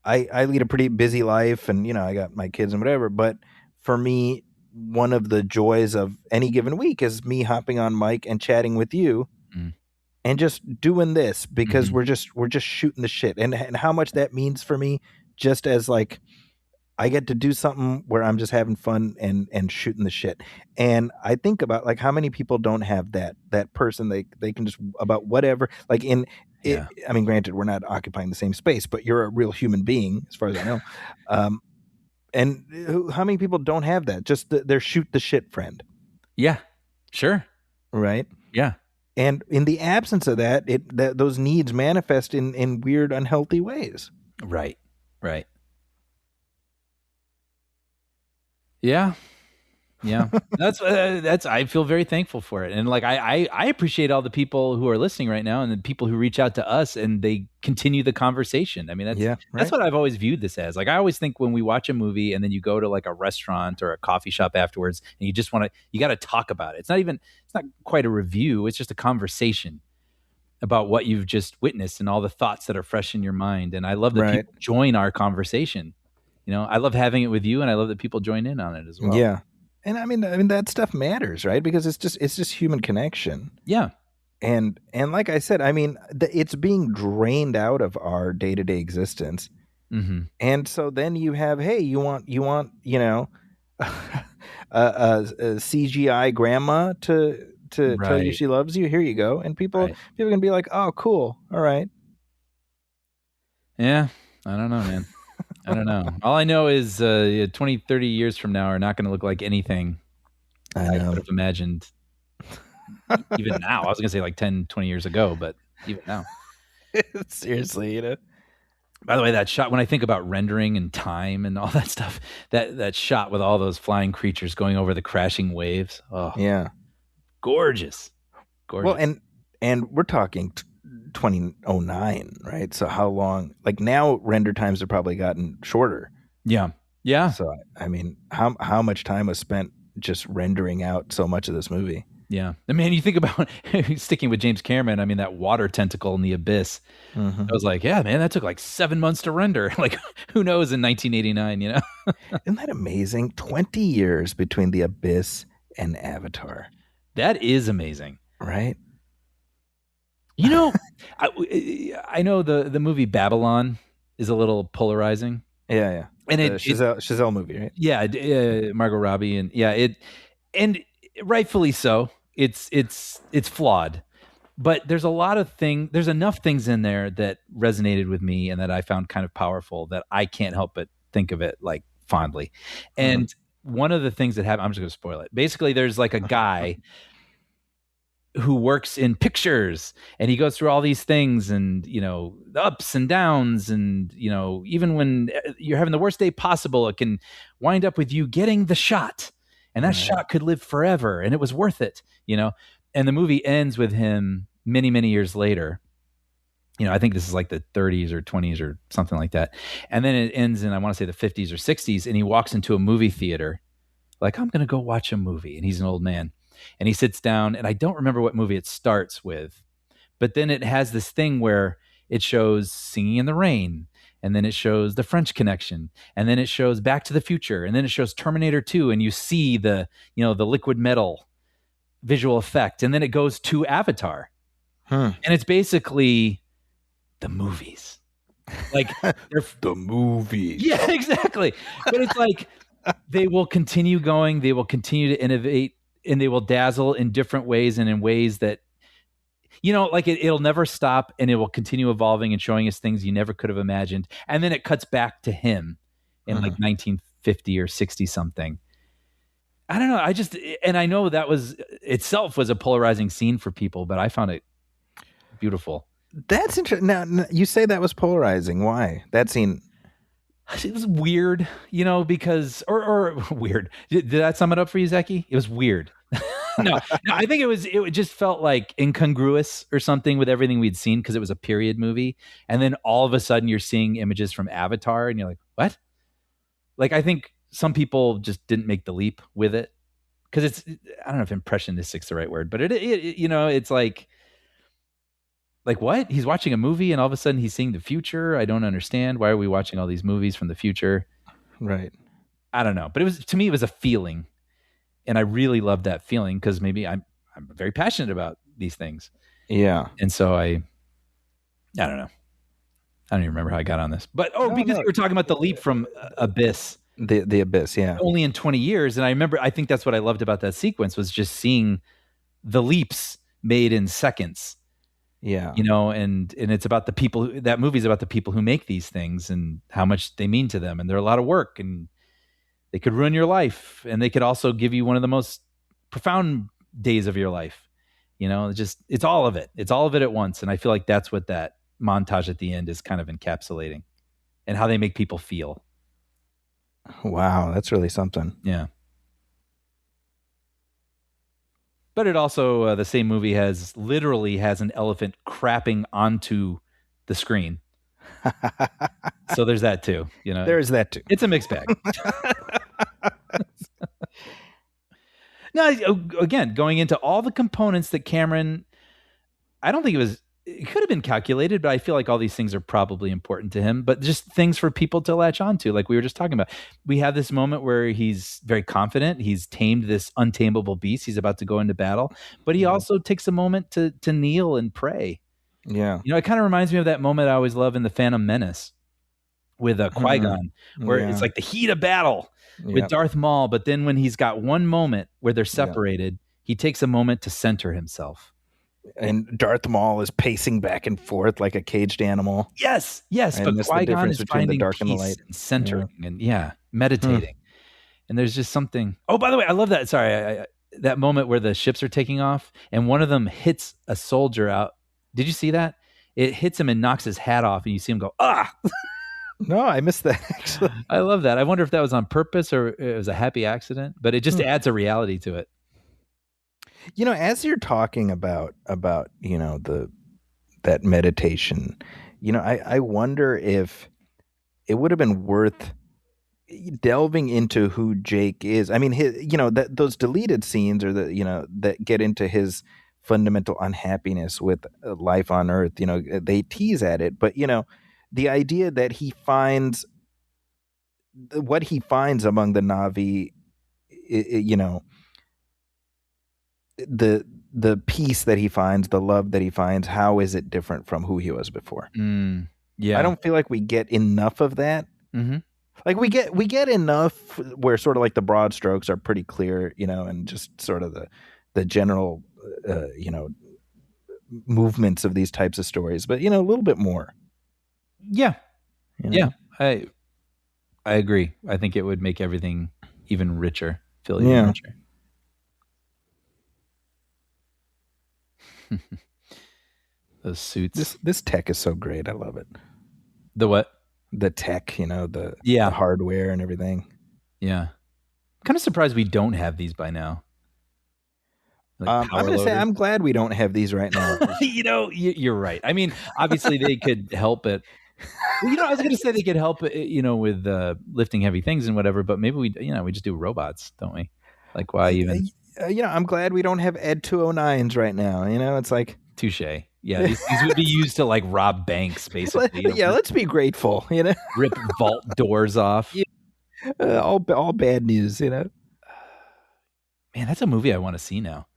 I lead a pretty busy life, and I got my kids and whatever. But for me, one of the joys of any given week is me hopping on mic and chatting with you, and just doing this because we're just shooting the shit, and how much that means for me, just as like I get to do something where I'm just having fun and shooting the shit. And I think about, like, how many people don't have that person they can just, about whatever, like I mean, granted, we're not occupying the same space, but you're a real human being as far as I know. And how many people don't have that? Just their shoot the shit friend. Yeah, sure. Right. Yeah. And in the absence of that, those needs manifest in weird, unhealthy ways. Right. Right. Yeah. Yeah. That's I feel very thankful for it. And like, I appreciate all the people who are listening right now and the people who reach out to us and they continue the conversation. I mean, that's what I've always viewed this as. Like, I always think when we watch a movie and then you go to like a restaurant or a coffee shop afterwards and you got to talk about it. It's not quite a review. It's just a conversation about what you've just witnessed and all the thoughts that are fresh in your mind. And I love that people join our conversation. I love having it with you, and I love that people join in on it as well. Yeah. And I mean that stuff matters, right? Because it's just human connection. Yeah. And like I said, I mean, it's being drained out of our day-to-day existence. Mm-hmm. And so then you have, hey, you want a CGI grandma to tell you she loves you. Here you go. And people can be like, oh, cool. All right. Yeah. I don't know, man. I don't know. All I know is 20, 30 years from now are not going to look like anything I would have imagined even now. I was going to say like 10, 20 years ago, but even now. Seriously, By the way, that shot, when I think about rendering and time and all that stuff, that shot with all those flying creatures going over the crashing waves. Oh, yeah. Gorgeous. Well, and we're talking 2009, right? So how long? Like, now render times have probably gotten shorter. Yeah. Yeah. So I mean, how much time was spent just rendering out so much of this movie? Yeah. I mean, you think about sticking with James Cameron, I mean, that water tentacle in the abyss. I was like, yeah, man, that took like 7 months to render. Like, who knows in 1989, Isn't that amazing? 20 years between the abyss and Avatar. That is amazing. Right? I know the movie Babylon is a little polarizing. Yeah. And Chazelle movie, right? Yeah, Margot Robbie, and rightfully so. It's flawed, but there's enough things in there that resonated with me and that I found kind of powerful that I can't help but think of it like fondly. And one of the things that happened, I'm just going to spoil it. Basically, there's like a guy who works in pictures and he goes through all these things and, the ups and downs. And, even when you're having the worst day possible, it can wind up with you getting the shot, and that shot could live forever. And it was worth it, and the movie ends with him many, many years later. I think this is like the 30s or 20s or something like that. And then it ends in, I want to say, the 50s or 60s. And he walks into a movie theater like, I'm going to go watch a movie. And he's an old man. And he sits down, and I don't remember what movie it starts with, but then it has this thing where it shows Singing in the Rain, and then it shows The French Connection, and then it shows Back to the Future, and then it shows Terminator 2, and you see the liquid metal visual effect, and then it goes to Avatar. And it's basically the movies. Like, they're the movies. Yeah, exactly. But it's like they will continue going. They will continue to innovate, and they will dazzle in different ways and in ways that, like it'll never stop, and it will continue evolving and showing us things you never could have imagined. And then it cuts back to him in like 1950 or 60 something. I don't know. And I know that was itself was a polarizing scene for people, but I found it beautiful. That's interesting. Now, you say that was polarizing. Why? That scene. It was weird, because, or weird. Did that sum it up for you, Zeki? It was weird. No, I think it just felt like incongruous or something with everything we'd seen because it was a period movie. And then all of a sudden you're seeing images from Avatar and you're like, what? Like, I think some people just didn't make the leap with it because I don't know if impressionistic's the right word, but it's like what? He's watching a movie and all of a sudden he's seeing the future. I don't understand. Why are we watching all these movies from the future? Right. I don't know. But to me, it was a feeling. And I really loved that feeling because maybe I'm very passionate about these things. Yeah. And so I don't know. I don't even remember how I got on this. But you were talking about the leap from Abyss. The Abyss, yeah. Only in 20 years. And I think that's what I loved about that sequence was just seeing the leaps made in seconds. Yeah. And it's about the people, that movie's about the people who make these things and how much they mean to them. And they're a lot of work and they could ruin your life, and they could also give you one of the most profound days of your life. It's all of it. It's all of it at once. And I feel like that's what that montage at the end is kind of encapsulating, and how they make people feel. Wow, that's really something. Yeah. But it also, the same movie literally has an elephant crapping onto the screen. So there's that too. There's that too. It's a mixed bag. Now, again, going into all the components that Cameron, I don't think it could have been calculated, but I feel like all these things are probably important to him, but just things for people to latch onto, like we were just talking about. We have this moment where he's very confident. He's tamed this untamable beast. He's about to go into battle, but he also takes a moment to kneel and pray. Yeah. It kind of reminds me of that moment I always love in The Phantom Menace with Qui-Gon, where it's like the heat of battle with Darth Maul. But then when he's got one moment where they're separated, he takes a moment to center himself. And Darth Maul is pacing back and forth like a caged animal. Yes. And but Qui-Gon is finding the dark and the light. And centering and meditating. And there's just something. Oh, by the way, I love that. Sorry. That moment where the ships are taking off and one of them hits a soldier out. Did you see that? It hits him and knocks his hat off and you see him go, ah! No, I missed that, actually. I love that. I wonder if that was on purpose or it was a happy accident, but it just adds a reality to it. As you're talking about that meditation, I wonder if it would have been worth delving into who Jake is. I mean, those deleted scenes or that get into his fundamental unhappiness with life on Earth, they tease at it, but the idea that he finds what he finds among the Na'vi, the peace that he finds, the love that he finds, how is it different from who he was before? Yeah. I don't feel like we get enough of that. Mm-hmm. Like we get enough where sort of like the broad strokes are pretty clear, and just sort of the general, movements of these types of stories, but a little bit more. Yeah. Yeah. I agree. I think it would make everything even richer, feel even richer. Those suits. This tech is so great. I love it. The what? The tech, the hardware and everything. Yeah. I'm kind of surprised we don't have these by now. I'm going to say I'm glad we don't have these right now. You're right. I mean, obviously they could help it. I was going to say they could help it, with lifting heavy things and whatever, but maybe we just do robots, don't we? Like why even? I'm glad we don't have Ed 209s right now. It's like touche. Yeah, these would be used to like rob banks, basically. Let's be grateful. Rip vault doors off. All bad news. Man, that's a movie I want to see now.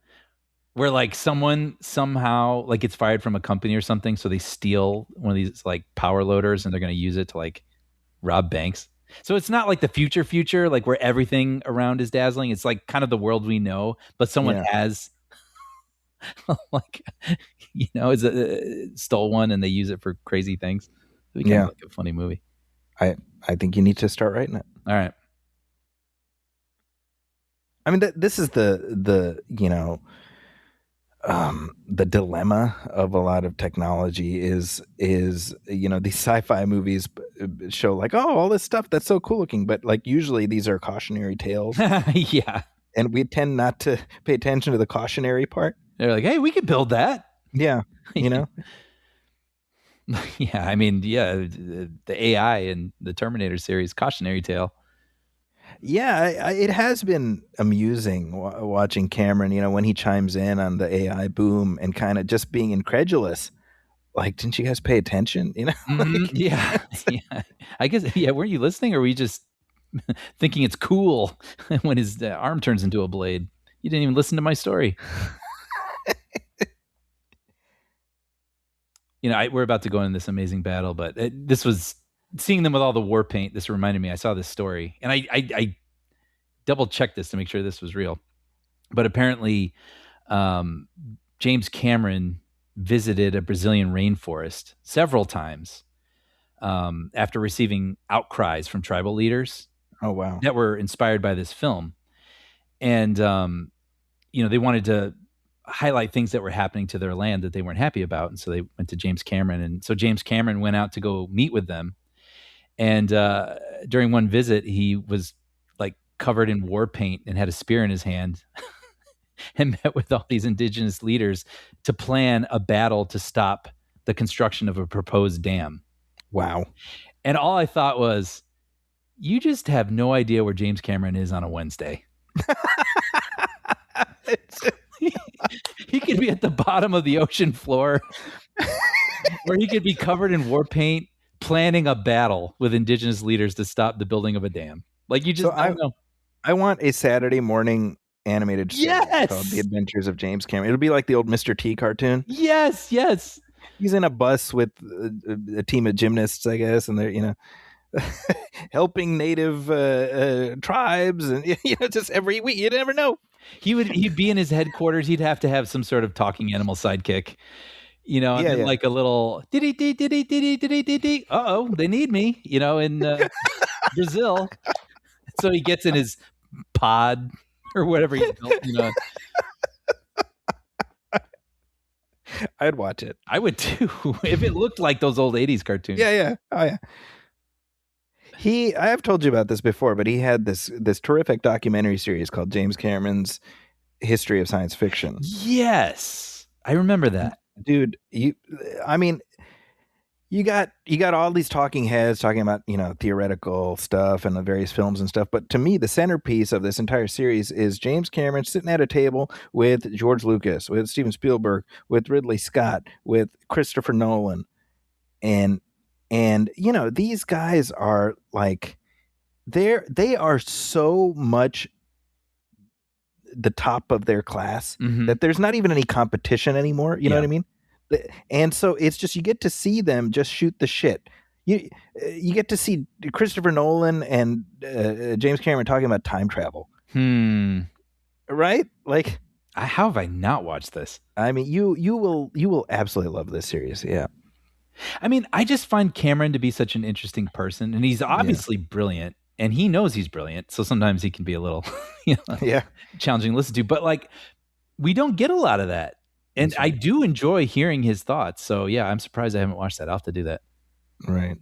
Where like someone somehow like gets fired from a company or something, so they steal one of these like power loaders and they're going to use it to like rob banks. So it's not like the future, like where everything around is dazzling. It's like kind of the world we know, but someone has like, stole one and they use it for crazy things. It'd be kind of like a funny movie. I think you need to start writing it. All right. I mean, this is the dilemma of a lot of technology is these sci-fi movies show like, oh, all this stuff that's so cool looking, but like usually these are cautionary tales. Yeah. And we tend not to pay attention to the cautionary part. They're like, hey, we could build that. Yeah. Yeah, I mean, the AI in the Terminator series, cautionary tale. Yeah, it has been amusing watching Cameron, when he chimes in on the AI boom and kind of just being incredulous. Like, didn't you guys pay attention? Like, yeah. I guess, weren't you listening, or were you just thinking it's cool when his arm turns into a blade? You didn't even listen to my story. We're about to go into this amazing battle, but this was seeing them with all the war paint. This reminded me, I saw this story and I double checked this to make sure this was real. But apparently, James Cameron visited a Brazilian rainforest several times after receiving outcries from tribal leaders. Oh, wow. That were inspired by this film. And, they wanted to highlight things that were happening to their land that they weren't happy about. And so they went to James Cameron. And so James Cameron went out to go meet with them. And during one visit, he was like covered in war paint and had a spear in his hand and met with all these indigenous leaders to plan a battle to stop the construction of a proposed dam. Wow. And all I thought was, you just have no idea where James Cameron is on a Wednesday. He could be at the bottom of the ocean floor, or he could be covered in war paint planning a battle with indigenous leaders to stop the building of a dam. Like, you just don't know. I want a Saturday morning animated story called The Adventures of James Cameron. It'll be like the old Mr. T cartoon. Yes. He's in a bus with a team of gymnasts, I guess, and they're, helping native tribes, and just every week. You never know. He'd be in his headquarters. He'd have to have some sort of talking animal sidekick, like a little diddy diddy diddy diddy diddy diddy. Uh-oh, they need me, in Brazil. So he gets in his pod or whatever he built, I'd watch it. I would too, if it looked like those old 80s cartoons. Yeah. Oh yeah. I have told you about this before, but he had this terrific documentary series called James Cameron's History of Science Fiction. Yes. I remember that. Dude, you got all these talking heads talking about, theoretical stuff and the various films and stuff. But to me, the centerpiece of this entire series is James Cameron sitting at a table with George Lucas, with Steven Spielberg, with Ridley Scott, with Christopher Nolan. And these guys are like, they are so much the top of their class that there's not even any competition anymore. You know what I mean? And so it's just, you get to see them just shoot the shit. You get to see Christopher Nolan and James Cameron talking about time travel. Right? Like, how have I not watched this? I mean, you will absolutely love this series. Yeah. I mean, I just find Cameron to be such an interesting person, and he's obviously brilliant, and he knows he's brilliant. So sometimes he can be a little, challenging to listen to, but like, we don't get a lot of that. And I do enjoy hearing his thoughts. So yeah, I'm surprised I haven't watched that. I'll have to do that. Right.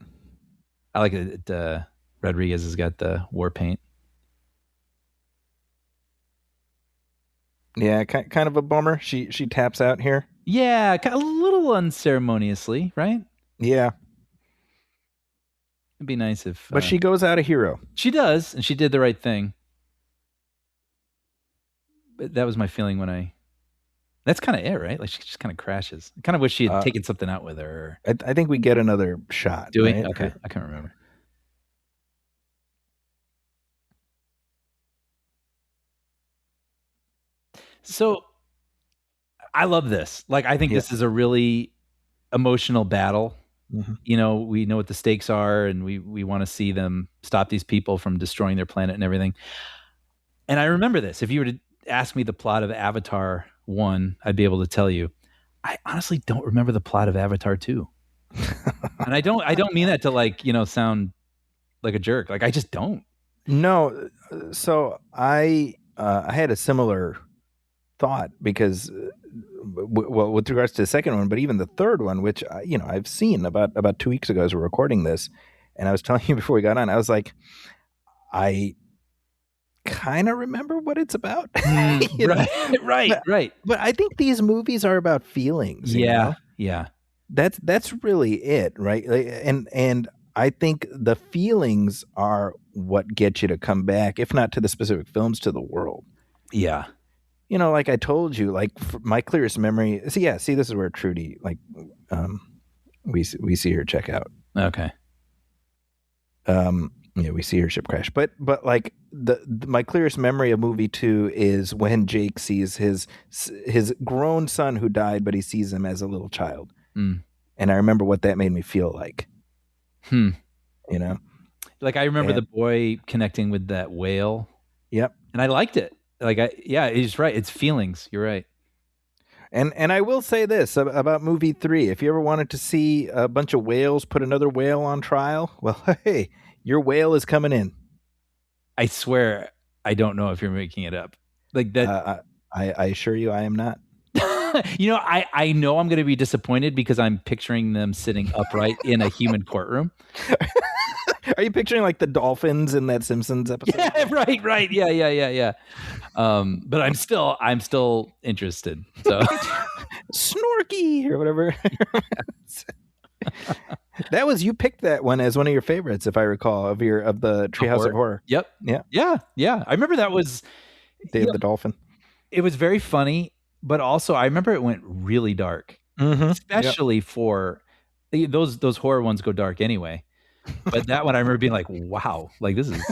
I like it. Rodriguez has got the war paint. Yeah, kind of a bummer. She taps out here. Yeah, a little unceremoniously, right? Yeah. It'd be nice if... But she goes out a hero. She does, and she did the right thing. But that was my feeling when I... That's kind of it, right? Like, she just kind of crashes. I kind of wish she had taken something out with her. I think we get another shot. Do we? Right? Okay, I can't remember. So... I love this. Like, I think this is a really emotional battle. you know, we know what the stakes are, and we want to see them stop these people from destroying their planet and everything. And I remember this. If you were to ask me the plot of Avatar 1, I'd be able to tell you. I honestly don't remember the plot of Avatar 2. And I don't mean that to, like, you know, sound like a jerk. Like, I just don't. No. So I had a similar thought because, well, with regards to the second one, but even the third one, which, you know, I've seen about 2 weeks ago as we're recording this. And I was telling you before we got on, I was like, I kind of remember what it's about. Right. But I think these movies are about feelings. You know? Yeah. That's really it, right? And I think the feelings are what get you to come back, if not to the specific films, to the world. Yeah. You know, like I told you, like my clearest memory. See, this is where Trudy, like, we see her check out. Okay. Yeah, we see her ship crash. But like my clearest memory of movie 2 is when Jake sees his grown son who died, but he sees him as a little child. And I remember what that made me feel like. You know, like I remember the boy connecting with that whale. Yep. And I liked it. Like, he's right. It's feelings. You're right. And I will say this about movie 3. If you ever wanted to see a bunch of whales put another whale on trial, well, hey, your whale is coming in. I swear, I don't know if you're making it up. Like that. I assure you, I am not. You know, I know I'm going to be disappointed because I'm picturing them sitting upright in a human courtroom. Are you picturing like the dolphins in that Simpsons episode? Yeah, right. Yeah. But I'm still interested. So Snorky or whatever. That was, you picked that one as one of your favorites, if I recall, of the Treehouse of Horror. Yep. Yeah. I remember that was Dave the Dolphin. It was very funny, but also I remember it went really dark, especially for those horror ones go dark anyway. But that one I remember being like, wow, like this is.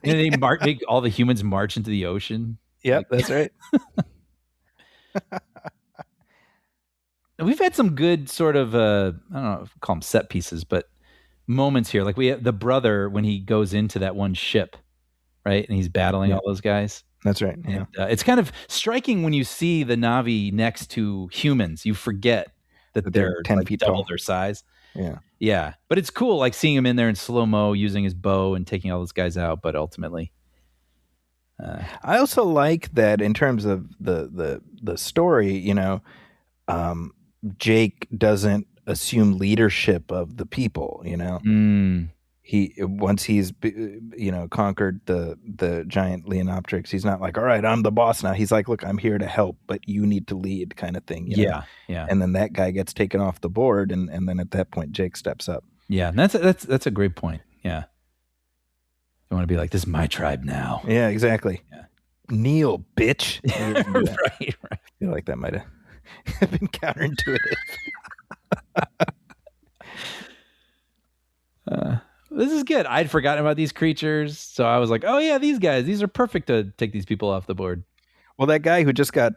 And they make all the humans march into the ocean. Yep, that's right. We've had some good sort of I don't know if call them set pieces, but moments here. Like we have the brother when he goes into that one ship, right, and he's battling all those guys. That's right. Yeah, and, it's kind of striking when you see the Na'vi next to humans. You forget that they're 10 feet double tall. their size. Yeah. But it's cool, like seeing him in there in slow mo, using his bow and taking all those guys out. But ultimately, I also like that in terms of the story. You know, Jake doesn't assume leadership of the people. You know, once he's conquered the giant Leonopteryx, he's not like, all right, I'm the boss now. He's like, look, I'm here to help, but you need to lead, kind of thing. You know? Yeah. And then that guy gets taken off the board, and then at that point, Jake steps up. Yeah, and that's a great point. Yeah, you want to be like, this is my tribe now. Yeah, exactly. Yeah. Kneel, bitch. Right. I feel like that might have been counterintuitive. This is good. I'd forgotten about these creatures, so I was like, oh yeah, these guys, these are perfect to take these people off the board. Well, that guy who just got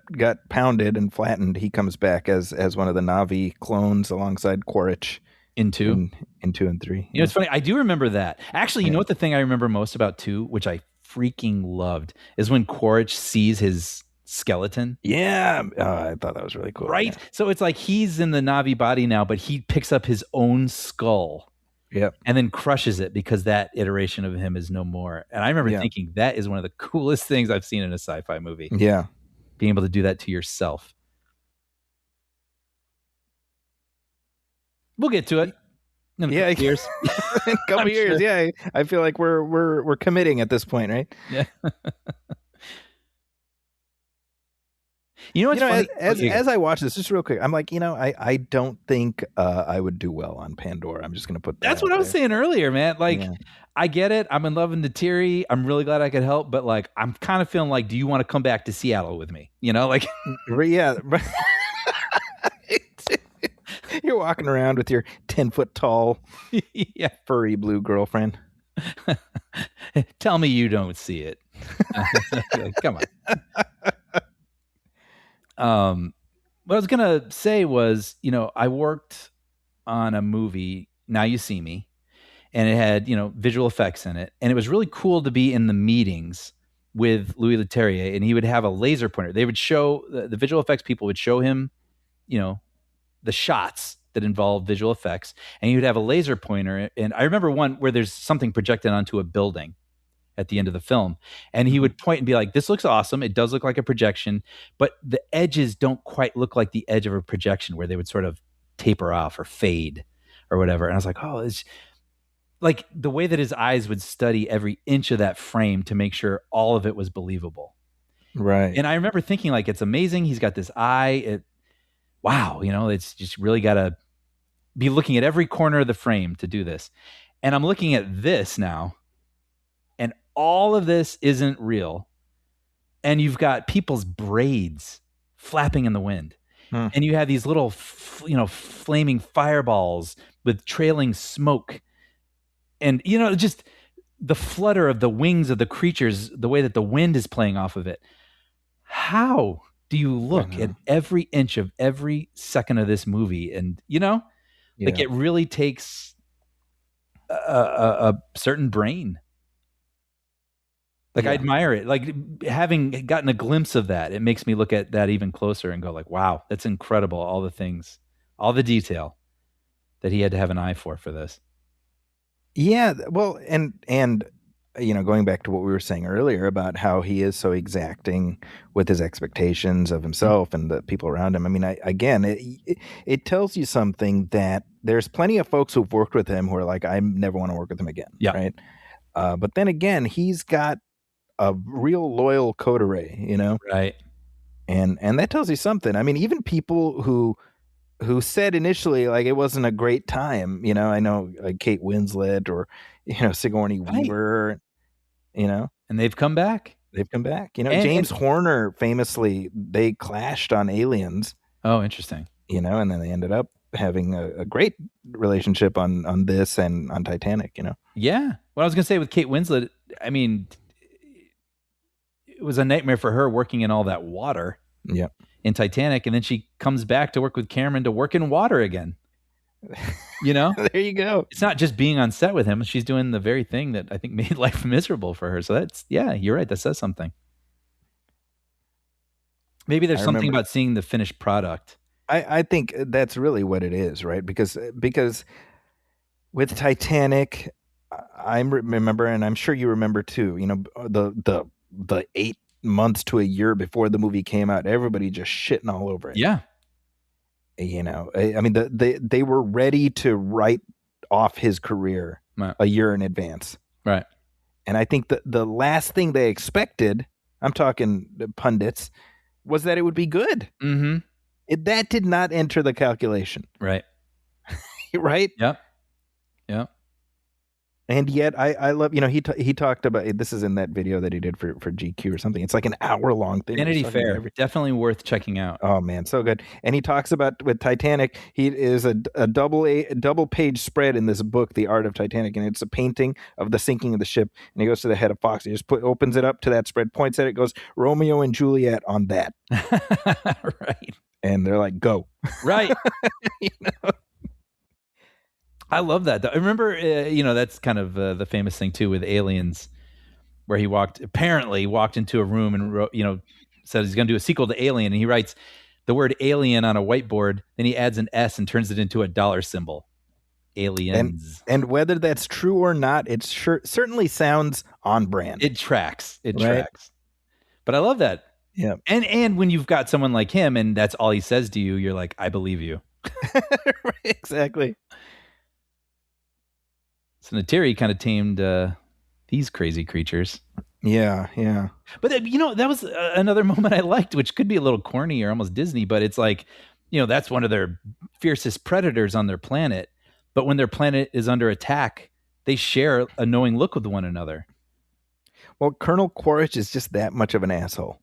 pounded and flattened, he comes back as one of the Na'vi clones alongside Quaritch in 2 and 3. You know, it's funny. I do remember that. Actually, you know what the thing I remember most about 2, which I freaking loved, is when Quaritch sees his skeleton. Yeah. I thought that was really cool. Right? Yeah. So it's like he's in the Na'vi body now, but he picks up his own skull. Yep. And then crushes it because that iteration of him is no more. And I remember thinking that is one of the coolest things I've seen in a sci-fi movie. Yeah. Being able to do that to yourself. We'll get to it. In a couple years. In a couple years, sure. Yeah. I feel like we're committing at this point, right? Yeah. You know what's funny? As I watch this, just real quick, I'm like, I don't think I would do well on Pandora. I'm just going to put that. That's what I was saying earlier, man. Like, I get it. I'm in love with Neytiri. I'm really glad I could help, but like, I'm kind of feeling like, do you want to come back to Seattle with me? You know, like, yeah. You're walking around with your 10-foot tall, furry blue girlfriend. Tell me you don't see it. Like, come on. What I was gonna say was, I worked on a movie, Now You See Me, and it had, visual effects in it. And it was really cool to be in the meetings with Louis Leterrier, and he would have a laser pointer. They would show, the visual effects people would show him, the shots that involve visual effects, and he would have a laser pointer. And I remember one where there's something projected onto a building at the end of the film, and he would point and be like, this looks awesome. It does look like a projection, but the edges don't quite look like the edge of a projection, where they would sort of taper off or fade or whatever. And I was like, oh, it's like the way that his eyes would study every inch of that frame to make sure all of it was believable. Right. And I remember thinking, like, it's amazing. He's got this eye. Wow, it's just really got to be looking at every corner of the frame to do this. And I'm looking at this now, and all of this isn't real. And you've got people's braids flapping in the wind. And you have these little, flaming fireballs with trailing smoke. And, just the flutter of the wings of the creatures, the way that the wind is playing off of it. How do you look at every inch of every second of this movie? And, like, it really takes a certain brain. Like, I admire it. Like, having gotten a glimpse of that, it makes me look at that even closer and go like, wow, that's incredible. All the things, all the detail that he had to have an eye for this. Yeah. Well, and going back to what we were saying earlier about how he is so exacting with his expectations of himself and the people around him. I mean, it tells you something that there's plenty of folks who've worked with him who are like, I never want to work with him again. Yeah. Right. But then again, he's got a real loyal coterie, Right. And that tells you something. I mean, even people who said initially, like, it wasn't a great time, I know, like Kate Winslet or, Sigourney Weaver, and they've come back. James Horner famously, they clashed on Aliens. Oh, interesting. And then they ended up having a great relationship on this and on Titanic, Yeah. What I was going to say with Kate Winslet, I mean, it was a nightmare for her working in all that water. Yeah. In Titanic, and then she comes back to work with Cameron to work in water again. There you go. It's not just being on set with him. She's doing the very thing that I think made life miserable for her. So that's, you're right. That says something. Maybe there's something about seeing the finished product. I think that's really what it is, right? Because with Titanic, I remember, and I'm sure you remember too, the 8 months to a year before the movie came out, everybody just shitting all over it. Yeah. I mean, they were ready to write off his career a year in advance. Right. And I think the last thing they expected, I'm talking the pundits, was that it would be good. Mm-hmm. That did not enter the calculation. Right. Right? Yep. Yep. And yet I love, he talked about, this is in that video that he did for GQ or something. It's like an hour-long thing. Vanity Fair. Definitely worth checking out. Oh, man, so good. And he talks about, with Titanic, he is a double page spread in this book, The Art of Titanic, and it's a painting of the sinking of the ship. And he goes to the head of Fox. He just opens it up to that spread, points at it, goes, Romeo and Juliet on that. Right. And they're like, go. Right. I love that. I remember, that's kind of the famous thing too with Aliens, where he apparently walked into a room and wrote, said he's going to do a sequel to Alien, and he writes the word alien on a whiteboard, then he adds an S and turns it into a dollar symbol. Aliens. And whether that's true or not, it certainly sounds on brand. It tracks. It tracks. But I love that. Yeah. And when you've got someone like him and that's all he says to you, you're like, I believe you. Right, exactly. So Neytiri kind of tamed these crazy creatures. Yeah, yeah. But that was another moment I liked, which could be a little corny or almost Disney, but it's like, that's one of their fiercest predators on their planet. But when their planet is under attack, they share a knowing look with one another. Well, Colonel Quaritch is just that much of an asshole.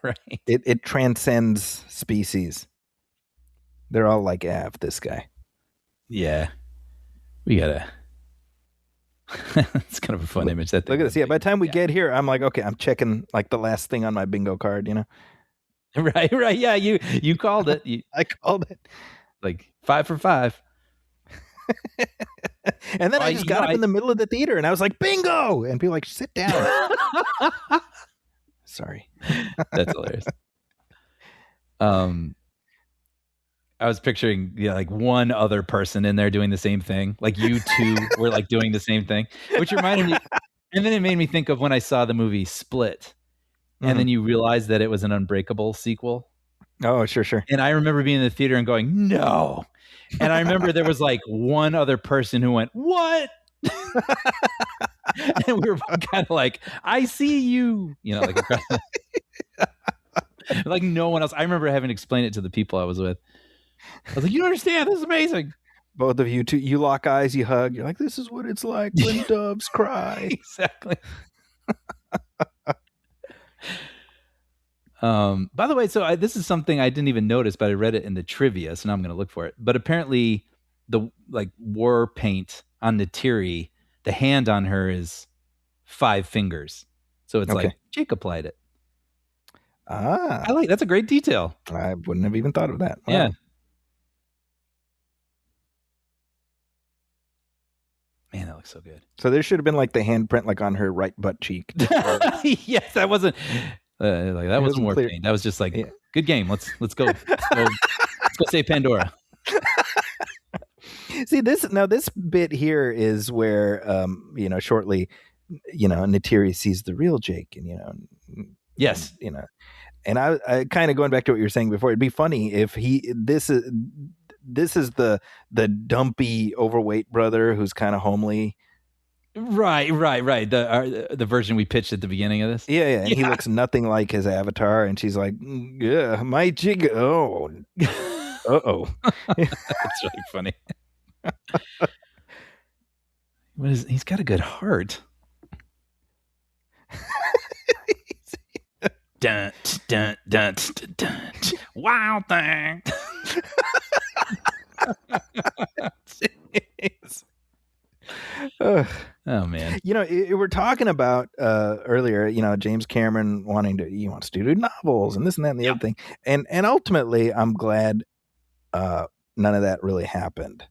Right. It transcends species. They're all like, this guy. Yeah. We gotta... It's kind of a fun image. Look at this. Yeah, by the time we get here, I'm like, okay, I'm checking like the last thing on my bingo card, Right. Yeah, you called it. I called it. Like 5 for 5. And then I just got up in the middle of the theater and I was like, bingo! And people were like, sit down. Sorry. That's hilarious. I was picturing like one other person in there doing the same thing. Like you two were like doing the same thing, which reminded me. And then it made me think of when I saw the movie Split. And then you realize that it was an Unbreakable sequel. Oh, sure. And I remember being in the theater and going, no. And I remember there was like one other person who went, what? And we were kind of like, I see you, like, like no one else. I remember having to explain it to the people I was with. I was like, you don't understand. This is amazing. Both of you two, you lock eyes, you hug. You're like, this is what it's like when doves cry. Exactly. By the way, so this is something I didn't even notice, but I read it in the trivia, so now I'm going to look for it. But apparently, the war paint on Neytiri, the hand on her is 5 fingers, so it's like Jake applied it. That's a great detail. I wouldn't have even thought of that. Wow. Yeah. Man, that looks so good. So there should have been like the handprint like on her right butt cheek. Yes, that wasn't. That wasn't war paint. That was just like, good game. Let's go. Let's go save Pandora. See this bit here is where shortly, Neytiri sees the real Jake, and yes, and I kind of going back to what you were saying before. It'd be funny if this is the dumpy, overweight brother who's kind of homely. Right. The version we pitched at the beginning of this. Yeah. And he looks nothing like his avatar, and she's like, yeah, my jig. Oh, uh-oh. That's really funny. He's got a good heart. Dun, dun, dun, dun, dun. Wild thing. Oh man, we're talking about earlier, James Cameron he wants to do novels and this and that and the other thing, and ultimately I'm glad none of that really happened,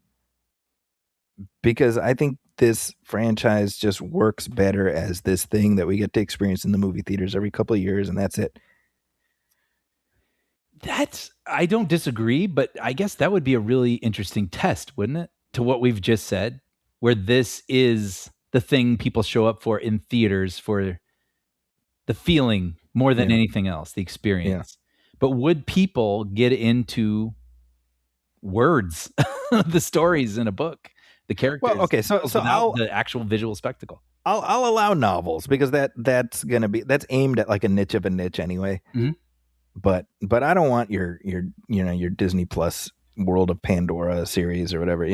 because I think this franchise just works better as this thing that we get to experience in the movie theaters every couple of years, and that's it. I don't disagree, but I guess that would be a really interesting test, wouldn't it, to what we've just said, where this is the thing people show up for in theaters, for the feeling more than anything else, the experience. But would people get into words, the stories in a book, the characters? Well, okay, so the actual visual spectacle. I'll allow novels, because that's aimed at like a niche of a niche anyway. Mm-hmm. But I don't want your Disney Plus World of Pandora series or whatever,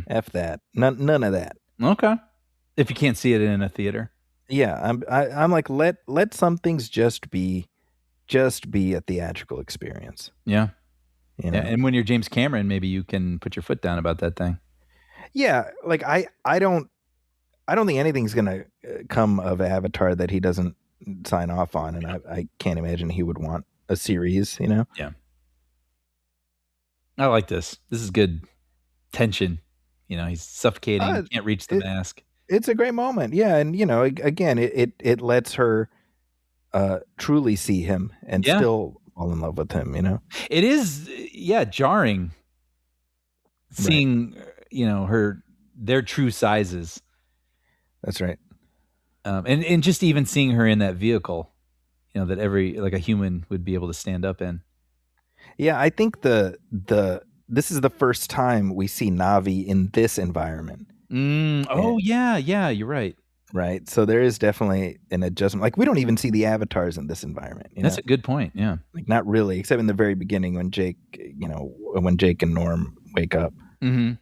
F that. None of that. Okay. If you can't see it in a theater. Yeah, I'm like, let some things just be a theatrical experience. Yeah. Yeah, and when you're James Cameron, maybe you can put your foot down about that thing. Yeah, like I don't think anything's gonna come of Avatar that he doesn't sign off on, and I can't imagine he would want a series, Yeah. I like this. This is good tension. He's suffocating. Can't reach the mask. It's a great moment. Yeah. And, again, it lets her truly see him and still fall in love with him, It is, jarring seeing, their true sizes. That's right. And just even seeing her in that vehicle, that a human would be able to stand up in. Yeah, I think this is the first time we see Na'vi in this environment. Yeah, you're right. Right, so there is definitely an adjustment. Like, we don't even see the avatars in this environment. That's a good point. Yeah, like not really, except in the very beginning when Jake and Norm wake up. Mm-hmm.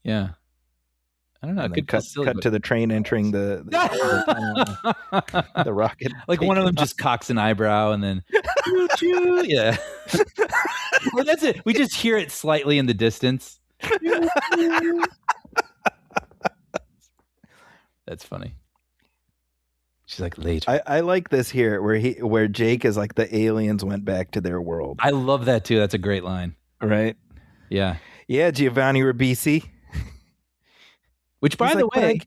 Yeah. I don't know. And cut to the train entering the rocket. Like one of them just cocks an eyebrow and then, yeah. Well, that's it. We just hear it slightly in the distance. That's funny. She's like, later. I like this here where Jake is like the aliens went back to their world. I love that too. That's a great line. Right? Yeah. Yeah, Giovanni Ribisi. Which, by the way,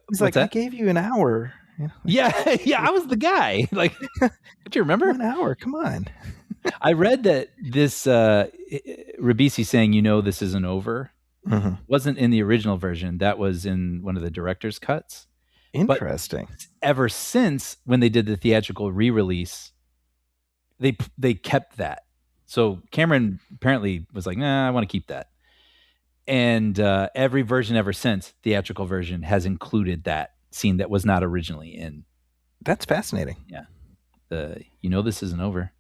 he's like, I gave you an hour. Yeah, I was the guy. Like, don't you remember? 1 hour, come on. I read that this Ribisi saying, this isn't over, wasn't in the original version. That was in one of the director's cuts. Interesting. But ever since when they did the theatrical re-release, they kept that. So Cameron apparently was like, nah, I want to keep that. And every version ever since, theatrical version, has included that scene that was not originally in. That's fascinating. Yeah. This isn't over.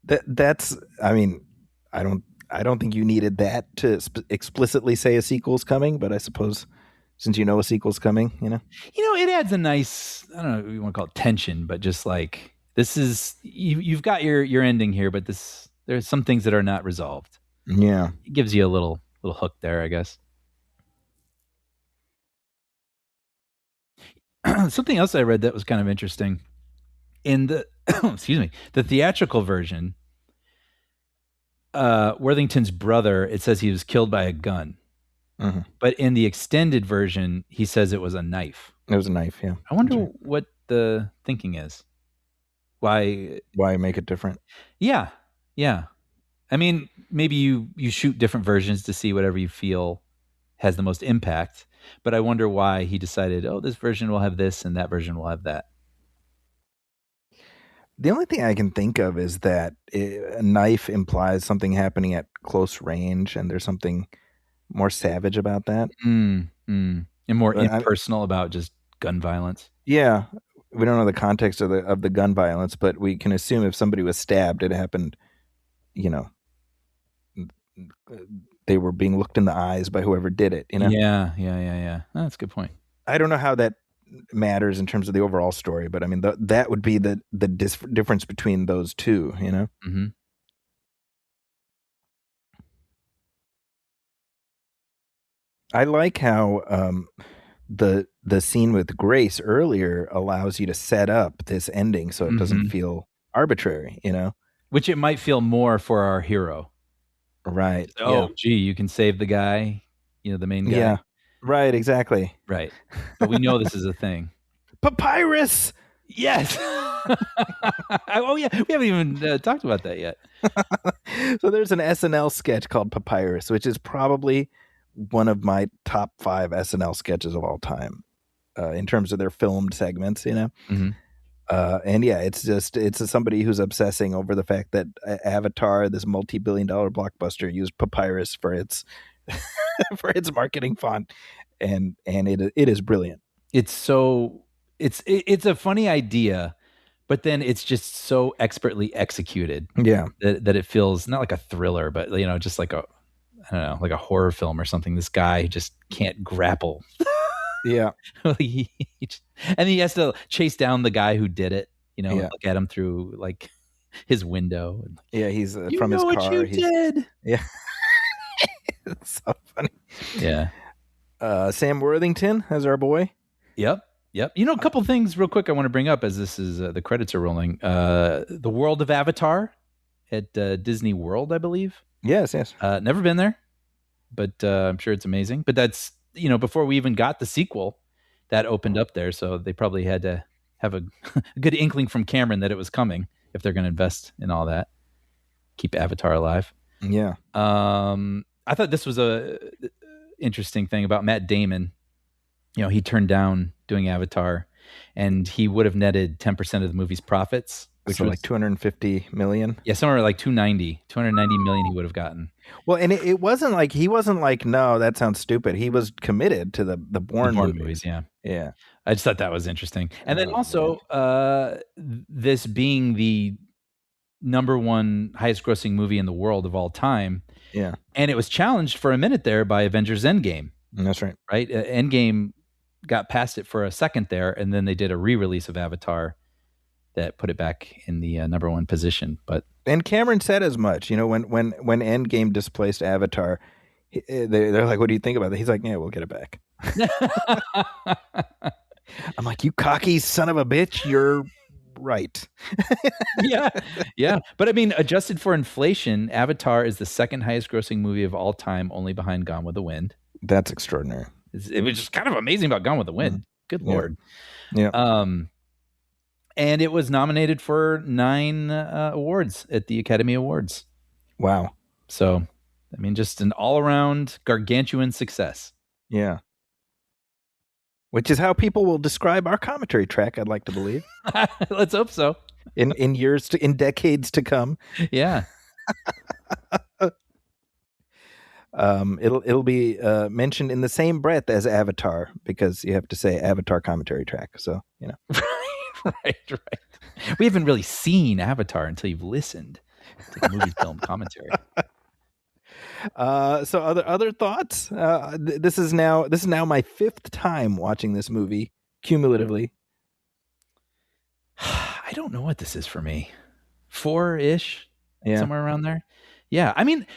That's. I mean, I don't think you needed that to explicitly say a sequel's coming, but I suppose since a sequel's coming, it adds a nice, I don't know if you want to call it tension, but just like this is you've got your ending here, but there's some things that are not resolved. Yeah, it gives you a little hook there, I guess. Something else I read that was kind of interesting in the the theatrical version. Worthington's brother, it says he was killed by a gun, but in the extended version, he says it was a knife. It was a knife. Yeah. I wonder what the thinking is. Why make it different? Yeah. I mean, maybe you shoot different versions to see whatever you feel has the most impact. But I wonder why he decided, this version will have this and that version will have that. The only thing I can think of is that a knife implies something happening at close range, and there's something more savage about that. And more impersonal about just gun violence. Yeah. We don't know the context of the gun violence, but we can assume if somebody was stabbed, it happened, they were being looked in the eyes by whoever did it, Yeah. That's a good point. I don't know how that matters in terms of the overall story, but I mean, that would be the difference between those two, Mm-hmm. I like how the scene with Grace earlier allows you to set up this ending so it doesn't feel arbitrary, Which it might feel more for our hero. Right. Gee, you can save the guy, the main guy. Yeah. Right, exactly. Right. But we know this is a thing. Papyrus! Yes! Oh, yeah. We haven't even talked about that yet. So there's an SNL sketch called Papyrus, which is probably one of my top 5 SNL sketches of all time in terms of their filmed segments, Mm-hmm. And yeah, it's somebody who's obsessing over the fact that Avatar, this multi-billion-dollar blockbuster, used Papyrus for its for its marketing font, and it is brilliant. It's a funny idea, but then it's just so expertly executed. Yeah, that it feels not like a thriller, but just like a horror film or something. This guy just can't grapple. Yeah. And he has to chase down the guy who did it, look at him through like his window. Yeah, he's from his car. What you did. Yeah. It's so funny. Yeah. Sam Worthington as our boy. Yep. A couple things real quick I want to bring up as this is the credits are rolling. The world of Avatar at Disney World, I believe. Yes. Never been there, but I'm sure it's amazing. But that's, before we even got the sequel, that opened up there. So they probably had to have a good inkling from Cameron that it was coming if they're going to invest in all that. Keep Avatar alive. Yeah. I thought this was a interesting thing about Matt Damon. He turned down doing Avatar, and he would have netted 10% of the movie's profits. Which was like 250 million. Yeah, somewhere like 290 million he would have gotten. Well, and it wasn't like, he wasn't like, no, that sounds stupid. He was committed to the Bourne movies. Yeah. Yeah. I just thought that was interesting. And then also, this being the number one highest grossing movie in the world of all time. Yeah. And it was challenged for a minute there by Avengers Endgame. That's right. Right? Endgame got past it for a second there, and then they did a re-release of Avatar that put it back in the number one position. And Cameron said as much, when Endgame displaced Avatar, they're like, what do you think about that? He's like, yeah, we'll get it back. I'm like, you cocky son of a bitch, you're right. Yeah. But I mean, adjusted for inflation, Avatar is the second highest grossing movie of all time, only behind Gone with the Wind. That's extraordinary. It was just kind of amazing about Gone with the Wind. Good Lord. Yeah. And it was nominated for 9 awards at the Academy Awards. Wow. So, I mean, just an all-around gargantuan success. Yeah. Which is how people will describe our commentary track, I'd like to believe. Let's hope so. In decades to come. Yeah. It'll be mentioned in the same breath as Avatar, because you have to say Avatar commentary track. So, you know. Right. We haven't really seen Avatar until you've listened to the movie film commentary. So other thoughts? This is now my 5th time watching this movie cumulatively. I don't know what this is for me. 4-ish, somewhere around there. Yeah, I mean,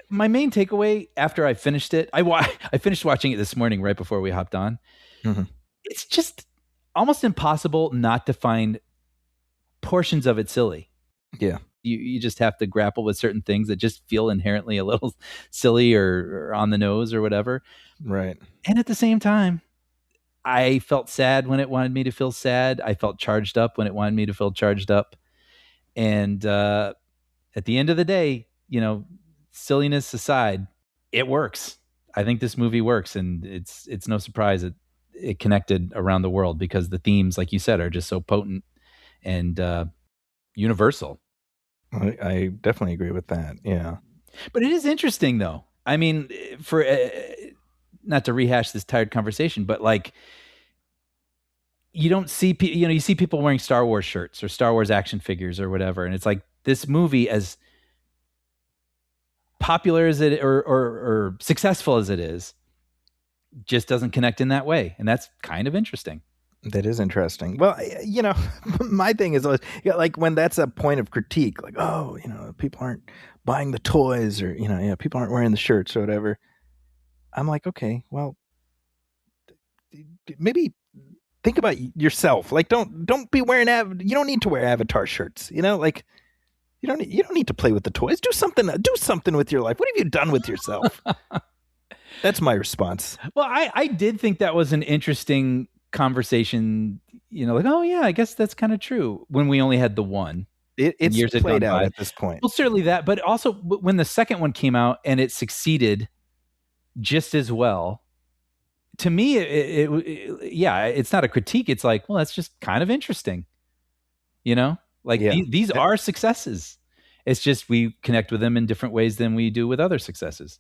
my main takeaway after I finished it, I finished watching it this morning right before we hopped on. Mm-hmm. It's just almost impossible not to find portions of it silly. Yeah. You just have to grapple with certain things that just feel inherently a little silly or on the nose or whatever. Right. And at the same time, I felt sad when it wanted me to feel sad. I felt charged up when it wanted me to feel charged up. And at the end of the day, you know, silliness aside, it works. I think this movie works, and it's no surprise it connected around the world because the themes, like you said, are just so potent and universal. I definitely agree with that. Yeah. But it is interesting, though. I mean, for not to rehash this tired conversation, but like, you don't see, you see people wearing Star Wars shirts or Star Wars action figures or whatever. And it's like this movie, as popular as it or successful as it is, just doesn't connect in that way. And that's kind of interesting. That is interesting. Well, you know, my thing is always, like when that's a point of critique, like, oh, you know, people aren't buying the toys, or, you know, people aren't wearing the shirts or whatever. I'm like, okay, well, maybe think about yourself. Like, don't be wearing you don't need to wear Avatar shirts. You know, like you don't need to play with the toys. Do something with your life. What have you done with yourself? That's my response. Well, I did think that was an interesting conversation, you know, like, oh yeah, I guess that's kind of true, when we only had the one. It's years played out at this point. Well, certainly that, but also when the second one came out and it succeeded just as well, to me, it's not a critique. It's like, well, that's just kind of interesting, you know, like these are successes. It's just we connect with them in different ways than we do with other successes.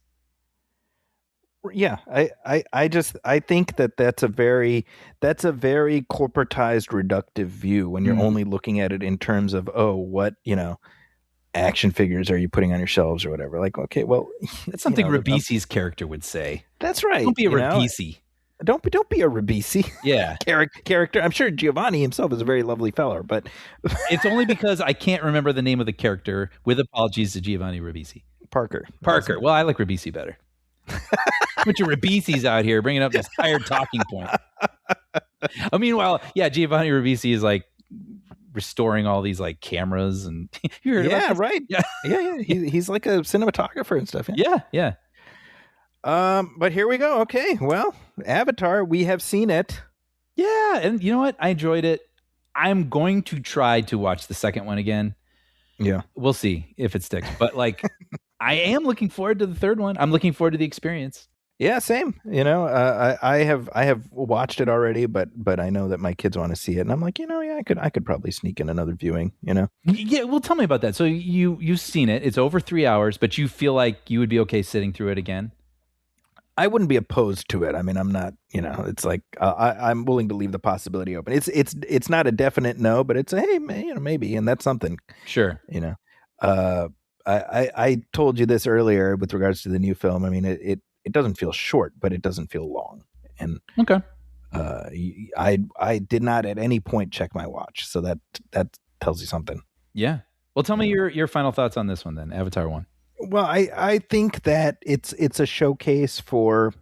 Yeah, I think that's a very corporatized, reductive view when you're only looking at it in terms of, oh, what, you know, action figures are you putting on your shelves or whatever. Like, okay, well, that's something Ribisi's character would say. That's right. Don't be a Ribisi. Don't be a Ribisi. Yeah, character. I'm sure Giovanni himself is a very lovely fellow, but it's only because I can't remember the name of the character. With apologies to Giovanni Ribisi. Parker. Well, I like Ribisi better. Bunch of Ribisis out here bringing up this tired talking point. I mean, Giovanni Ribisi is like restoring all these like cameras and you heard about this? Right. Yeah. He's like a cinematographer and stuff. Yeah. But here we go. Okay, well, Avatar, we have seen it. Yeah, and you know what? I enjoyed it. I'm going to try to watch the second one again. Yeah, we'll see if it sticks. But like, I am looking forward to the third one. I'm looking forward to the experience. Yeah, same. You know, I have watched it already, but I know that my kids want to see it, and I'm like, you know, yeah, I could probably sneak in another viewing. You know. Yeah. Well, tell me about that. So you've seen it. It's over 3 hours, but you feel like you would be okay sitting through it again? I wouldn't be opposed to it. I mean, I'm not, you know, it's like I'm willing to leave the possibility open. It's not a definite no, but it's a hey, you know, maybe, and that's something. Sure. You know, I told you this earlier with regards to the new film. I mean, it doesn't feel short, but it doesn't feel long. And okay, I did not at any point check my watch, so that tells you something. Yeah. Well, tell me your final thoughts on this one then, Avatar 1. Well, I think that it's a showcase for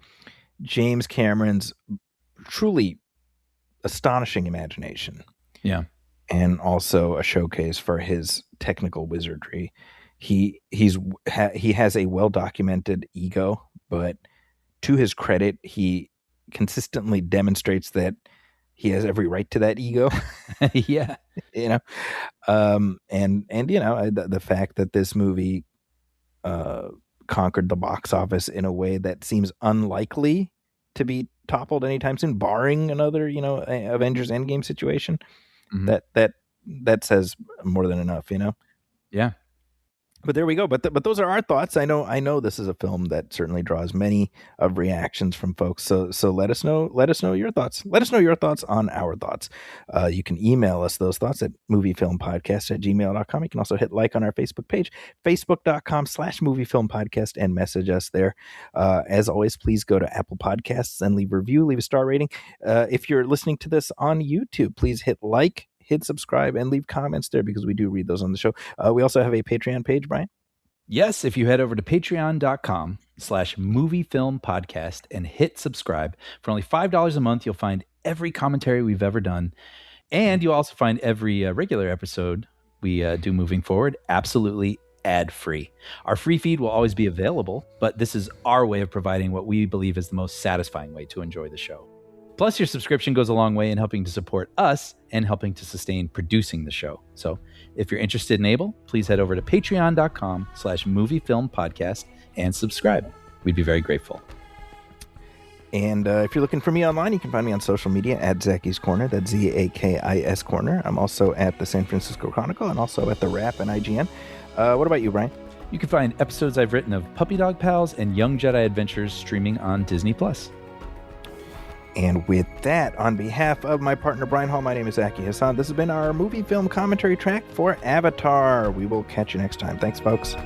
James Cameron's truly astonishing imagination. Yeah. And also a showcase for his technical wizardry. He has a well-documented ego, but to his credit, he consistently demonstrates that he has every right to that ego. Yeah. You know, and you know, the fact that this movie conquered the box office in a way that seems unlikely to be toppled anytime soon, barring another, you know, Avengers Endgame situation. Mm-hmm. That says more than enough, you know. Yeah. But there we go. But those are our thoughts. I know this is a film that certainly draws many of reactions from folks. So let us know your thoughts. Let us know your thoughts on our thoughts. You can email us those thoughts at moviefilmpodcast@gmail.com. You can also hit like on our Facebook page, facebook.com/moviefilmpodcast, and message us there. As always, please go to Apple Podcasts and leave a review, leave a star rating. If you're listening to this on YouTube, please hit like, hit subscribe, and leave comments there because we do read those on the show. We also have a Patreon page, Brian. Yes, if you head over to patreon.com/moviefilmpodcast and hit subscribe for only $5 a month, you'll find every commentary we've ever done. And you'll also find every regular episode we do moving forward absolutely ad-free. Our free feed will always be available, but this is our way of providing what we believe is the most satisfying way to enjoy the show. Plus, your subscription goes a long way in helping to support us and helping to sustain producing the show. So if you're interested and able, please head over to patreon.com/moviefilmpodcast and subscribe. We'd be very grateful. And if you're looking for me online, you can find me on social media at Zacky's Corner. That's ZAKIS Corner. I'm also at the San Francisco Chronicle and also at the Wrap and IGN. What about you, Brian? You can find episodes I've written of Puppy Dog Pals and Young Jedi Adventures streaming on Disney+. And with that, on behalf of my partner Brian Hall, my name is Zaki Hassan. This has been our movie film commentary track for Avatar. We will catch you next time. Thanks, folks.